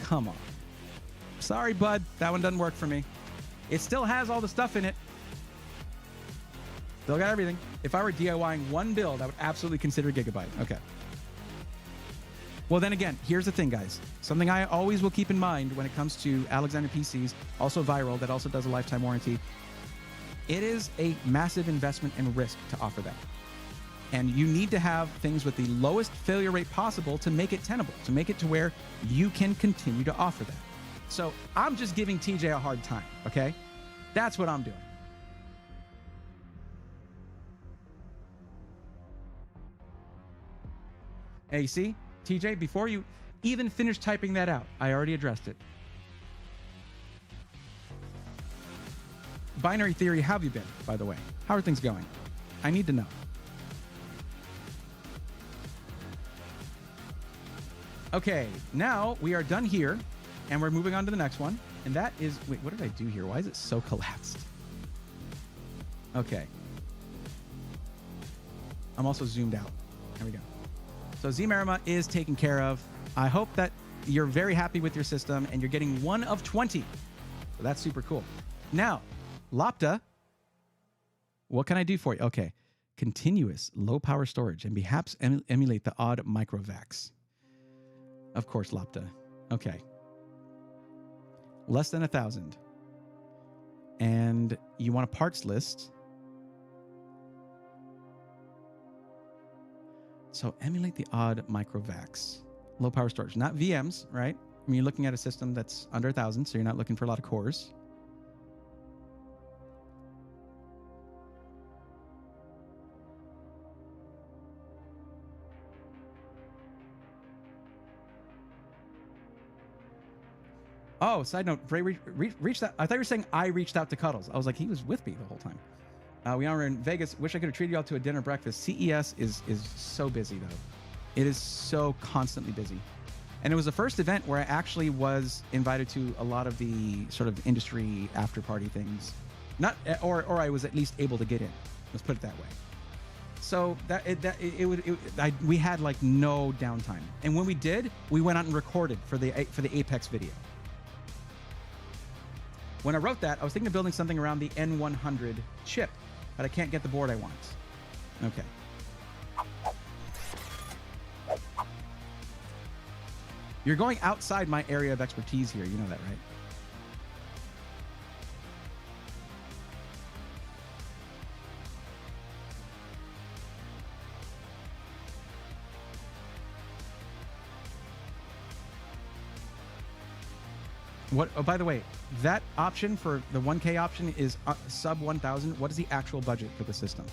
Come on. Sorry, bud. That one doesn't work for me. It still has all the stuff in it. Still got everything. If I were DIYing one build, I would absolutely consider Gigabyte. Okay. Well, then again, here's the thing, guys. Something I always will keep in mind when it comes to Alexander PCs, also Viral, that also does a lifetime warranty. It is a massive investment and risk to offer that. And you need to have things with the lowest failure rate possible to make it tenable, to make it to where you can continue to offer that. So I'm just giving TJ a hard time, okay? That's what I'm doing. Hey, you see, TJ, before you even finish typing that out, I already addressed it. Binary Theory, how have you been, by the way? How are things going? I need to know. Okay, now we are done here, and we're moving on to the next one. And that is, wait, what did I do here? Why is it so collapsed? Okay. I'm also zoomed out. There we go. So Zmarima is taken care of. I hope that you're very happy with your system and you're getting 1 of 20. So that's super cool. Now, Lopta, what can I do for you? Okay. Continuous low power storage and perhaps emulate the odd microvacs. Of course, Lopta. Okay. Less than 1,000. And you want a parts list. So emulate the odd microvacs. Low power storage, not VMs, right? I mean, you're looking at a system that's under 1,000, so you're not looking for a lot of cores. Oh, side note, Bray reached out. I thought you were saying I reached out to Cuddles. I was like, he was with me the whole time. We are in Vegas. Wish I could have treated you all to a dinner breakfast. CES is so busy, though. It is so constantly busy. And it was the first event where I actually was invited to a lot of the sort of industry after party things. Or I was at least able to get in. Let's put it that way. So we had like no downtime. And when we did, we went out and recorded for the Apex video. When I wrote that, I was thinking of building something around the N100 chip, but I can't get the board I want. Okay. You're going outside my area of expertise here. You know that, right? What? Oh, by the way, that option for the 1K option is sub 1,000. What is the actual budget for the system?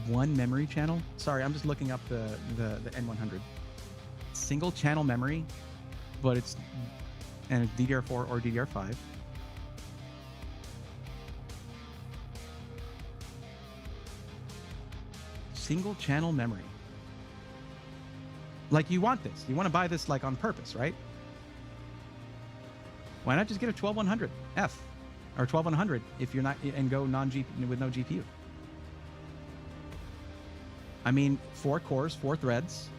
One memory channel? Sorry, I'm just looking up the N100. Single channel memory, but it's DDR4 or DDR5. Single channel memory. Like, you want this. You want to buy this like on purpose, right? Why not just get a 12100 F or 12100 if you're not, and go with no GPU? I mean, 4 cores, 4 threads.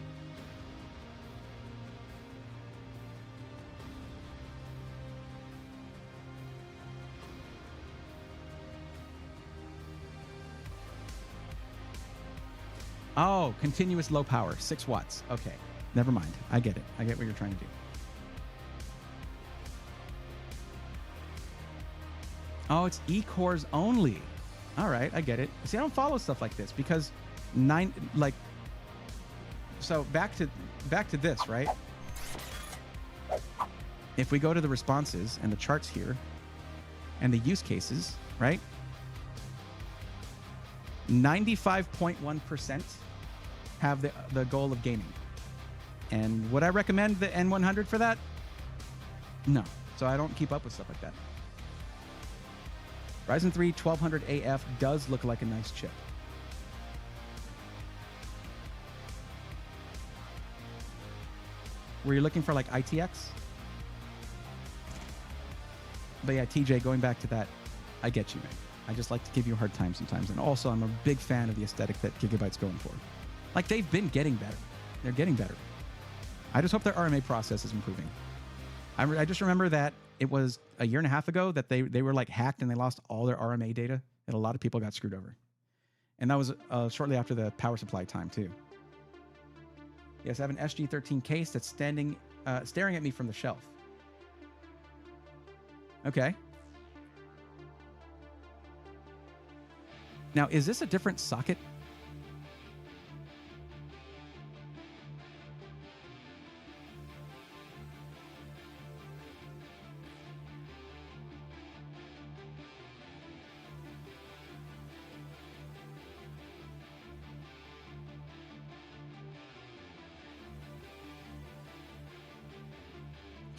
Oh, continuous low power, 6 watts. Okay, never mind. I get it. I get what you're trying to do. Oh, it's E-cores only. All right, I get it. See, I don't follow stuff like this because so back to this, right? If we go to the responses and the charts here and the use cases, right? 95.1% have the goal of gaming. And would I recommend the N100 for that? No. So I don't keep up with stuff like that. Ryzen 3 1200 AF does look like a nice chip. Were you looking for like ITX? But yeah, TJ, going back to that, I get you, man. I just like to give you a hard time sometimes. And also, I'm a big fan of the aesthetic that Gigabyte's going for. Like, they've been getting better. They're getting better. I just hope their RMA process is improving. I just remember that it was a year and a half ago that they were like hacked and they lost all their RMA data, and a lot of people got screwed over. And that was shortly after the power supply time too. Yes, I have an SG13 case that's staring at me from the shelf. Okay. Now, is this a different socket?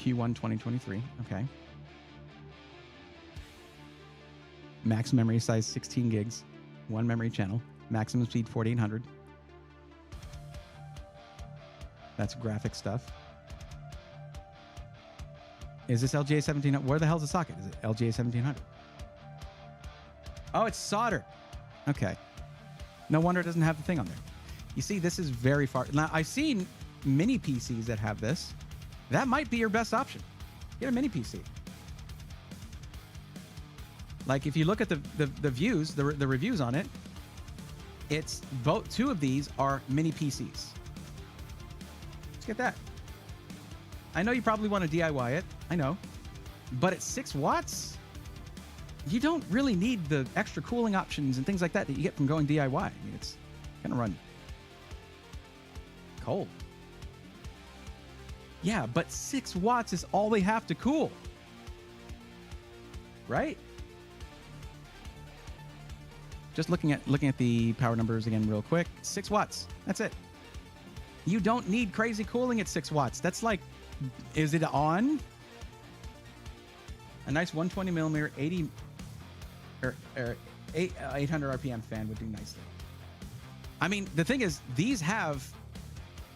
Q1 2023. Okay. Max memory size 16 gigs. One memory channel. Maximum speed 4800. That's graphic stuff. Is this LGA 1700? Where the hell's the socket? Is it LGA 1700? Oh, it's soldered. Okay. No wonder it doesn't have the thing on there. You see, this is very far. Now, I've seen mini PCs that have this. That might be your best option. Get a mini PC. Like, if you look at the views, the reviews on it, it's both two of these are mini PCs. Let's get that. I know you probably want to DIY it. I know. But at 6 watts, you don't really need the extra cooling options and things like that you get from going DIY. I mean, it's going to run cold. Yeah, but 6 watts is all they have to cool. Right? Just looking at the power numbers again real quick. 6 watts. That's it. You don't need crazy cooling at 6 watts. That's like, is it on? A nice 120 millimeter 800 RPM fan would do nicely. I mean, the thing is, these have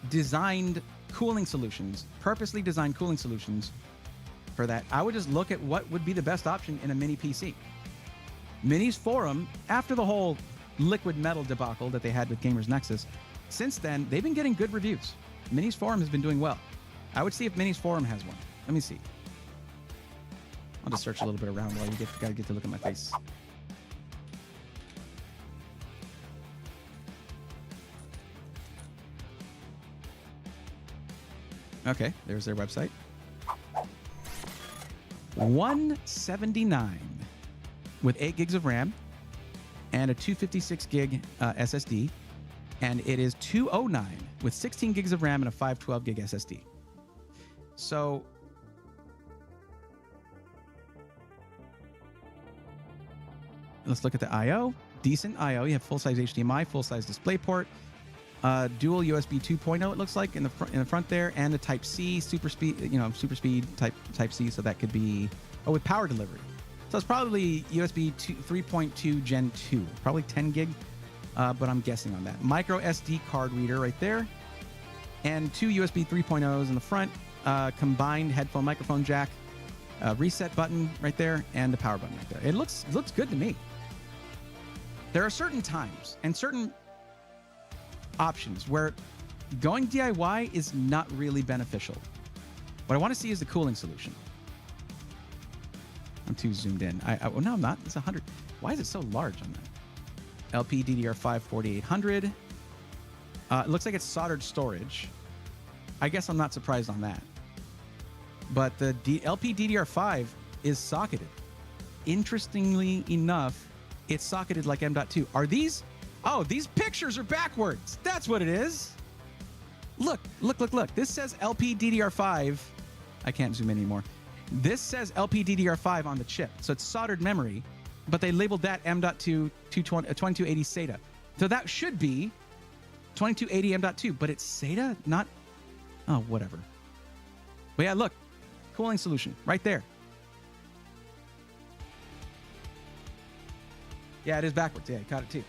designed cooling solutions, purposely designed cooling solutions for that. I would just look at what would be the best option in a mini PC. Minis Forum, after the whole liquid metal debacle that they had with Gamers Nexus, since then, they've been getting good reviews. Minis Forum has been doing well. I would see if Minis Forum has one. Let me see. I'll just search a little bit around while you gotta get to look at my face. Okay, there's their website. 179 with 8 gigs of RAM and a 256 gig SSD, and it is 209 with 16 gigs of RAM and a 512 gig SSD. So let's look at the I/O. Decent I/O. You have full-size HDMI, full-size DisplayPort, dual USB 2.0. It looks like in the front there, and a Type C super speed, super speed Type C. So that could be with power delivery. So it's probably USB 3.2 Gen 2, probably 10 gig, but I'm guessing on that. Micro SD card reader right there, and 2 USB 3.0s in the front. Combined headphone microphone jack, reset button right there, and the power button right there. It looks good to me. There are certain times and certain options where going DIY is not really beneficial. What I want to see is the cooling solution. I'm too zoomed in. Well, no, I'm not. It's 100. Why is it so large on that? LPDDR5 4800. It looks like it's soldered storage. I guess I'm not surprised on that. But the LPDDR5 is socketed. Interestingly enough, it's socketed like M.2. Are these? Oh, these pictures are backwards. That's what it is. Look. This says LPDDR5. I can't zoom in anymore. This says LPDDR5 on the chip. So it's soldered memory, but they labeled that M.2 2280 SATA. So that should be 2280 M.2, but it's SATA, not... Oh, whatever. But yeah, look. Cooling solution right there. Yeah, it is backwards. Yeah, I caught it too.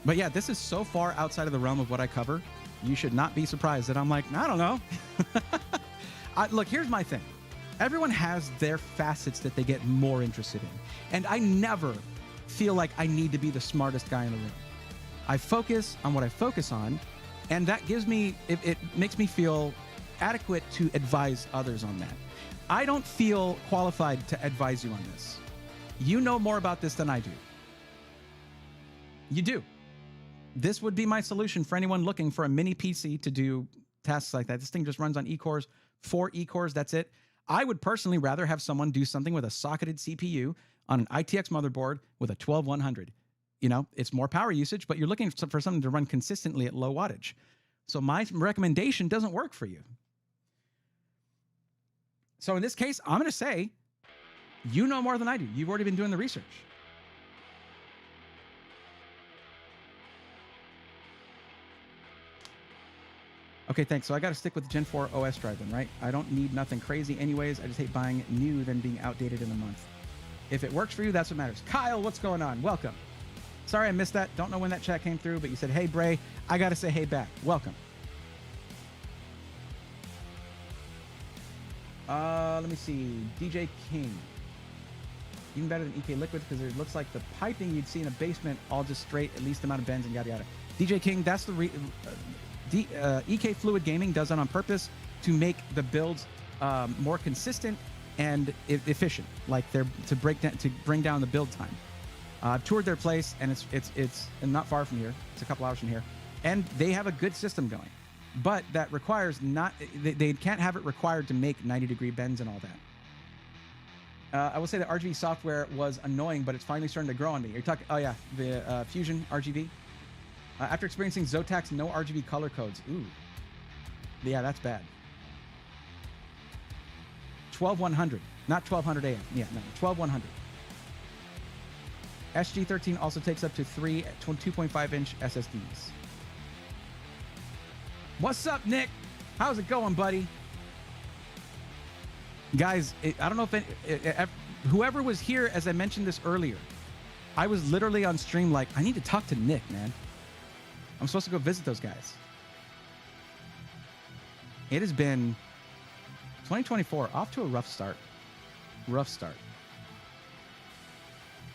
But yeah, this is so far outside of the realm of what I cover You should not be surprised that I'm like, I don't know. Look, here's my thing. Everyone has their facets that they get more interested in. And I never feel like I need to be the smartest guy in the room. I focus on what I focus on, and that gives me, it makes me feel adequate to advise others on that. I don't feel qualified to advise you on this. You know more about this than I do. You do. This would be my solution for anyone looking for a mini PC to do tasks like that. This thing just runs on E-cores, 4 E-cores, that's it. I would personally rather have someone do something with a socketed CPU on an ITX motherboard with a 12100. You know, it's more power usage, but you're looking for something to run consistently at low wattage. So my recommendation doesn't work for you. So in this case, I'm going to say, you know more than I do. You've already been doing the research. Okay, thanks. So I got to stick with the Gen 4 OS drive then, right? I don't need nothing crazy anyways. I just hate buying new than being outdated in a month. If it works for you, that's what matters. Kyle, what's going on? Welcome. Sorry I missed that. Don't know when that chat came through, but you said, hey, Bray. I got to say hey back. Welcome. Let me see. DJ King. Even better than EK Liquid because it looks like the piping you'd see in a basement, all just straight, at least amount of bends and yada yada. DJ King, that's the EK Fluid Gaming does that on purpose to make the builds more consistent and efficient, like they're to bring down the build time. I've toured their place, and it's not far from here. It's a couple hours from here, and they have a good system going. But that requires not they can't have it required to make 90-degree bends and all that. I will say that RGB software was annoying, but it's finally starting to grow on me. You're talking, oh yeah, the Fusion RGB. After experiencing Zotac's no RGB color codes. Ooh. Yeah, that's bad. 12100, not 1200 AM. Yeah, no, 12100. SG13 also takes up to 3 2.5-inch SSDs. What's up, Nick? How's it going, buddy? Guys, I don't know if whoever was here, as I mentioned this earlier, I was literally on stream like, I need to talk to Nick, man. I'm supposed to go visit those guys. It has been 2024, off to a rough start. Rough start.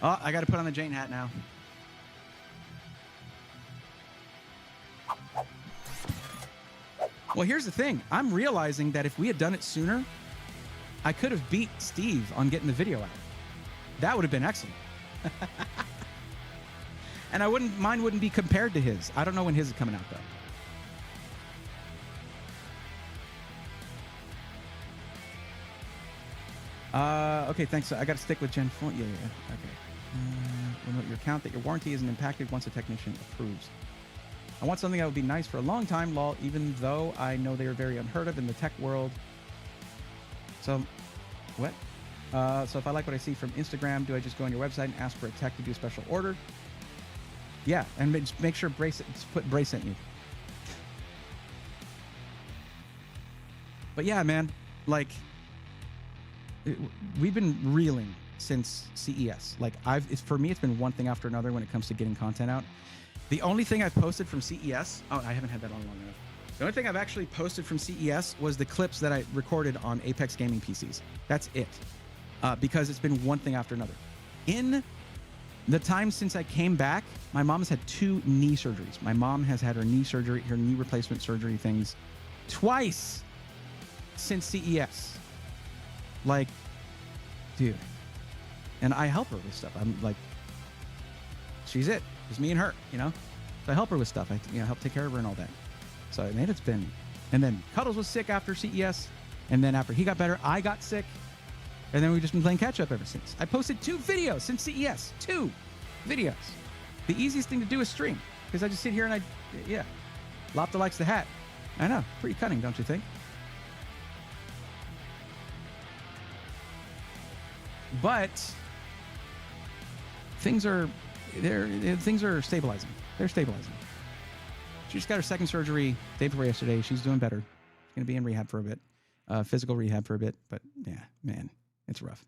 Oh, I got to put on the Jane hat now. Well, here's the thing. I'm realizing that if we had done it sooner, I could have beat Steve on getting the video out. That would have been excellent. And mine wouldn't be compared to his. I don't know when his is coming out though. Okay, thanks. I got to stick with Gen 4. Yeah. Okay. Remote your account that your warranty isn't impacted once a technician approves. I want something that would be nice for a long time, lol, even though I know they are very unheard of in the tech world. So, what? So if I like what I see from Instagram, do I just go on your website and ask for a tech to do a special order? Yeah, and just make sure put Bray sent you. But yeah, man, like, we've been reeling since CES. Like, for me, it's been one thing after another when it comes to getting content out. The only thing I've posted from CES, oh, I haven't had that on long enough. The only thing I've actually posted from CES was the clips that I recorded on Apex Gaming PCs. That's it. Because it's been one thing after another. In the time since I came back, my mom has had 2 knee surgeries. My mom has had her knee surgery, her knee replacement surgery things twice since CES. Like, dude. And I help her with stuff. I'm like, she's it. It's me and her, you know? So I help her with stuff. I help take care of her and all that. So, man, it's been... And then Cuddles was sick after CES. And then after he got better, I got sick. And then we've just been playing catch-up ever since. I posted 2 videos since CES. 2 videos. The easiest thing to do is stream. Because I just sit here and Lopta likes the hat. I know. Pretty cunning, don't you think? But things are stabilizing. They're stabilizing. She just got her second surgery day before yesterday. She's doing better. She's going to be in rehab for a bit. Physical rehab for a bit. But yeah, man, it's rough.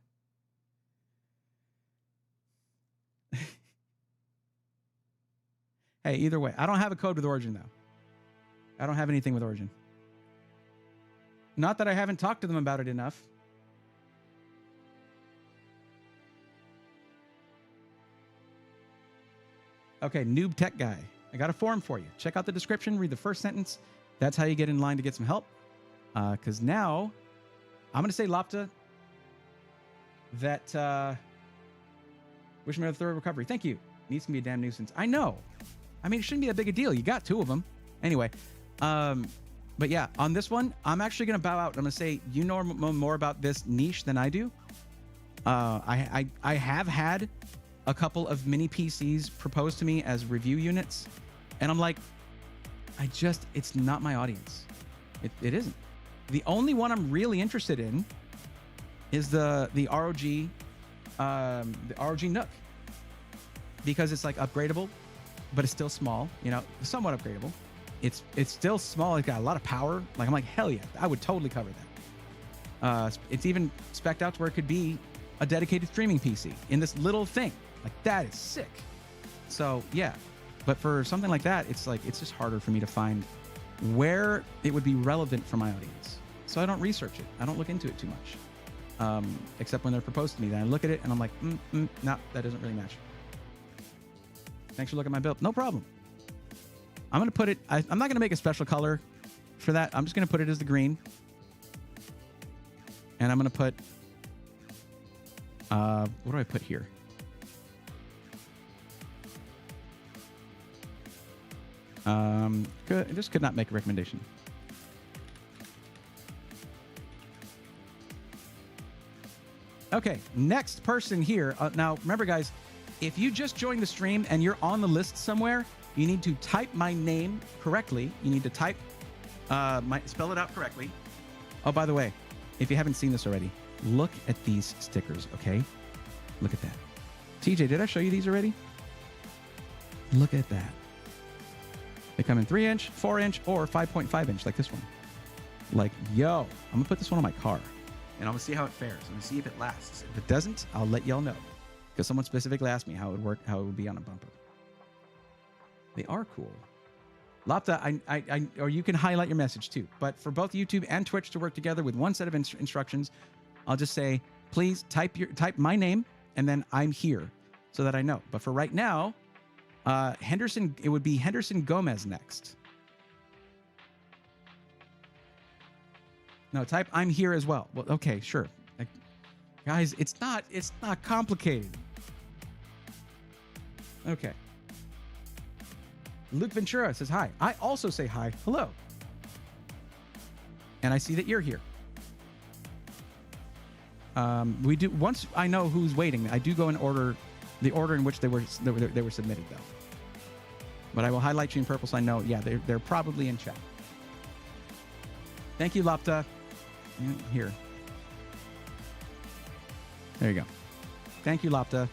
Hey, either way, I don't have a code with Origin though. I don't have anything with Origin. Not that I haven't talked to them about it enough. Okay, noob tech guy. I got a forum for you. Check out the description, read the first sentence. That's how you get in line to get some help. Because now, I'm going to say, Lopta, that wish me a thorough recovery. Thank you. Needs to be a damn nuisance. I know. I mean, it shouldn't be that big a deal. You got 2 of them. Anyway, but yeah, on this one, I'm actually going to bow out. I'm going to say, you know more about this niche than I do. I have had a couple of mini PCs proposed to me as review units. And I'm like, it's not my audience. It isn't. The only one I'm really interested in is the ROG Nook, because it's like upgradable, but it's still small, you know, somewhat upgradable. It's still small. It's got a lot of power. Like, I'm like, hell yeah, I would totally cover that. It's even spec'd out to where it could be a dedicated streaming PC in this little thing. Like, that is sick. So yeah, but for something like that, it's just harder for me to find where it would be relevant for my audience. So I don't research it. I don't look into it too much, except when they're proposed to me. Then I look at it and I'm like, no, that doesn't really match. Thanks for looking at my build. No problem. I'm going to put it, I'm not going to make a special color for that. I'm just going to put it as the green. And I'm going to put, what do I put here? I just could not make a recommendation. Okay, next person here. Now, remember, guys, if you just joined the stream and you're on the list somewhere, you need to type my name correctly. You need to type spell it out correctly. Oh, by the way, if you haven't seen this already, look at these stickers, okay? Look at that. TJ, did I show you these already? Look at that. They come in 3-inch, 4-inch, or 5.5-inch, like this one. Like, yo, I'm gonna put this one on my car, and I'm gonna see how it fares. I'm gonna see if it lasts. If it doesn't, I'll let y'all know, because someone specifically asked me how it would work, how it would be on a bumper. They are cool. Lopta, or you can highlight your message too. But for both YouTube and Twitch to work together with one set of instructions, I'll just say, please type my name and then I'm here, so that I know. But for right now, Henderson, it would be Henderson Gomez next. No, type I'm here as well. Well, okay, sure. Guys, it's not complicated. Okay. Luke Ventura says hi. I also say hi. Hello. And I see that you're here. We do, once I know who's waiting, I do go and order the order in which they were submitted, though. But I will highlight you in purple so I know, yeah, they're probably in chat. Thank you, Lopta. Here. There you go. Thank you, Lopta.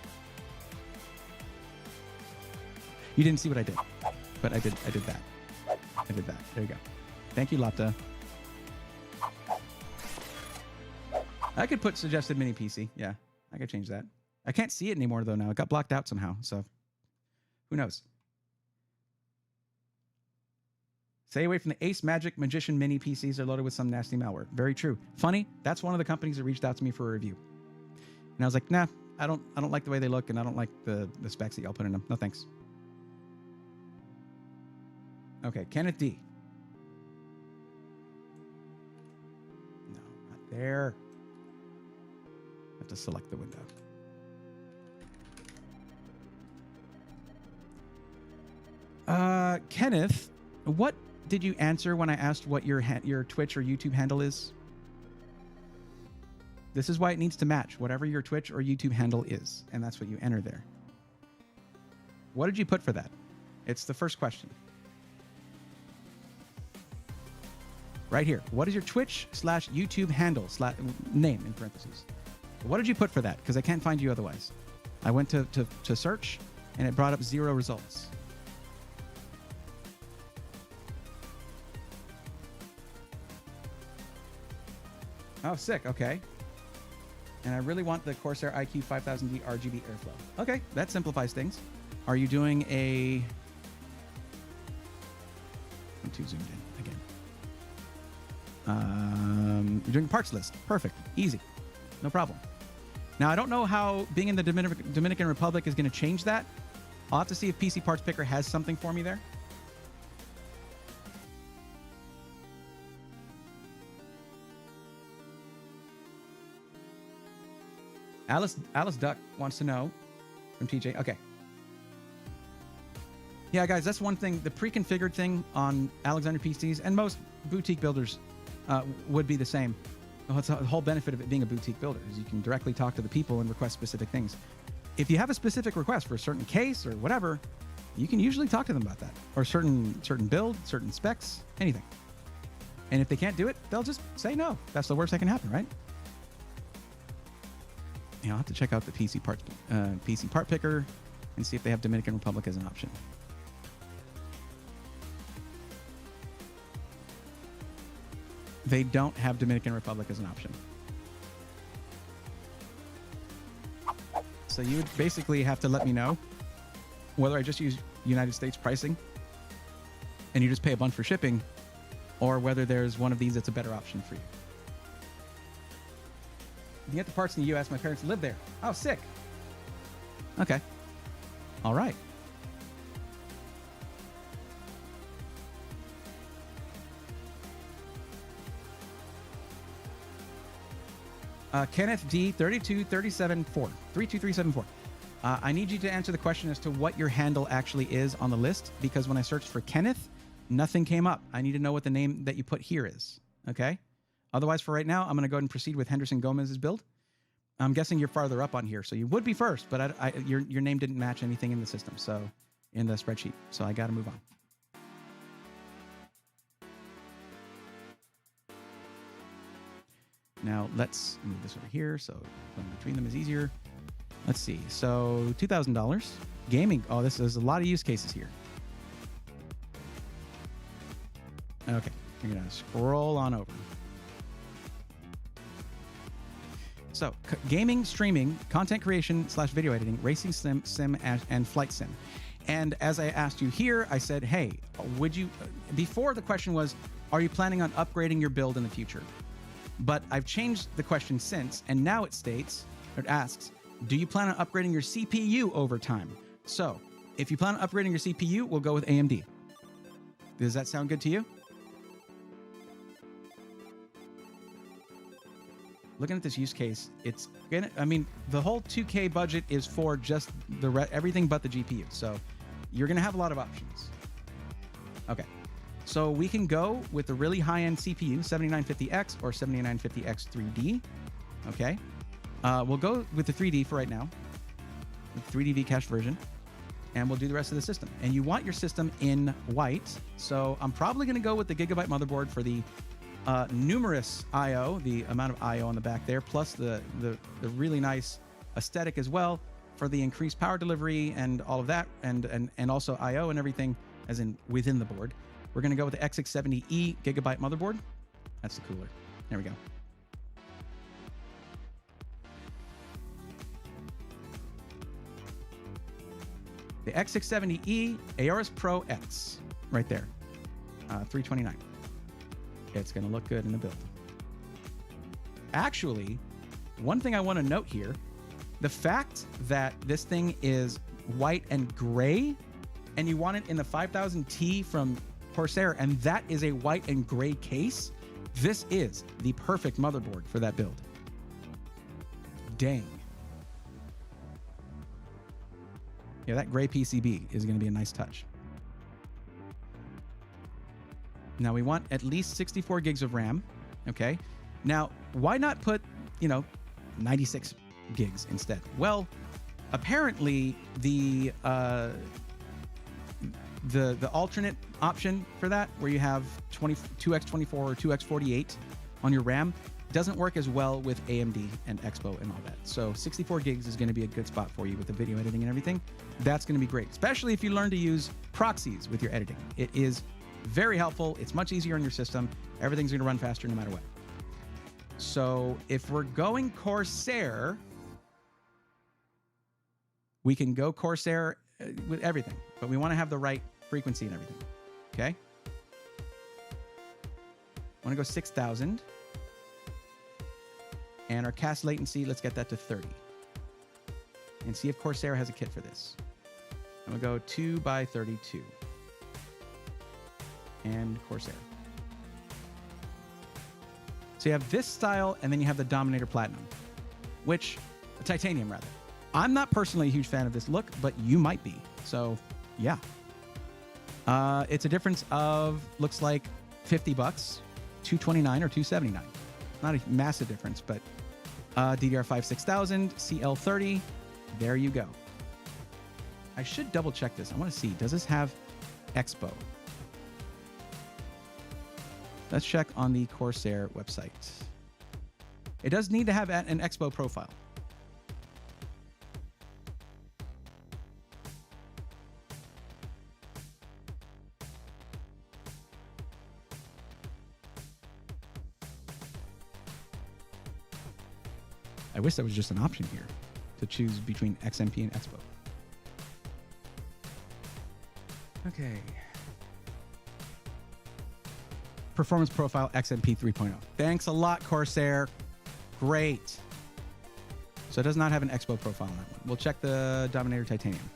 You didn't see what I did, but I did that. I did that. There you go. Thank you, Lopta. I could put suggested mini PC. Yeah, I could change that. I can't see it anymore, though, now. It got blocked out somehow, so who knows? Stay away from the Ace Magic Magician mini PCs. They're loaded with some nasty malware. Very true. Funny, that's one of the companies that reached out to me for a review. And I was like, nah, I don't like the way they look, and I don't like the specs that y'all put in them. No thanks. Okay, Kenneth D. No, not there. I have to select the window. Kenneth, what did you answer when I asked what your Twitch or YouTube handle is? This is why it needs to match whatever your Twitch or YouTube handle is, and that's what you enter there. What did you put for that? It's the first question. Right here. What is your Twitch/YouTube handle name in parentheses? What did you put for that? Because I can't find you otherwise. I went to search, and it brought up 0 results. Oh, sick. Okay. And I really want the Corsair iQ 5000D RGB airflow. Okay, that simplifies things. Are you doing a... I'm too zoomed in You're doing parts list. Perfect. Easy. No problem. Now, I don't know how being in the Dominican Republic is going to change that. I'll have to see if PC Parts Picker has something for me there. Alice Duck wants to know from TJ. Okay. Yeah, guys, that's one thing. The pre-configured thing on Alexander PCs and most boutique builders would be the same. That's the whole benefit of it being a boutique builder is you can directly talk to the people and request specific things. If you have a specific request for a certain case or whatever, you can usually talk to them about that, or certain build, certain specs, anything. And if they can't do it, they'll just say no. That's the worst that can happen, right? I'll have to check out the PC Part Picker and see if they have Dominican Republic as an option. They don't have Dominican Republic as an option. So you would basically have to let me know whether I just use United States pricing and you just pay a bunch for shipping, or whether there's one of these that's a better option for you. You can get the parts in the U.S. My parents live there. Oh, sick. Okay. All right. Kenneth D 32374. I need you to answer the question as to what your handle actually is on the list, because when I searched for Kenneth, nothing came up. I need to know what the name that you put here is. Okay. Otherwise, for right now, I'm going to go ahead and proceed with Henderson Gomez's build. I'm guessing you're farther up on here, so you would be first, but your name didn't match anything in the system, so in the spreadsheet. So I got to move on. Now let's move this over here, so going between them is easier. Let's see. So $2,000 gaming. Oh, this is a lot of use cases here. Okay, you're gonna scroll on over. So gaming, streaming, content creation / video editing, racing sim, and flight sim. And as I asked you here, I said, hey, would you, before the question was, are you planning on upgrading your build in the future? But I've changed the question since, and now it asks, do you plan on upgrading your CPU over time? So if you plan on upgrading your CPU, we'll go with AMD. Does that sound good to you? Looking at this use case, it's gonna, I mean, the whole 2K budget is for just everything but the GPU. So you're gonna have a lot of options. Okay. So we can go with the really high-end CPU, 7950X or 7950X 3D. Okay. We'll go with the 3D for right now, the 3D V-Cache version, and we'll do the rest of the system. And you want your system in white. So I'm probably going to go with the Gigabyte motherboard for the numerous I/O, the amount of I/O on the back there, plus the really nice aesthetic as well for the increased power delivery and all of that, and also I/O and everything as in within the board. We're going to go with the X670E Gigabyte motherboard. That's the cooler. There we go. The X670E Aorus Pro X, right there, 329. It's going to look good in the build. Actually, one thing I want to note here, the fact that this thing is white and gray, and you want it in the 5000T from Corsair, and that is a white and gray case, this is the perfect motherboard for that build. Dang. Yeah, that gray PCB is going to be a nice touch. Now we want at least 64 gigs of RAM. Okay. Now, why not put, 96 gigs instead? Well, apparently the alternate option for that, where you have 2x24 or 2x48 on your RAM, doesn't work as well with AMD and Expo and all that. So 64 gigs is going to be a good spot for you with the video editing and everything. That's going to be great, especially if you learn to use proxies with your editing. It is very helpful. It's much easier on your system. Everything's going to run faster no matter what. So if we're going Corsair, we can go Corsair with everything, but we want to have the right frequency and everything. Okay. want to go 6,000. And our cast latency, let's get that to 30. And see if Corsair has a kit for this. I'm going to go 2 by 32. And Corsair. So you have this style, and then you have the Dominator Platinum. Which, Titanium rather. I'm not personally a huge fan of this look, but you might be. So, yeah. It's a difference of, looks like $50, $229 or $279. Not a massive difference, but DDR5 6000, CL30. There you go. I should double check this. I want to see, does this have Expo? Let's check on the Corsair website. It does need to have an Expo profile. I wish there was just an option here to choose between XMP and Expo. Okay. Performance profile XMP 3.0. Thanks a lot, Corsair. Great. So it does not have an Expo profile on that one. We'll check the Dominator Titanium.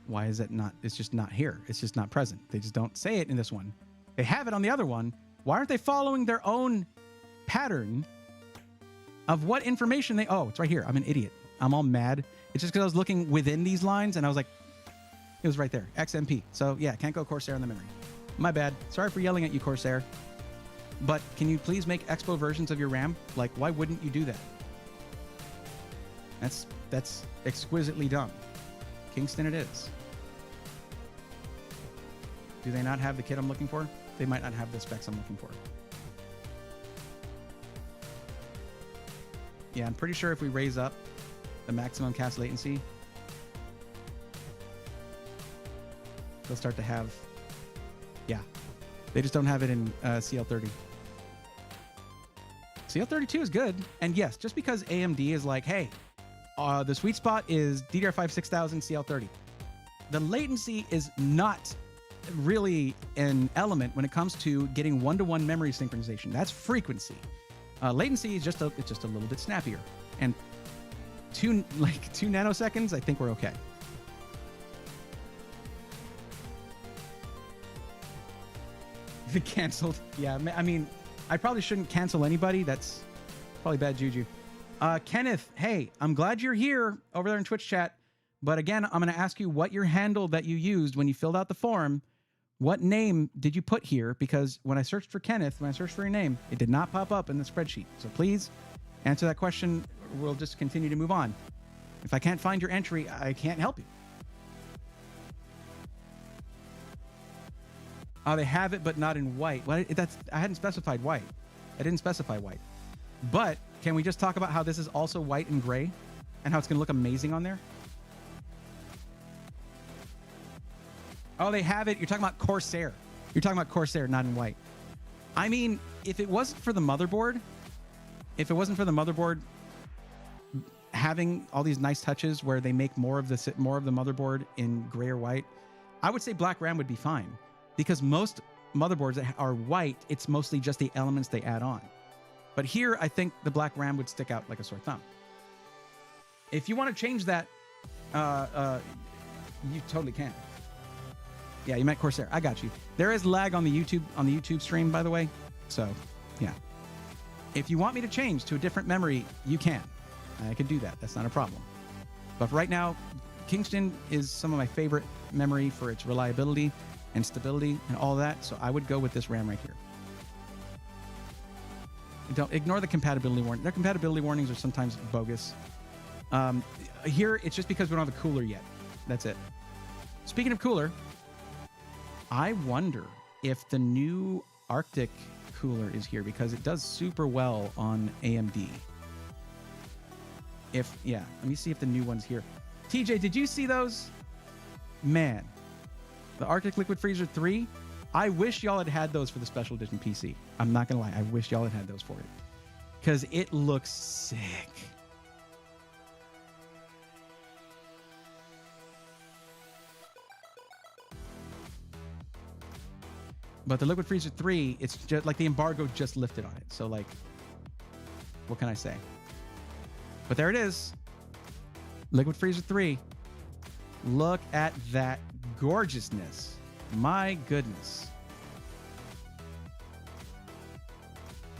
Why is it not? It's just not here. It's just not present. They just don't say it in this one. They have it on the other one. Why aren't they following their own pattern of what information they... Oh, it's right here. I'm an idiot. I'm all mad. It's just because I was looking within these lines and I was like, it was right there. XMP. So yeah, can't go Corsair in the memory. My bad. Sorry for yelling at you, Corsair. But can you please make Expo versions of your RAM? Like, why wouldn't you do that? That's exquisitely dumb. Kingston it is. Do they not have the kit I'm looking for? They might not have the specs I'm looking for. Yeah, I'm pretty sure if we raise up the maximum cast latency, they'll start to have... Yeah. They just don't have it in CL30. CL32 is good. And yes, just because AMD is like, hey, the sweet spot is DDR5 6000 CL30. The latency is not really an element when it comes to getting one-to-one memory synchronization. That's frequency. Latency is just a little bit snappier. And 2 nanoseconds, I think we're okay. The canceled. Yeah, I mean, I probably shouldn't cancel anybody. That's probably bad juju. Kenneth, hey, I'm glad you're here over there in Twitch chat. But again, I'm going to ask you what your handle that you used when you filled out the form. What name did you put here? Because when I searched for Kenneth, when I searched for your name, it did not pop up in the spreadsheet. So please answer that question. We'll just continue to move on. If I can't find your entry, I can't help you. Oh, they have it, but not in white. Well, I hadn't specified white. I didn't specify white. But can we just talk about how this is also white and gray and how it's going to look amazing on there? Oh, they have it. You're talking about Corsair. You're talking about Corsair, not in white. I mean, if it wasn't for the motherboard, having all these nice touches where they make more of the motherboard in gray or white, I would say black RAM would be fine. Because most motherboards that are white, it's mostly just the elements they add on. But here, I think the black RAM would stick out like a sore thumb. If you want to change that, you totally can. Yeah, you meant Corsair. I got you. There is lag on the YouTube stream, by the way. So, yeah. If you want me to change to a different memory, you can. I can do that. That's not a problem. But right now, Kingston is some of my favorite memory for its reliability and stability and all that. So I would go with this RAM right here. Don't ignore the compatibility warning. Their compatibility warnings are sometimes bogus. Here, it's just because we don't have a cooler yet. That's it. Speaking of cooler, I wonder if the new Arctic cooler is here because it does super well on AMD. Let me see if the new one's here. TJ, did you see those? Man, the Arctic Liquid Freezer 3, I wish y'all had those for the special edition PC. I'm not gonna lie, I wish y'all had those for it. because it looks sick. But the Liquid Freezer 3, it's just like the embargo just lifted on it. So like, what can I say? But there it is. Liquid Freezer 3. Look at that gorgeousness. My goodness.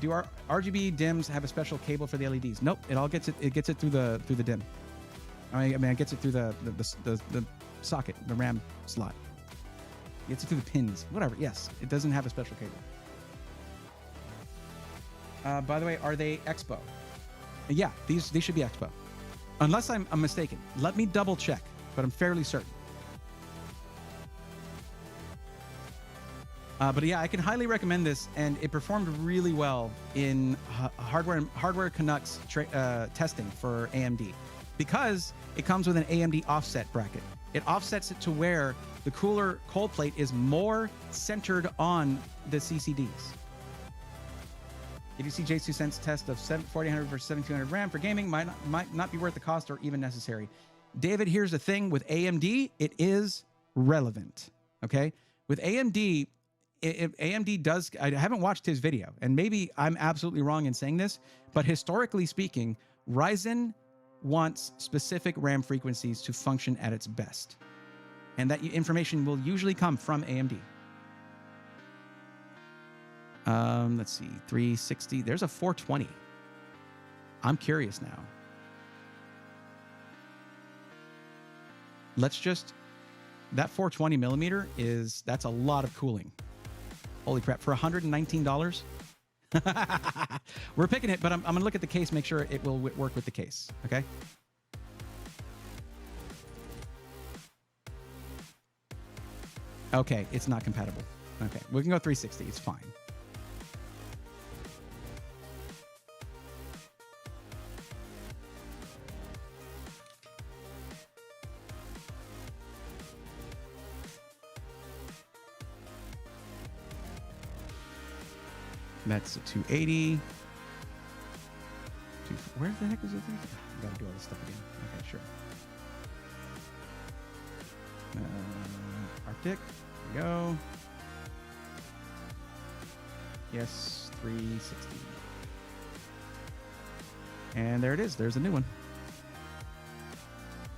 Do our RGB DIMMs have a special cable for the LEDs? Nope. It all gets it through the DIMM. I mean it gets it through the socket, the RAM slot. It gets it through the pins. Whatever. Yes. It doesn't have a special cable. By the way, are they Expo? Yeah, these should be Expo. Unless I'm mistaken. Let me double check, but I'm fairly certain. But yeah, I can highly recommend this, and it performed really well in hardware Canucks testing for AMD because it comes with an AMD offset bracket. It offsets it to where the cooler cold plate is more centered on the CCDs. If you see Jay's 2 cents test of 4800 versus 7200 RAM for gaming, might not be worth the cost or even necessary. David, here's the thing with AMD, it is relevant. Okay, with AMD. AMD does, I haven't watched his video, and maybe I'm absolutely wrong in saying this, but historically speaking, Ryzen wants specific RAM frequencies to function at its best. And that information will usually come from AMD. Let's see, 360, there's a 420. I'm curious now. Let's just, that 420 millimeter that's a lot of cooling. Holy crap, for $119? We're picking it, but I'm going to look at the case, make sure it will work with the case, okay? Okay, it's not compatible. Okay, we can go 360, it's fine. That's a 280. Where the heck is it? I gotta do all this stuff again. Okay, sure. Arctic. There we go. Yes, 360. And there it is. There's a new one.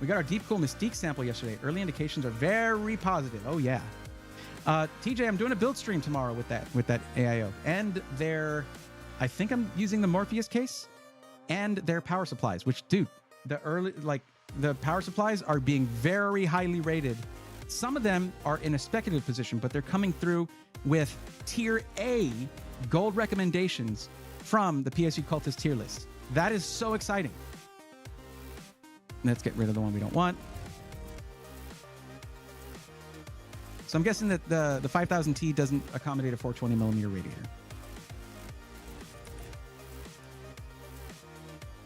We got our Deep Cool Mystique sample yesterday. Early indications are very positive. Oh, yeah. TJ, I'm doing a build stream tomorrow with that AIO. And I think I'm using the Morpheus case and their power supplies, which, dude, the power supplies are being very highly rated. Some of them are in a speculative position, but they're coming through with tier A gold recommendations from the PSU Cultist tier list. That is so exciting. Let's get rid of the one we don't want. So I'm guessing that the 5000T doesn't accommodate a 420 millimeter radiator.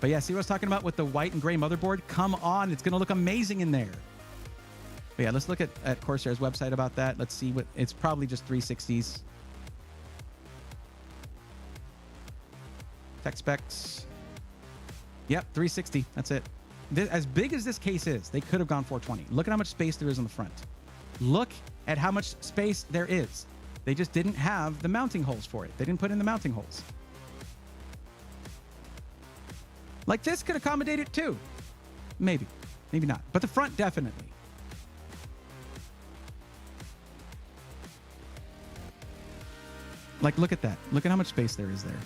But yeah, see what I was talking about with the white and gray motherboard? Come on, it's going to look amazing in there. But yeah, let's look at Corsair's website about that. Let's see what, it's probably just 360s. Tech specs. Yep, 360, that's it. As big as this case is, they could have gone 420. Look at how much space there is on the front. Look at how much space there is. They just didn't have the mounting holes for it. They didn't put in the mounting holes. Like this could accommodate it too. Maybe. Maybe not. But the front definitely. Like, look at that. Look at how much space there is there.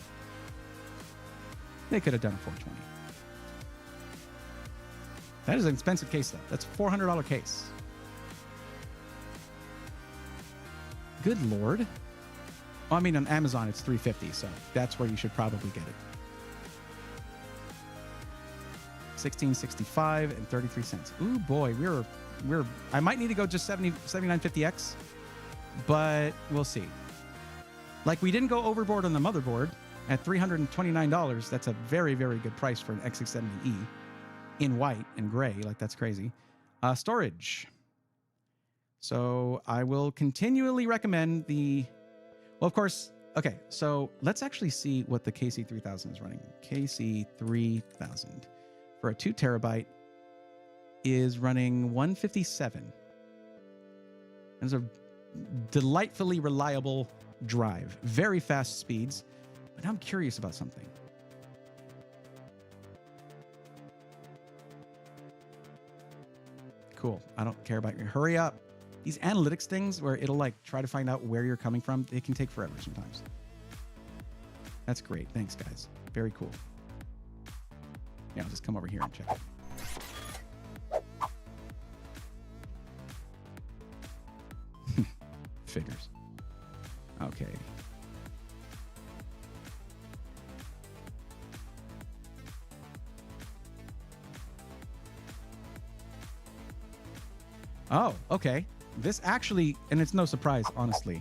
They could have done a 420. That is an expensive case, though. That's a $400 case. Good Lord. Well, I mean, on Amazon, it's $350, so that's where you should probably get it. $16.65 and 33 cents. Ooh, boy, I might need to go just 7950X, but we'll see. Like, we didn't go overboard on the motherboard at $329. That's a very, very good price for an X670E in white and gray. Like, that's crazy. Storage. So I will continually recommend well, of course, Okay, so let's actually see what the KC3000 is running. KC3000 for a 2 terabyte is running 157. It's a delightfully reliable drive, very fast speeds. But I'm curious about something. Cool. I don't care about your hurry up. These analytics things where it'll like try to find out where you're coming from, it can take forever sometimes. That's great. Thanks, guys. Very cool. Yeah, I'll just come over here and check it. Figures. Okay. Oh, okay. This actually, and it's no surprise, honestly.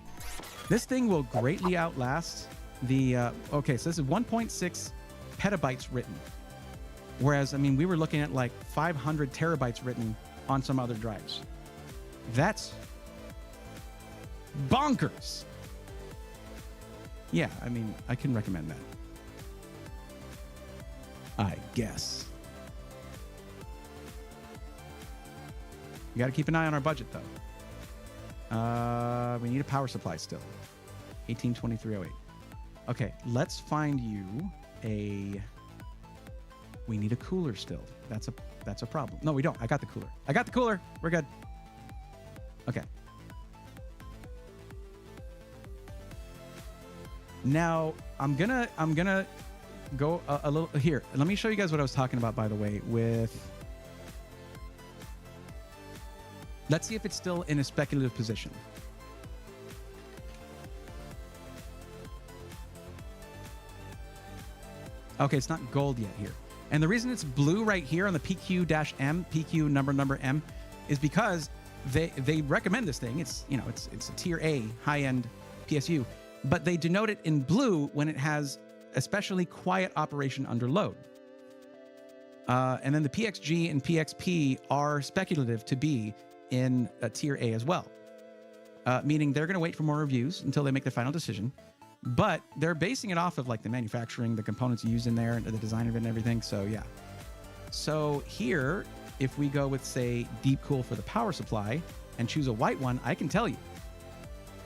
This thing will greatly outlast the, okay, so this is 1.6 petabytes written. Whereas, I mean, we were looking at like 500 terabytes written on some other drives. That's bonkers. Yeah, I mean, I can recommend that. I guess. You got to keep an eye on our budget, though. We need a power supply still. 182308. Okay, let's find you a... We need a cooler still. That's a problem. No, we don't. I got the cooler. I got the cooler. We're good. Okay. Now, I'm gonna go a little here. Let me show you guys what I was talking about, by the way, with... Let's see if it's still in a speculative position. Okay, it's not gold yet here. And the reason it's blue right here on the PQ-M, PQ number M, is because they recommend this thing. It's, you know, it's a tier A high-end PSU, but they denote it in blue when it has especially quiet operation under load. And then the PXG and PXP are speculative to be in a tier A as well, meaning they're going to wait for more reviews until they make their final decision. But they're basing it off of like the manufacturing, the components used in there, and the design of it and everything. So yeah. So here, if we go with, say, deep cool for the power supply and choose a white one, I can tell you,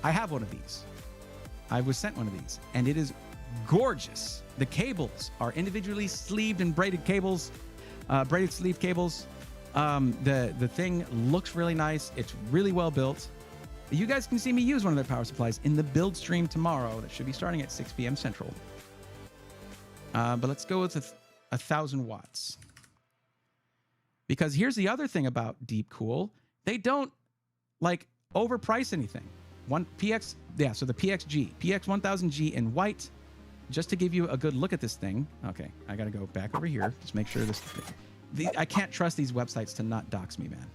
I have one of these. I was sent one of these, and it is gorgeous. The cables are individually sleeved and braided cables, braided sleeve cables. The thing looks really nice. It's really well built. You guys can see me use one of their power supplies in the build stream tomorrow. That should be starting at 6 p.m. Central. But let's go with 1,000 watts. Because here's the other thing about Deep Cool. They don't like overprice anything. So the PXG, PX1000G in white, just to give you a good look at this thing. Okay, I got to go back over here. Just make sure this, I can't trust these websites to not dox me, man.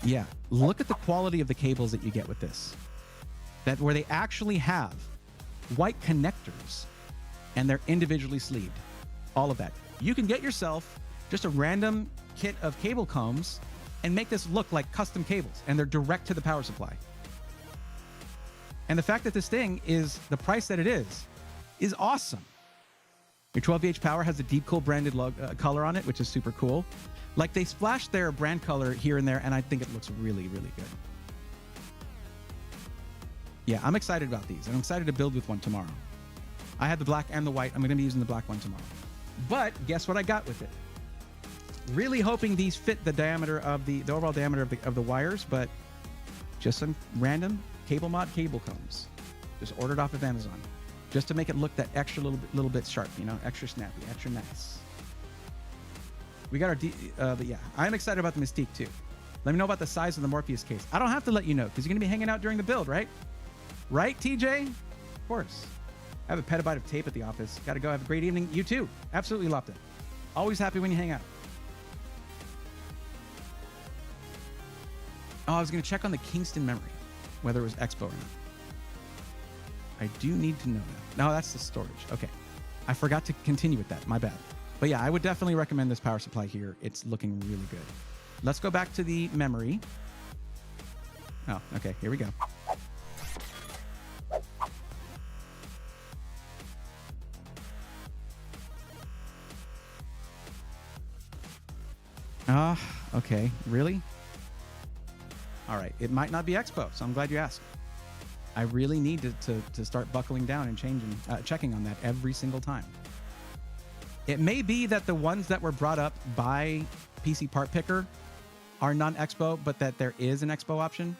Yeah, look at the quality of the cables that you get with this. Where they actually have white connectors and they're individually sleeved. All of that. You can get yourself just a random kit of cable combs and make this look like custom cables, and they're direct to the power supply. And the fact that this thing is the price that it is awesome. Your 12VH power has a Deep Cool branded color on it, which is super cool. Like, they splashed their brand color here and there, and I think it looks really, really good. Yeah, I'm excited about these, and I'm excited to build with one tomorrow. I had the black and the white. I'm going to be using the black one tomorrow. But guess what I got with it? Really hoping these fit the diameter of the overall diameter of the wires, but just some random cable mod cable combs. Just ordered off of Amazon, just to make it look that extra little bit sharp, you know, extra snappy, extra nice. We got our, but yeah, I'm excited about the Mystique too. Let me know about the size of the Morpheus case. I don't have to let you know because you're going to be hanging out during the build, right? Right, TJ? Of course. I have a petabyte of tape at the office. Got to go. Have a great evening. You too. Absolutely loved it. Always happy when you hang out. Oh, I was going to check on the Kingston memory, whether it was Expo or not. I do need to know that. No, that's the storage. Okay. I forgot to continue with that. My bad. But yeah, I would definitely recommend this power supply here. It's looking really good. Let's go back to the memory. Oh, okay. Here we go. Okay. Really? All right. It might not be Expo, so I'm glad you asked. I really need to start buckling down and checking on that every single time. It may be that the ones that were brought up by PC Part Picker are non-Expo, but that there is an Expo option.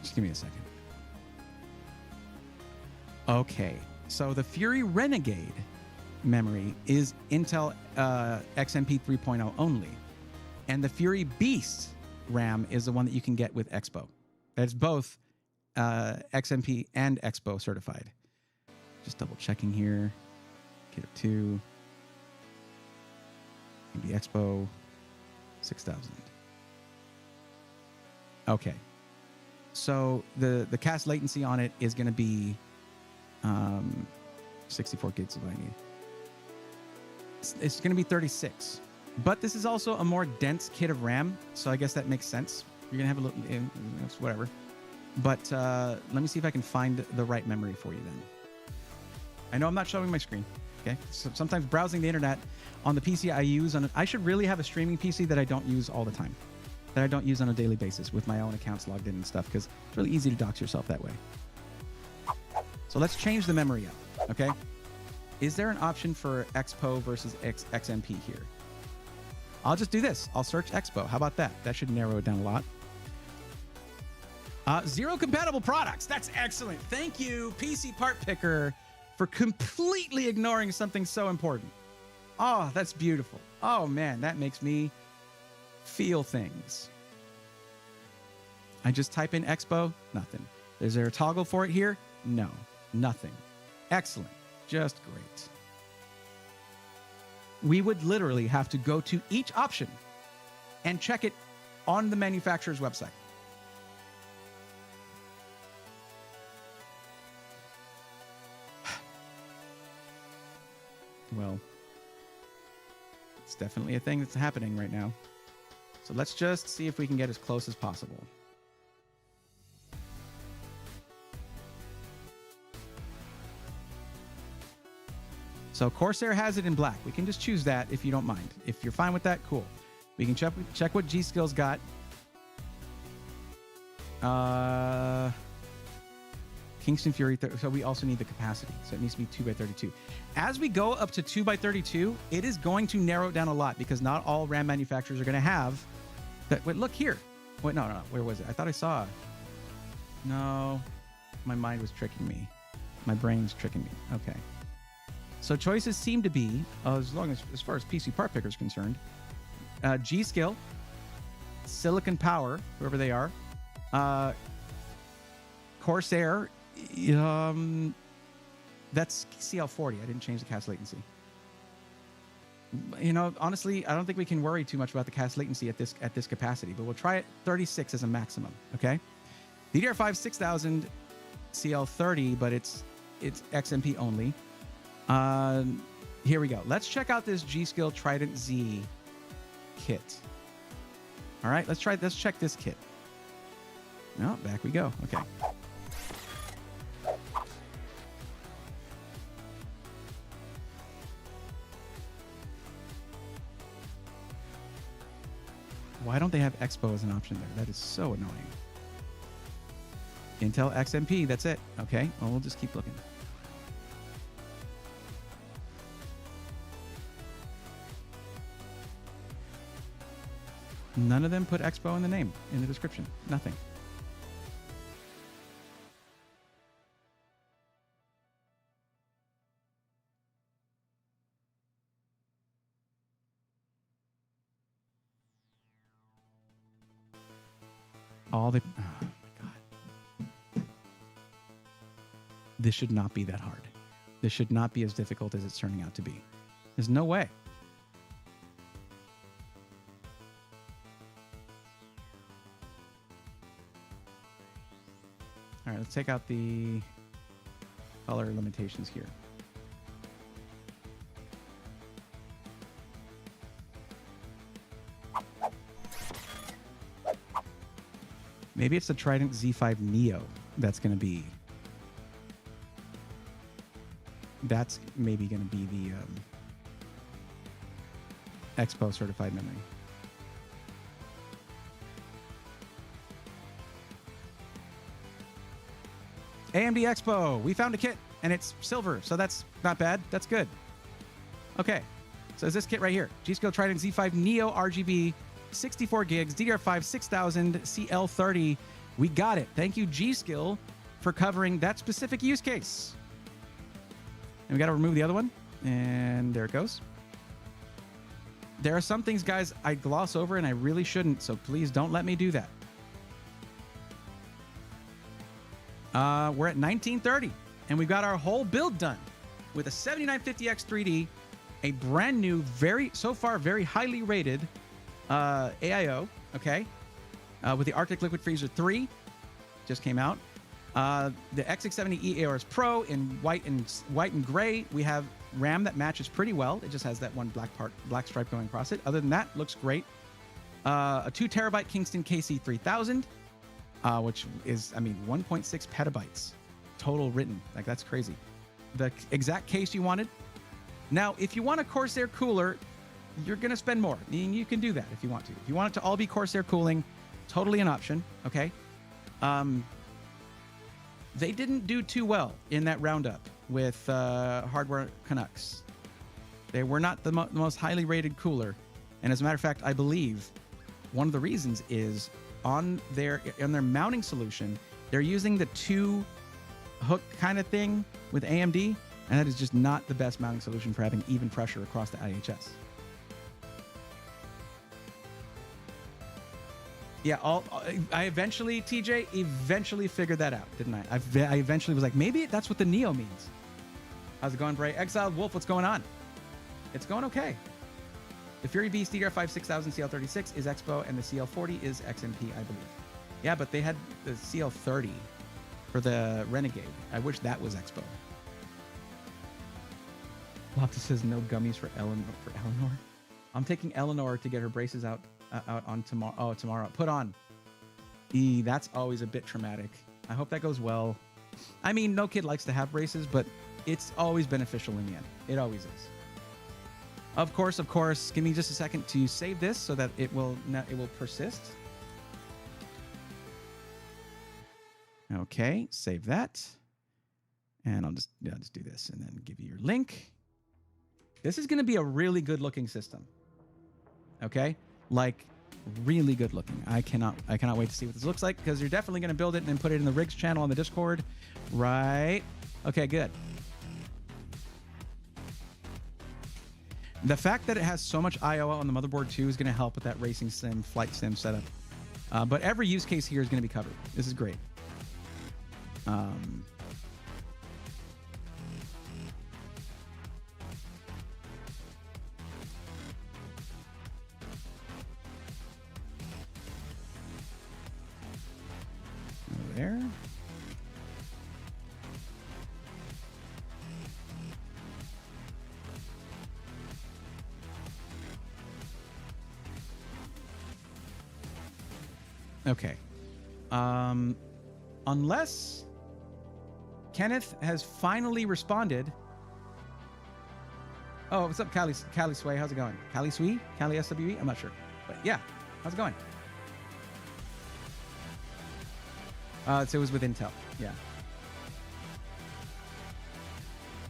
Just give me a second. Okay, so the Fury Renegade memory is Intel XMP 3.0 only, and the Fury Beast RAM is the one that you can get with Expo. That's both XMP and Expo certified. Just double checking here. Kit of 2. Maybe Expo 6000. Okay. So the cast latency on it is going to be 64 gigs if I need. It's going to be 36. But this is also a more dense kit of RAM, so I guess that makes sense. You're going to have a little, whatever. But let me see if I can find the right memory for you then. I know I'm not showing my screen, okay? So sometimes browsing the internet on the PC I use, I should really have a streaming PC that I don't use all the time, that I don't use on a daily basis with my own accounts logged in and stuff, because it's really easy to dox yourself that way. So let's change the memory up, okay? Is there an option for Expo versus XMP here? I'll just do this. I'll search Expo. How about that? That should narrow it down a lot. 0 compatible products. That's excellent. Thank you, PC Part Picker, for completely ignoring something so important. Oh, that's beautiful. Oh, man, that makes me feel things. I just type in Expo, nothing. Is there a toggle for it here? No, nothing. Excellent. Just great. We would literally have to go to each option and check it on the manufacturer's website. Well, it's definitely a thing that's happening right now. So let's just see if we can get as close as possible. So Corsair has it in black. We can just choose that if you don't mind. If you're fine with that, cool. We can check what G-Skill's got. Kingston Fury, so we also need the capacity. So it needs to be 2x32. As we go up to 2x32, it is going to narrow it down a lot because not all RAM manufacturers are going to have that. Wait, look here. Wait, no. Where was it? I thought I saw. No, my mind was tricking me. My brain's tricking me. Okay. So choices seem to be, as far as PC Part Picker is concerned, G-Skill, Silicon Power, whoever they are, Corsair, that's CL40. I didn't change the cast latency. You know, honestly, I don't think we can worry too much about the cast latency at this capacity, but we'll try it 36 as a maximum, okay? DDR5 6000 CL30, but it's XMP only. Here we go. Let's check out this G-Skill Trident Z kit. All right, let's check this kit. No, back we go. Okay. Why don't they have Expo as an option there? That is so annoying. Intel XMP, that's it. Okay, well, we'll just keep looking. None of them put Expo in the name, in the description. Nothing. Oh my God. This should not be that hard. This should not be as difficult as it's turning out to be. There's no way. All right, let's take out the color limitations here. Maybe it's the Trident Z5 Neo that's going to be... That's maybe going to be the Expo certified memory. AMD Expo, we found a kit and it's silver, so that's not bad. That's good. Okay, so is this kit right here? G-Skill Trident Z5 Neo RGB, 64 gigs, DDR5 6000 CL30. We got it. Thank you, G-Skill, for covering that specific use case. And we got to remove the other one, and there it goes. There are some things, guys, I gloss over and I really shouldn't, so please don't let me do that. We're at 1930, and we've got our whole build done with a 7950X 3D, a brand new, so far very highly rated AIO, okay, with the Arctic Liquid Freezer 3, just came out. The X670E AORS Pro in white and gray. We have RAM that matches pretty well. It just has that one black stripe going across it. Other than that, looks great. A 2 terabyte Kingston KC3000. Which is, 1.6 petabytes total written. Like, that's crazy. The exact case you wanted. Now, if you want a Corsair cooler, you're going to spend more. You can do that if you want to. If you want it to all be Corsair cooling, totally an option, okay? They didn't do too well in that roundup with Hardware Canucks. They were not the most highly rated cooler. And as a matter of fact, I believe one of the reasons is on their mounting solution, they're using the 2 hook kind of thing with AMD, and that is just not the best mounting solution for having even pressure across the IHS. Yeah, I eventually, TJ, figured that out, didn't I? I eventually was like, maybe that's what the Neo means. How's it going, Bray? Exiled Wolf, what's going on? It's going okay. The Fury Beast DDR5 6000 CL36 is Expo, and the CL40 is XMP, I believe. Yeah, but they had the CL30 for the Renegade. I wish that was Expo. Loftus says no gummies for Eleanor. I'm taking Eleanor to get her braces out on tomorrow. Oh, tomorrow. Put on. That's always a bit traumatic. I hope that goes well. I mean, no kid likes to have braces, but it's always beneficial in the end. It always is. Of course. Give me just a second to save this so that it will persist. Okay, save that. And I'll just do this and then give you your link. This is going to be a really good looking system. Okay? Like, really good looking. I cannot wait to see what this looks like, because you're definitely going to build it and then put it in the Rigs channel on the Discord. Right? Okay, good. The fact that it has so much I/O on the motherboard too is going to help with that racing sim, flight sim setup. But every use case here is going to be covered. This is great. There. Okay. Unless Kenneth has finally responded. Oh, what's up, Cali Sway? How's it going? Cali Swee? Cali SWE? I'm not sure. But yeah, how's it going? So it was with Intel. Yeah.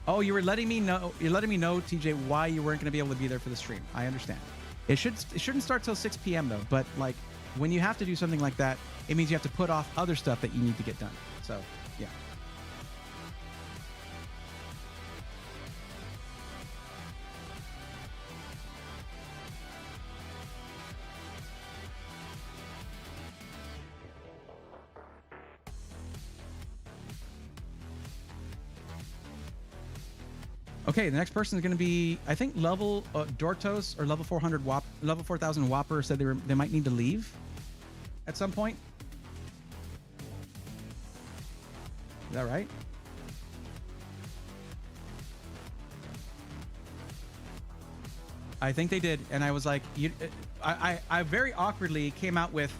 Oh, you were letting me know. You're letting me know, TJ, why you weren't going to be able to be there for the stream. I understand. It shouldn't start till 6 p.m. though. But like when you have to do something like that, it means you have to put off other stuff that you need to get done. So yeah. Okay, the next person is going to be, I think, level Dortos or level 400 level 4000 Whopper said they might need to leave at some point. Is that right? I think they did, and I was like, I very awkwardly came out with,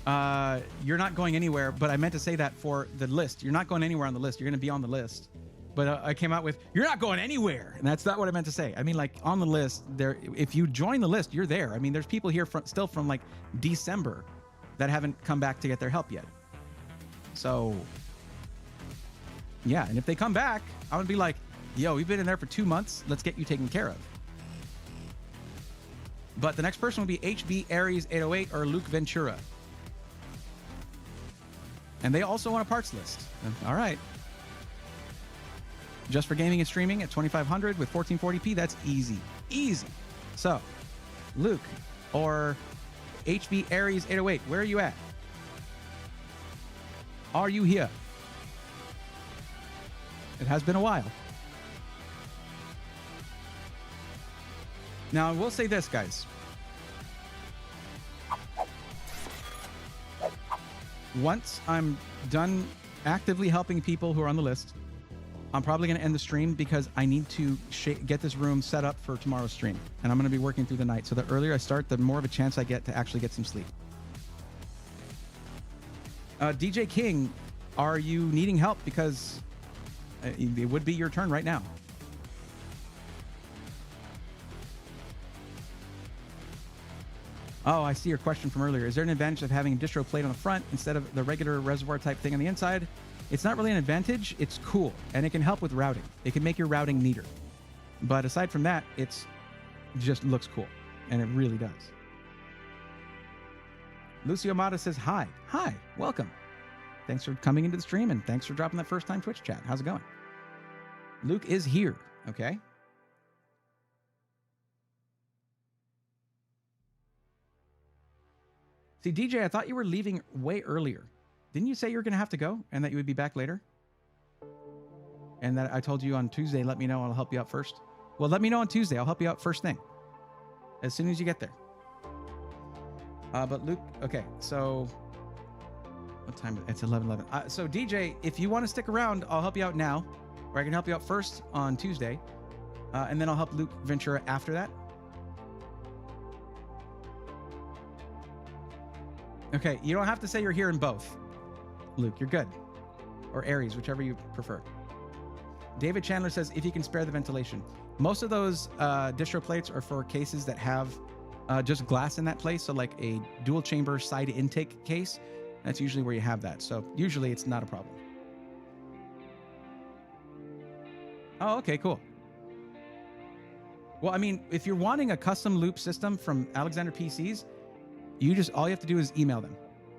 you're not going anywhere, but I meant to say that for the list. You're not going anywhere on the list. You're going to be on the list. But I came out with, you're not going anywhere. And that's not what I meant to say. I mean, like, on the list, there, if you join the list, you're there. I mean, there's people here still from, like, December that haven't come back to get their help yet. So, yeah. And if they come back, I would be like, yo, we've been in there for 2 months. Let's get you taken care of. But the next person will be HB Aries 808 or Luke Ventura. And they also want a parts list. All right. Just for gaming and streaming at 2500 with 1440p, that's easy. Easy. So, Luke or HB Aries 808, where are you at? Are you here? It has been a while. Now, I will say this, guys. Once I'm done actively helping people who are on the list, I'm probably going to end the stream because I need to get this room set up for tomorrow's stream. And I'm going to be working through the night. So the earlier I start, the more of a chance I get to actually get some sleep. DJ King, are you needing help? Because it would be your turn right now. Oh, I see your question from earlier. Is there an advantage of having a distro plate on the front instead of the regular reservoir type thing on the inside? It's not really an advantage. It's cool, and it can help with routing. It can make your routing neater. But aside from that, it's just looks cool, and it really does. Lucio Mata says, hi. Hi, welcome. Thanks for coming into the stream, and thanks for dropping that first-time Twitch chat. How's it going? Luke is here, okay? See, DJ, I thought you were leaving way earlier. Didn't you say you were going to have to go and that you would be back later? And that I told you on Tuesday, let me know, I'll help you out first. Well, let me know on Tuesday. I'll help you out first thing. As soon as you get there. But Luke, okay, so what time? It's 11:11. So DJ, if you want to stick around, I'll help you out now. Or I can help you out first on Tuesday. And then I'll help Luke Ventura after that. Okay, you don't have to say you're here in both. Luke, you're good. Or Aries, whichever you prefer. David Chandler says, if you can spare the ventilation. Most of those distro plates are for cases that have just glass in that place. So like a dual chamber side intake case, that's usually where you have that. So usually it's not a problem. Oh, okay, cool. Well, I mean, if you're wanting a custom loop system from Alexander PCs, all you have to do is email them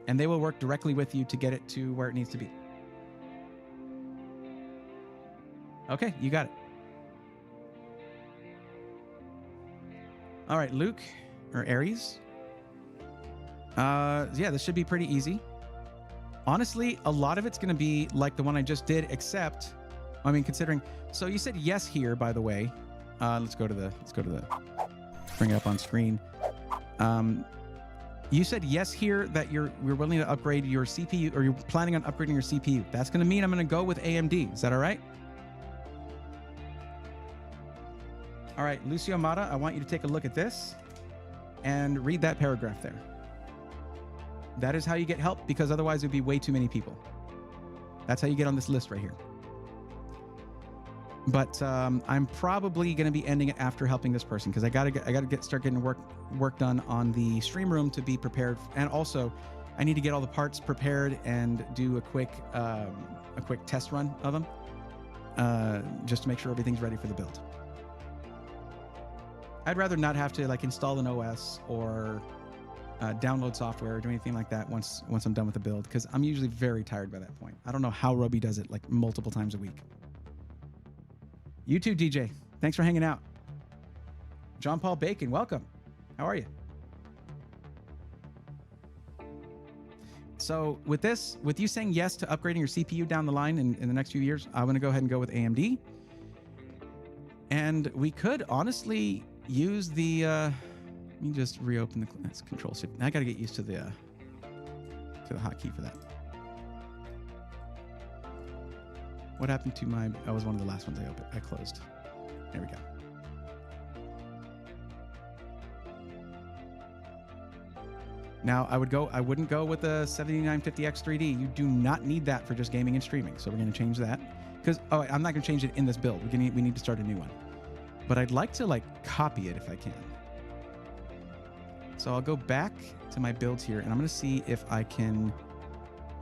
and they will work directly with you to get it to where it needs to be. Okay, you got it. All right, Luke or Aries. Yeah, this should be pretty easy. Honestly, a lot of it's going to be like the one I just did, except, I mean, considering, so you said yes here, by the way. Let's go to the, bring it up on screen. You said yes here that we're willing to upgrade your CPU, or you're planning on upgrading your CPU. That's going to mean I'm going to go with AMD. Is that all right? All right, Lucio Mata, I want you to take a look at this and read that paragraph there. That is how you get help, because otherwise it would be way too many people. That's how you get on this list right here. But I'm probably going to be ending it after helping this person, because I gotta start getting work done on the stream room to be prepared. And also, I need to get all the parts prepared and do a quick test run of them, just to make sure everything's ready for the build. I'd rather not have to like install an OS or download software or do anything like that once I'm done with the build, because I'm usually very tired by that point. I don't know how Roby does it like multiple times a week. You too, DJ. Thanks for hanging out. John Paul Bacon, welcome. How are you? So with you saying yes to upgrading your CPU down the line in the next few years, I'm going to go ahead and go with AMD. And we could honestly use the, let me just reopen the control shift. I got to get used to the hotkey for that. What happened to my, that was one of the last ones I closed. There we go. Now, I wouldn't go with the 7950X3D. You do not need that for just gaming and streaming. So we're going to change that. Because, I'm not going to change it in this build. We need to start a new one. But I'd like to, like, copy it if I can. So I'll go back to my builds here, and I'm going to see if I can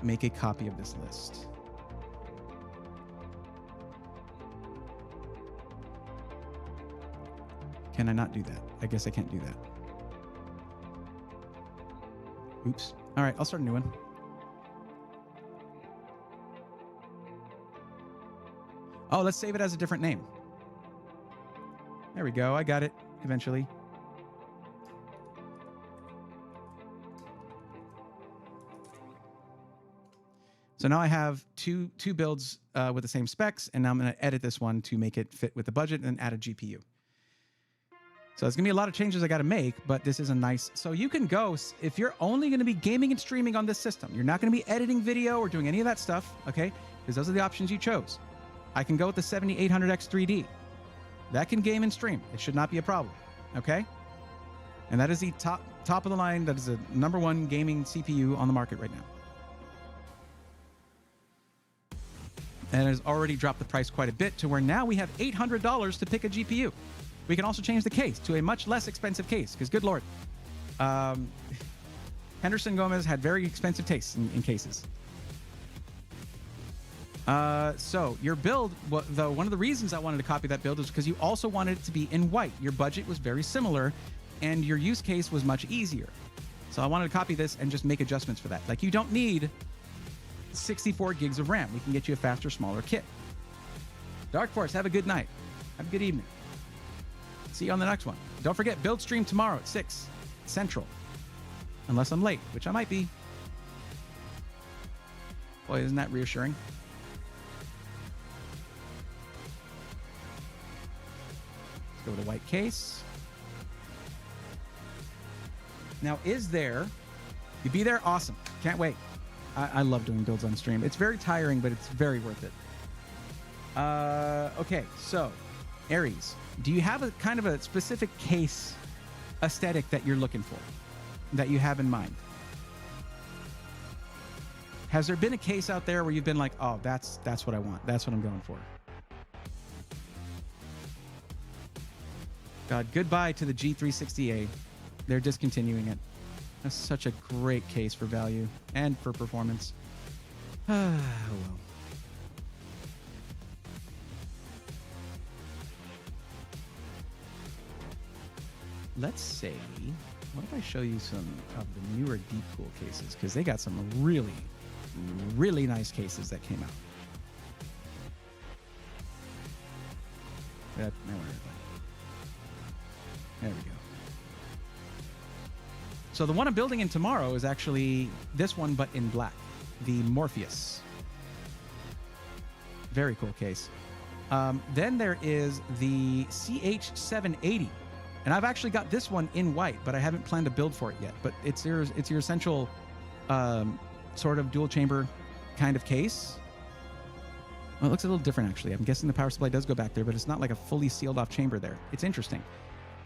make a copy of this list. Can I not do that? I guess I can't do that. Oops. All right, I'll start a new one. Oh, let's save it as a different name. There we go. I got it eventually. So now I have two builds with the same specs, and now I'm going to edit this one to make it fit with the budget and add a GPU. So there's going to be a lot of changes I got to make, but this is a nice... So you can go, if you're only going to be gaming and streaming on this system, you're not going to be editing video or doing any of that stuff, okay? Because those are the options you chose. I can go with the 7800X3D. That can game and stream. It should not be a problem, okay? And that is the top of the line. That is the #1 gaming CPU on the market right now. And it has already dropped the price quite a bit to where now we have $800 to pick a GPU. We can also change the case to a much less expensive case, because good Lord. Henderson Gomez had very expensive tastes in cases. So your build, though, one of the reasons I wanted to copy that build is because you also wanted it to be in white. Your budget was very similar, and your use case was much easier. So I wanted to copy this and just make adjustments for that. Like, you don't need 64 gigs of RAM. We can get you a faster, smaller kit. Dark Force, have a good night. Have a good evening. See you on the next one. Don't forget, build stream tomorrow at 6 Central. Unless I'm late, which I might be. Boy, isn't that reassuring? Let's go with a white case. Now, is there... You be there? Awesome. Can't wait. I love doing builds on stream. It's very tiring, but it's very worth it. Okay, so, Aries. Do you have a kind of a specific case aesthetic that you're looking for, that you have in mind? Has there been a case out there where you've been like, oh, that's what I want. That's what I'm going for. God, goodbye to the G360A. They're discontinuing it. That's such a great case for value and for performance. Oh, well. Let's say, what if I show you some of the newer Deep Cool cases? Because they got some really, really nice cases that came out. There we go. So the one I'm building in tomorrow is actually this one, but in black. The Morpheus. Very cool case. Then there is the CH780. And I've actually got this one in white, but I haven't planned to build for it yet. But it's your essential sort of dual chamber kind of case. Well, it looks a little different, actually. I'm guessing the power supply does go back there, but it's not like a fully sealed off chamber there. It's interesting.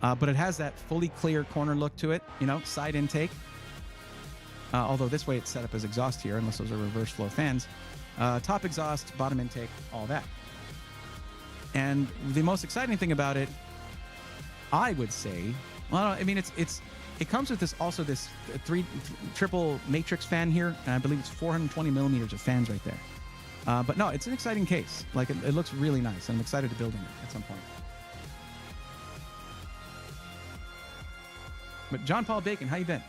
But it has that fully clear corner look to it, you know, side intake. Although this way it's set up as exhaust here, unless those are reverse flow fans. Top exhaust, bottom intake, all that. And the most exciting thing about it, I would say, well, I mean, it's It comes with this triple matrix fan here, and I believe it's 420 millimeters of fans right there. But no, it's an exciting case. Like it looks really nice. I'm excited to build in it at some point. But John Paul Bacon, how you been?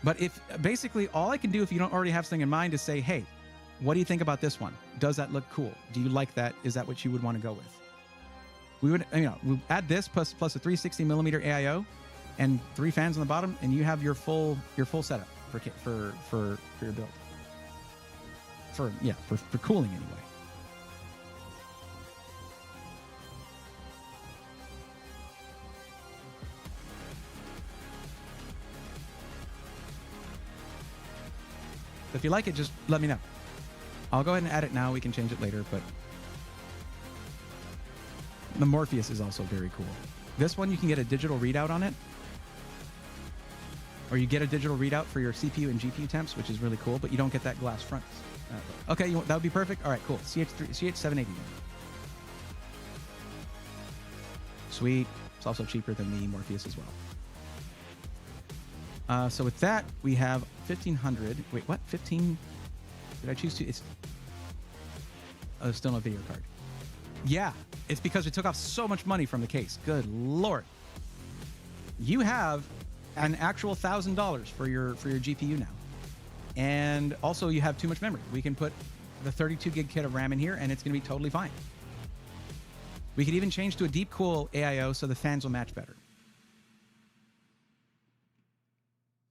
But if basically all I can do if you don't already have something in mind is say, hey, what do you think about this one? Does that look cool? Do you like that? Is that what you would want to go with? We would, we add this plus a 360 millimeter AIO and 3 fans on the bottom, and you have your full setup for your build. For cooling anyway. If you like it, just let me know. I'll go ahead and add it now. We can change it later, but the Morpheus is also very cool. This one, you can get a digital readout on it, or you get a digital readout for your CPU and GPU temps, which is really cool, but you don't get that glass front. Okay, that would be perfect. All right, cool. CH780. Sweet. It's also cheaper than the Morpheus as well. So with that, we have 1500. Wait, what? 15? Did I choose to? It's still no video card. Yeah, it's because we took off so much money from the case. Good Lord. You have an actual $1,000 for your GPU now. And also you have too much memory. We can put the 32 gig kit of RAM in here and it's going to be totally fine. We could even change to a deep cool AIO so the fans will match better.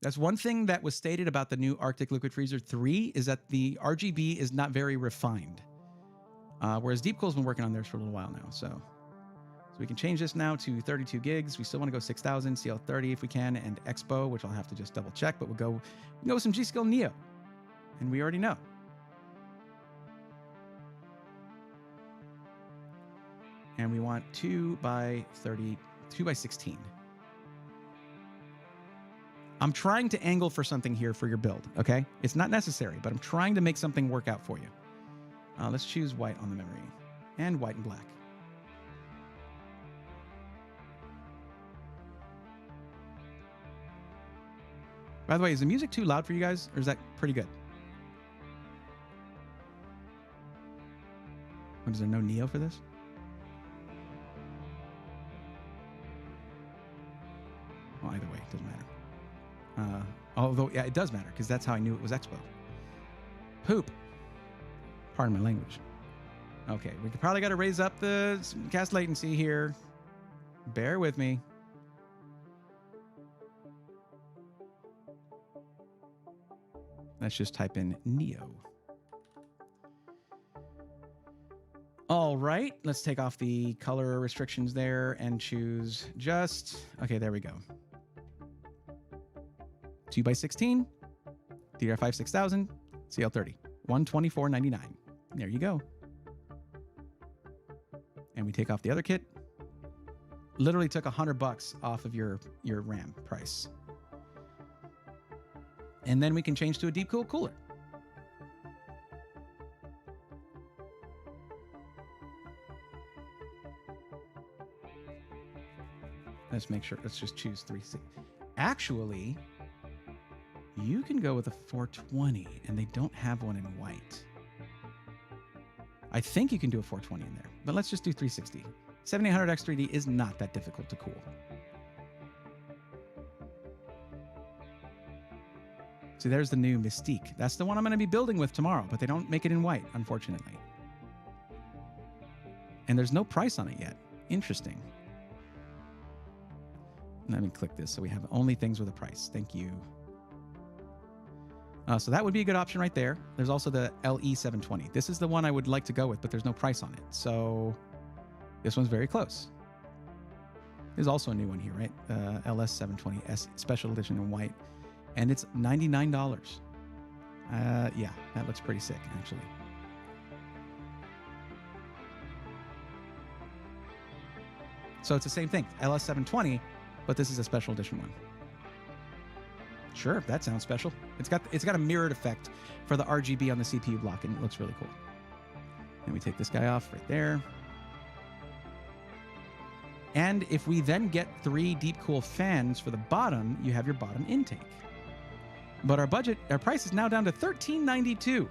That's one thing that was stated about the new Arctic Liquid Freezer 3 is that the RGB is not very refined. Whereas Deep Cool's been working on theirs for a little while now. So we can change this now to 32 gigs. We still want to go 6000, CL30 if we can, and Expo, which I'll have to just double check, but we'll go with some G-Skill Neo. And we already know. And we want 2 by 16. I'm trying to angle for something here for your build, okay? It's not necessary, but I'm trying to make something work out for you. Let's choose white on the memory and white and black. By the way, is the music too loud for you guys, or is that pretty good? Is there no Neo for this? Well, either way, it doesn't matter. Although, yeah, it does matter, because that's how I knew it was Expo. Poop. Pardon my language. Okay, we probably got to raise up the cast latency here. Bear with me. Let's just type in Neo. All right, let's take off the color restrictions there and choose just, okay, there we go. 2 by 16, DDR5 6000, CL30, 124.99. There you go. And we take off the other kit. Literally took $100 off of your RAM price. And then we can change to a deep cool cooler. Let's make sure, let's just choose 360. Actually, you can go with a 420 and they don't have one in white. I think you can do a 420 in there, but let's just do 360. 7800X3D is not that difficult to cool. See, there's the new Mystique. That's the one I'm going to be building with tomorrow, but they don't make it in white, unfortunately. And there's no price on it yet. Interesting. Let me click this so we have only things with a price. Thank you. So that would be a good option right there. There's also the LE720. This is the one I would like to go with, but there's no price on it. So this one's very close. There's also a new one here, right? LS720S Special Edition in white. And it's $99. Yeah, that looks pretty sick, actually. So it's the same thing, LS720, but this is a special edition one. Sure, that sounds special. It's got a mirrored effect for the RGB on the CPU block, and it looks really cool. And we take this guy off right there. And if we then get 3 deep cool fans for the bottom, you have your bottom intake. But our price is now down to $13.92.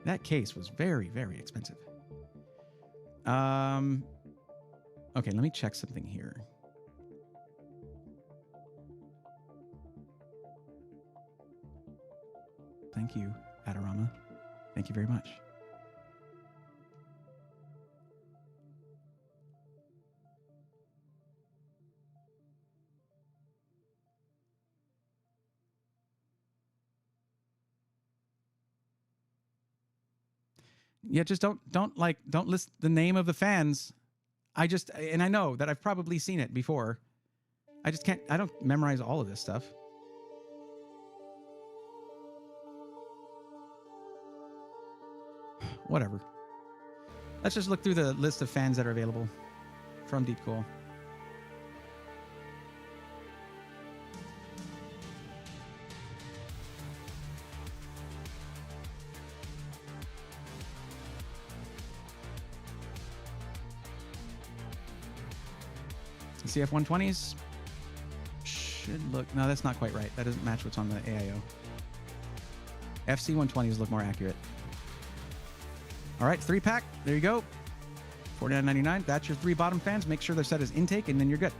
That case was very, very expensive. Okay, let me check something here. Thank you, Adorama. Thank you very much. Yeah, just don't list the name of the fans. And I know that I've probably seen it before. I don't memorize all of this stuff. Whatever. Let's just look through the list of fans that are available from Deepcool. CF120s should look... No, that's not quite right. That doesn't match what's on the AIO. FC120s look more accurate. All right, 3-pack. There you go. $49.99. That's your 3 bottom fans. Make sure they're set as intake, and then you're good.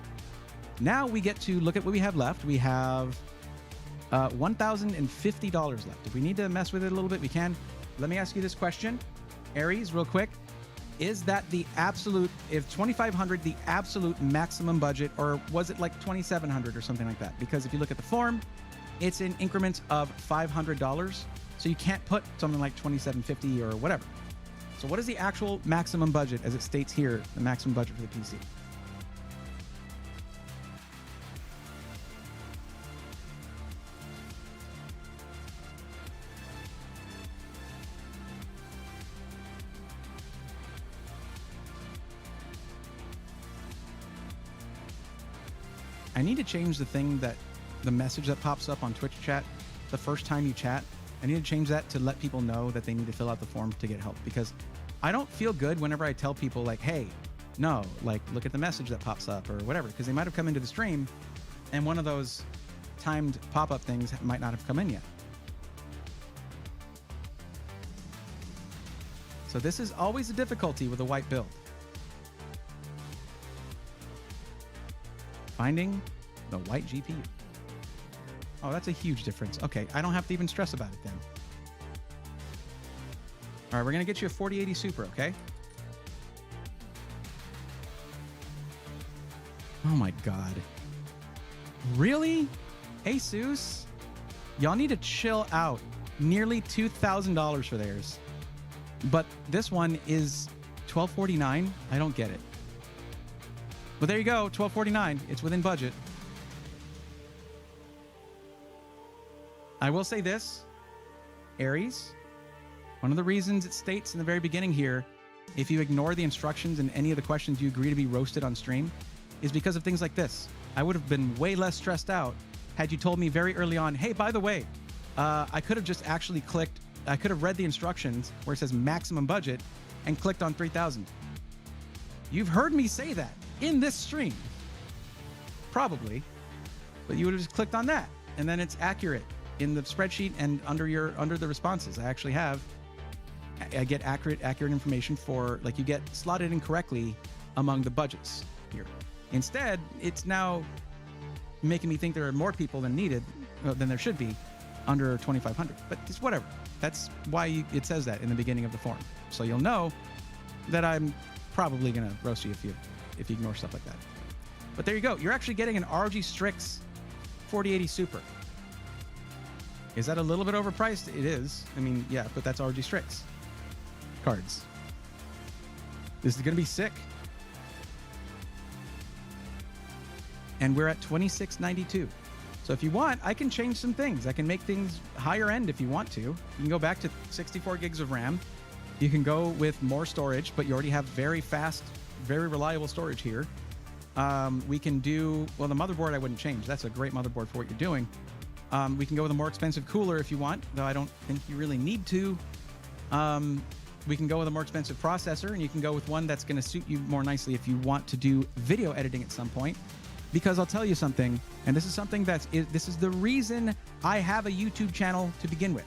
Now we get to look at what we have left. We have $1,050 left. If we need to mess with it a little bit, we can. Let me ask you this question. Aries, real quick. Is that the absolute, if 2,500 the absolute maximum budget, or was it like 2,700 or something like that? Because if you look at the form, it's in increments of $500. So you can't put something like 2,750 or whatever. So what is the actual maximum budget as it states here, the maximum budget for the PC? I need to change the message that pops up on Twitch chat the first time you chat. I need to change that to let people know that they need to fill out the form to get help, because I don't feel good whenever I tell people like, hey, no, like look at the message that pops up or whatever, because they might have come into the stream and one of those timed pop-up things might not have come in yet. So this is always a difficulty with a white build. Finding the white GPU. Oh, that's a huge difference. Okay, I don't have to even stress about it then. All right, we're going to get you a 4080 Super, okay? Oh my God. Really? Asus? Y'all need to chill out. Nearly $2,000 for theirs. But this one is $1,249. I don't get it. But there you go, $1,249. It's within budget. I will say this, Aries, one of the reasons it states in the very beginning here, if you ignore the instructions and any of the questions you agree to be roasted on stream, is because of things like this. I would have been way less stressed out had you told me very early on, hey, by the way, I could have just actually clicked, I could have read the instructions where it says maximum budget and clicked on 3,000. You've heard me say that in this stream, probably, but you would have just clicked on that, and then it's accurate in the spreadsheet and under the responses. I get accurate information for, like, you get slotted in correctly among the budgets here. Instead, it's now making me think there are more people than needed, than there should be, under 2,500. But it's whatever. That's why it says that in the beginning of the form. So you'll know that I'm probably gonna roast you if you ignore stuff like that. But there you go. You're actually getting an ROG Strix 4080 Super. Is that a little bit overpriced? It is. I mean, yeah, but that's ROG Strix cards. This is going to be sick. And we're at $26.92. So if you want, I can change some things. I can make things higher end if you want to. You can go back to 64 gigs of RAM. You can go with more storage, but you already have very fast, very reliable storage here. We can do, well, the motherboard I wouldn't change. That's a great motherboard for what you're doing. We can go with a more expensive cooler if you want, though I don't think you really need to. we can go with a more expensive processor, and you can go with one that's going to suit you more nicely if you want to do video editing at some point. Because I'll tell you something, and this is something this is the reason I have a YouTube channel to begin with.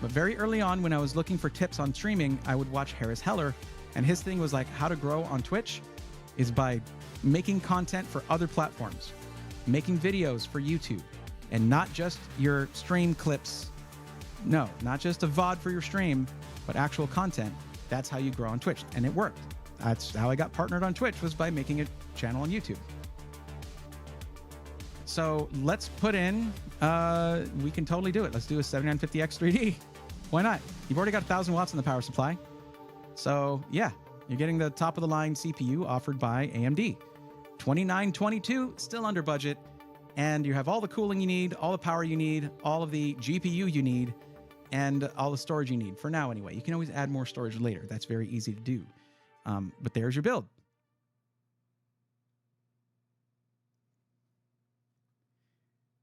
But very early on, when I was looking for tips on streaming, I would watch Harris Heller, and his thing was like, how to grow on Twitch is by making content for other platforms, making videos for YouTube, and not just your stream clips. No, not just a VOD for your stream, but actual content. That's how you grow on Twitch, and it worked. That's how I got partnered on Twitch, was by making a channel on YouTube. So let's put in, we can totally do it. Let's do a 7950X 3D. Why not? You've already got 1,000 watts in the power supply. So yeah, you're getting the top of the line CPU offered by AMD. $2922, still under budget. And you have all the cooling you need, all the power you need, all of the GPU you need, and all the storage you need for now anyway. You can always add more storage later. That's very easy to do. But there's your build.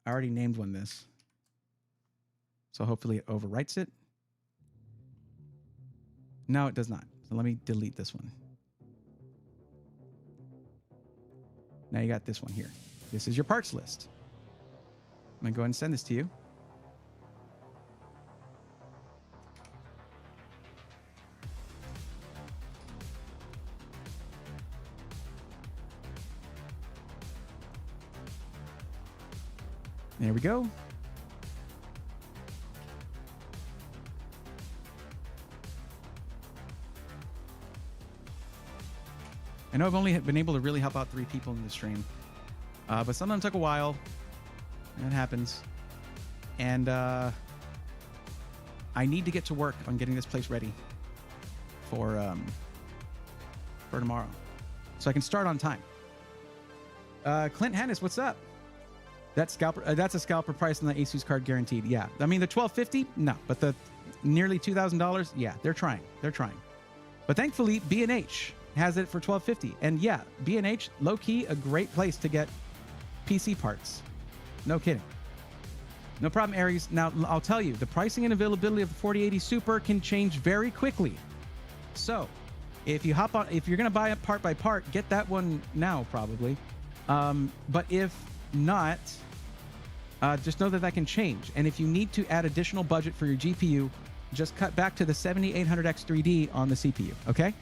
I already named one this, so hopefully it overwrites it. No, it does not. So let me delete this one. Now you got this one here. This is your parts list. I'm going to go ahead and send this to you. There we go. I know I've only been able to really help out 3 people in the stream, but some of them took a while. That happens. And I need to get to work on getting this place ready for tomorrow, so I can start on time. Clint Hannes, what's up? That's a scalper price on the Asus card guaranteed. Yeah, I mean the $1,250, no, but the nearly $2,000, yeah, they're trying. But thankfully, B&H has it for $1,250, and yeah, B&H, low key, a great place to get PC parts. No kidding. No problem, Aries. Now I'll tell you, the pricing and availability of the 4080 Super can change very quickly. So, if you're gonna buy it part by part, get that one now probably. But if not, just know that can change. And if you need to add additional budget for your GPU, just cut back to the 7800X 3D on the CPU, okay?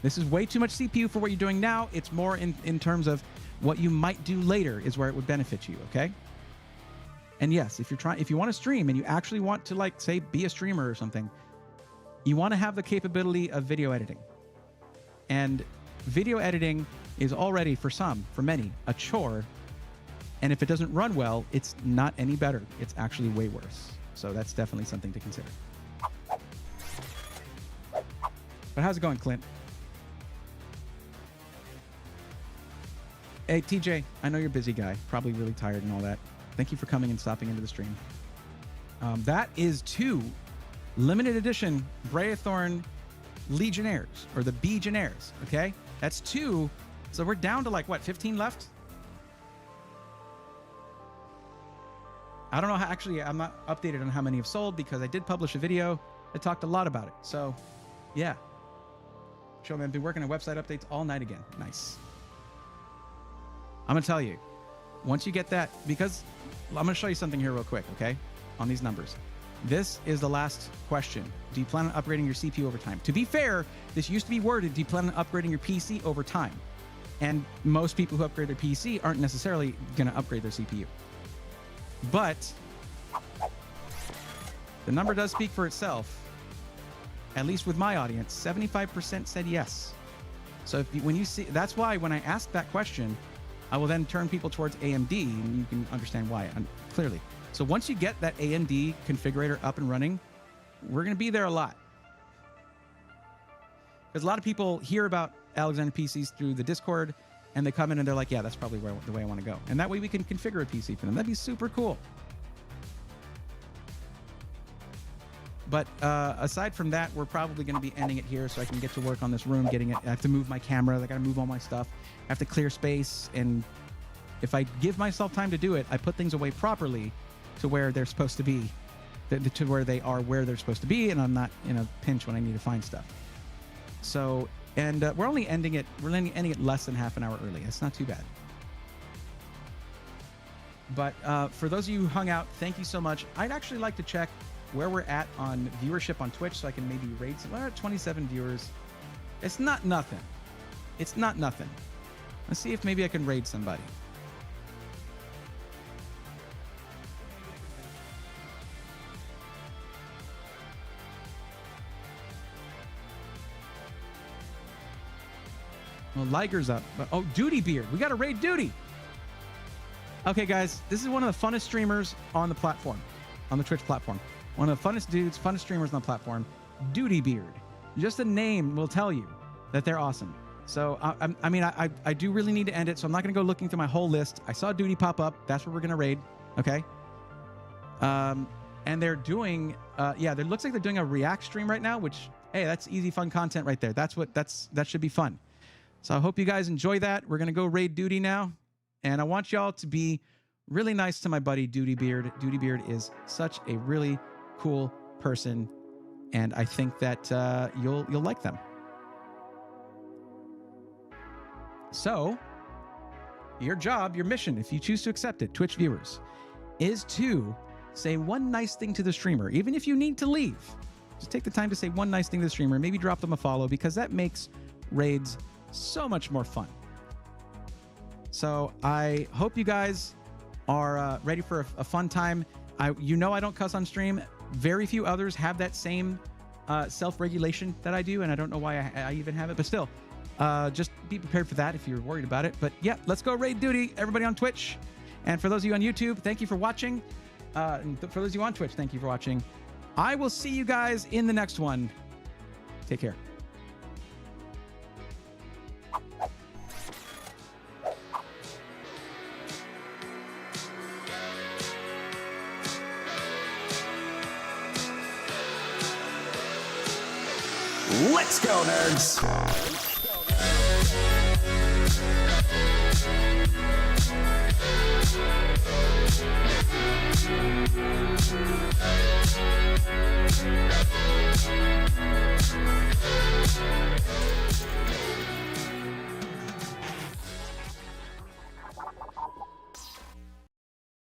This is way too much CPU for what you're doing now. It's more in terms of what you might do later is where it would benefit you, okay? And yes, if you want to stream and you actually want to, like, say, be a streamer or something, you want to have the capability of video editing. And video editing is already, for many, a chore. And if it doesn't run well, it's not any better. It's actually way worse. So that's definitely something to consider. But how's it going, Clint? Hey, TJ, I know you're a busy guy, probably really tired and all that. Thank you for coming and stopping into the stream. That is 2 limited edition Braethorn Legionnaires, or the Legionnaires, okay? That's 2. So we're down to, like, what, 15 left? I don't know how, actually, I'm not updated on how many have sold because I did publish a video that talked a lot about it. So, yeah. Show me, I've been working on website updates all night again. Nice. I'm going to tell you, once you get that, because I'm going to show you something here real quick, okay, on these numbers. This is the last question. Do you plan on upgrading your CPU over time? To be fair, this used to be worded, do you plan on upgrading your PC over time? And most people who upgrade their PC aren't necessarily going to upgrade their CPU. But the number does speak for itself. At least with my audience, 75% said yes. So when you see, that's why when I ask that question, I will then turn people towards AMD, and you can understand why clearly. So once you get that AMD configurator up and running, we're going to be there a lot. Because a lot of people hear about Alexander PCs through the Discord, and they come in and they're like, yeah, that's probably the way I want to go. And that way we can configure a PC for them. That'd be super cool. But aside from that, we're probably going to be ending it here so I can get to work on this room, getting it. I have to move my camera. I got to move all my stuff. I have to clear space. And if I give myself time to do it, I put things away properly to where they're supposed to be. to where they are where they're supposed to be, and I'm not in a pinch when I need to find stuff. So, and we're only ending it less than half an hour early. It's not too bad. But for those of you who hung out, thank you so much. I'd actually like to check where we're at on viewership on Twitch so I can maybe raid some. We're at 27 viewers. It's not nothing. It's not nothing. Let's see if maybe I can raid somebody. Well, Liger's up. Oh, Duty Beard. We got to raid Duty. Okay, guys. This is one of the funnest streamers on the platform, on the Twitch platform. One of the funnest dudes, funnest streamers on the platform. Duty Beard. Just the name will tell you that they're awesome. So, I mean, I do really need to end it, so I'm not going to go looking through my whole list. I saw Duty pop up. That's where we're going to raid. Okay? And they're doing, it looks like they're doing a React stream right now, which, hey, that's easy, fun content right there. That should be fun. So I hope you guys enjoy that. We're going to go raid Duty now. And I want y'all to be really nice to my buddy, Duty Beard. Duty Beard is such a really cool person. And I think that you'll like them. So your job, your mission, if you choose to accept it, Twitch viewers, is to say one nice thing to the streamer. Even if you need to leave, just take the time to say one nice thing to the streamer. Maybe drop them a follow, because that makes raids so much more fun. So I hope you guys are ready for a fun time. I don't cuss on stream. Very few others have that same self-regulation that I do, and I don't know why I even have it, but still, just be prepared for that if you're worried about it. But yeah, let's go raid Duty, everybody on Twitch. And for those of you on YouTube, thank you for watching. And for those of you on Twitch, thank you for watching. I will see you guys in the next one. Take care. Let's go, nerds!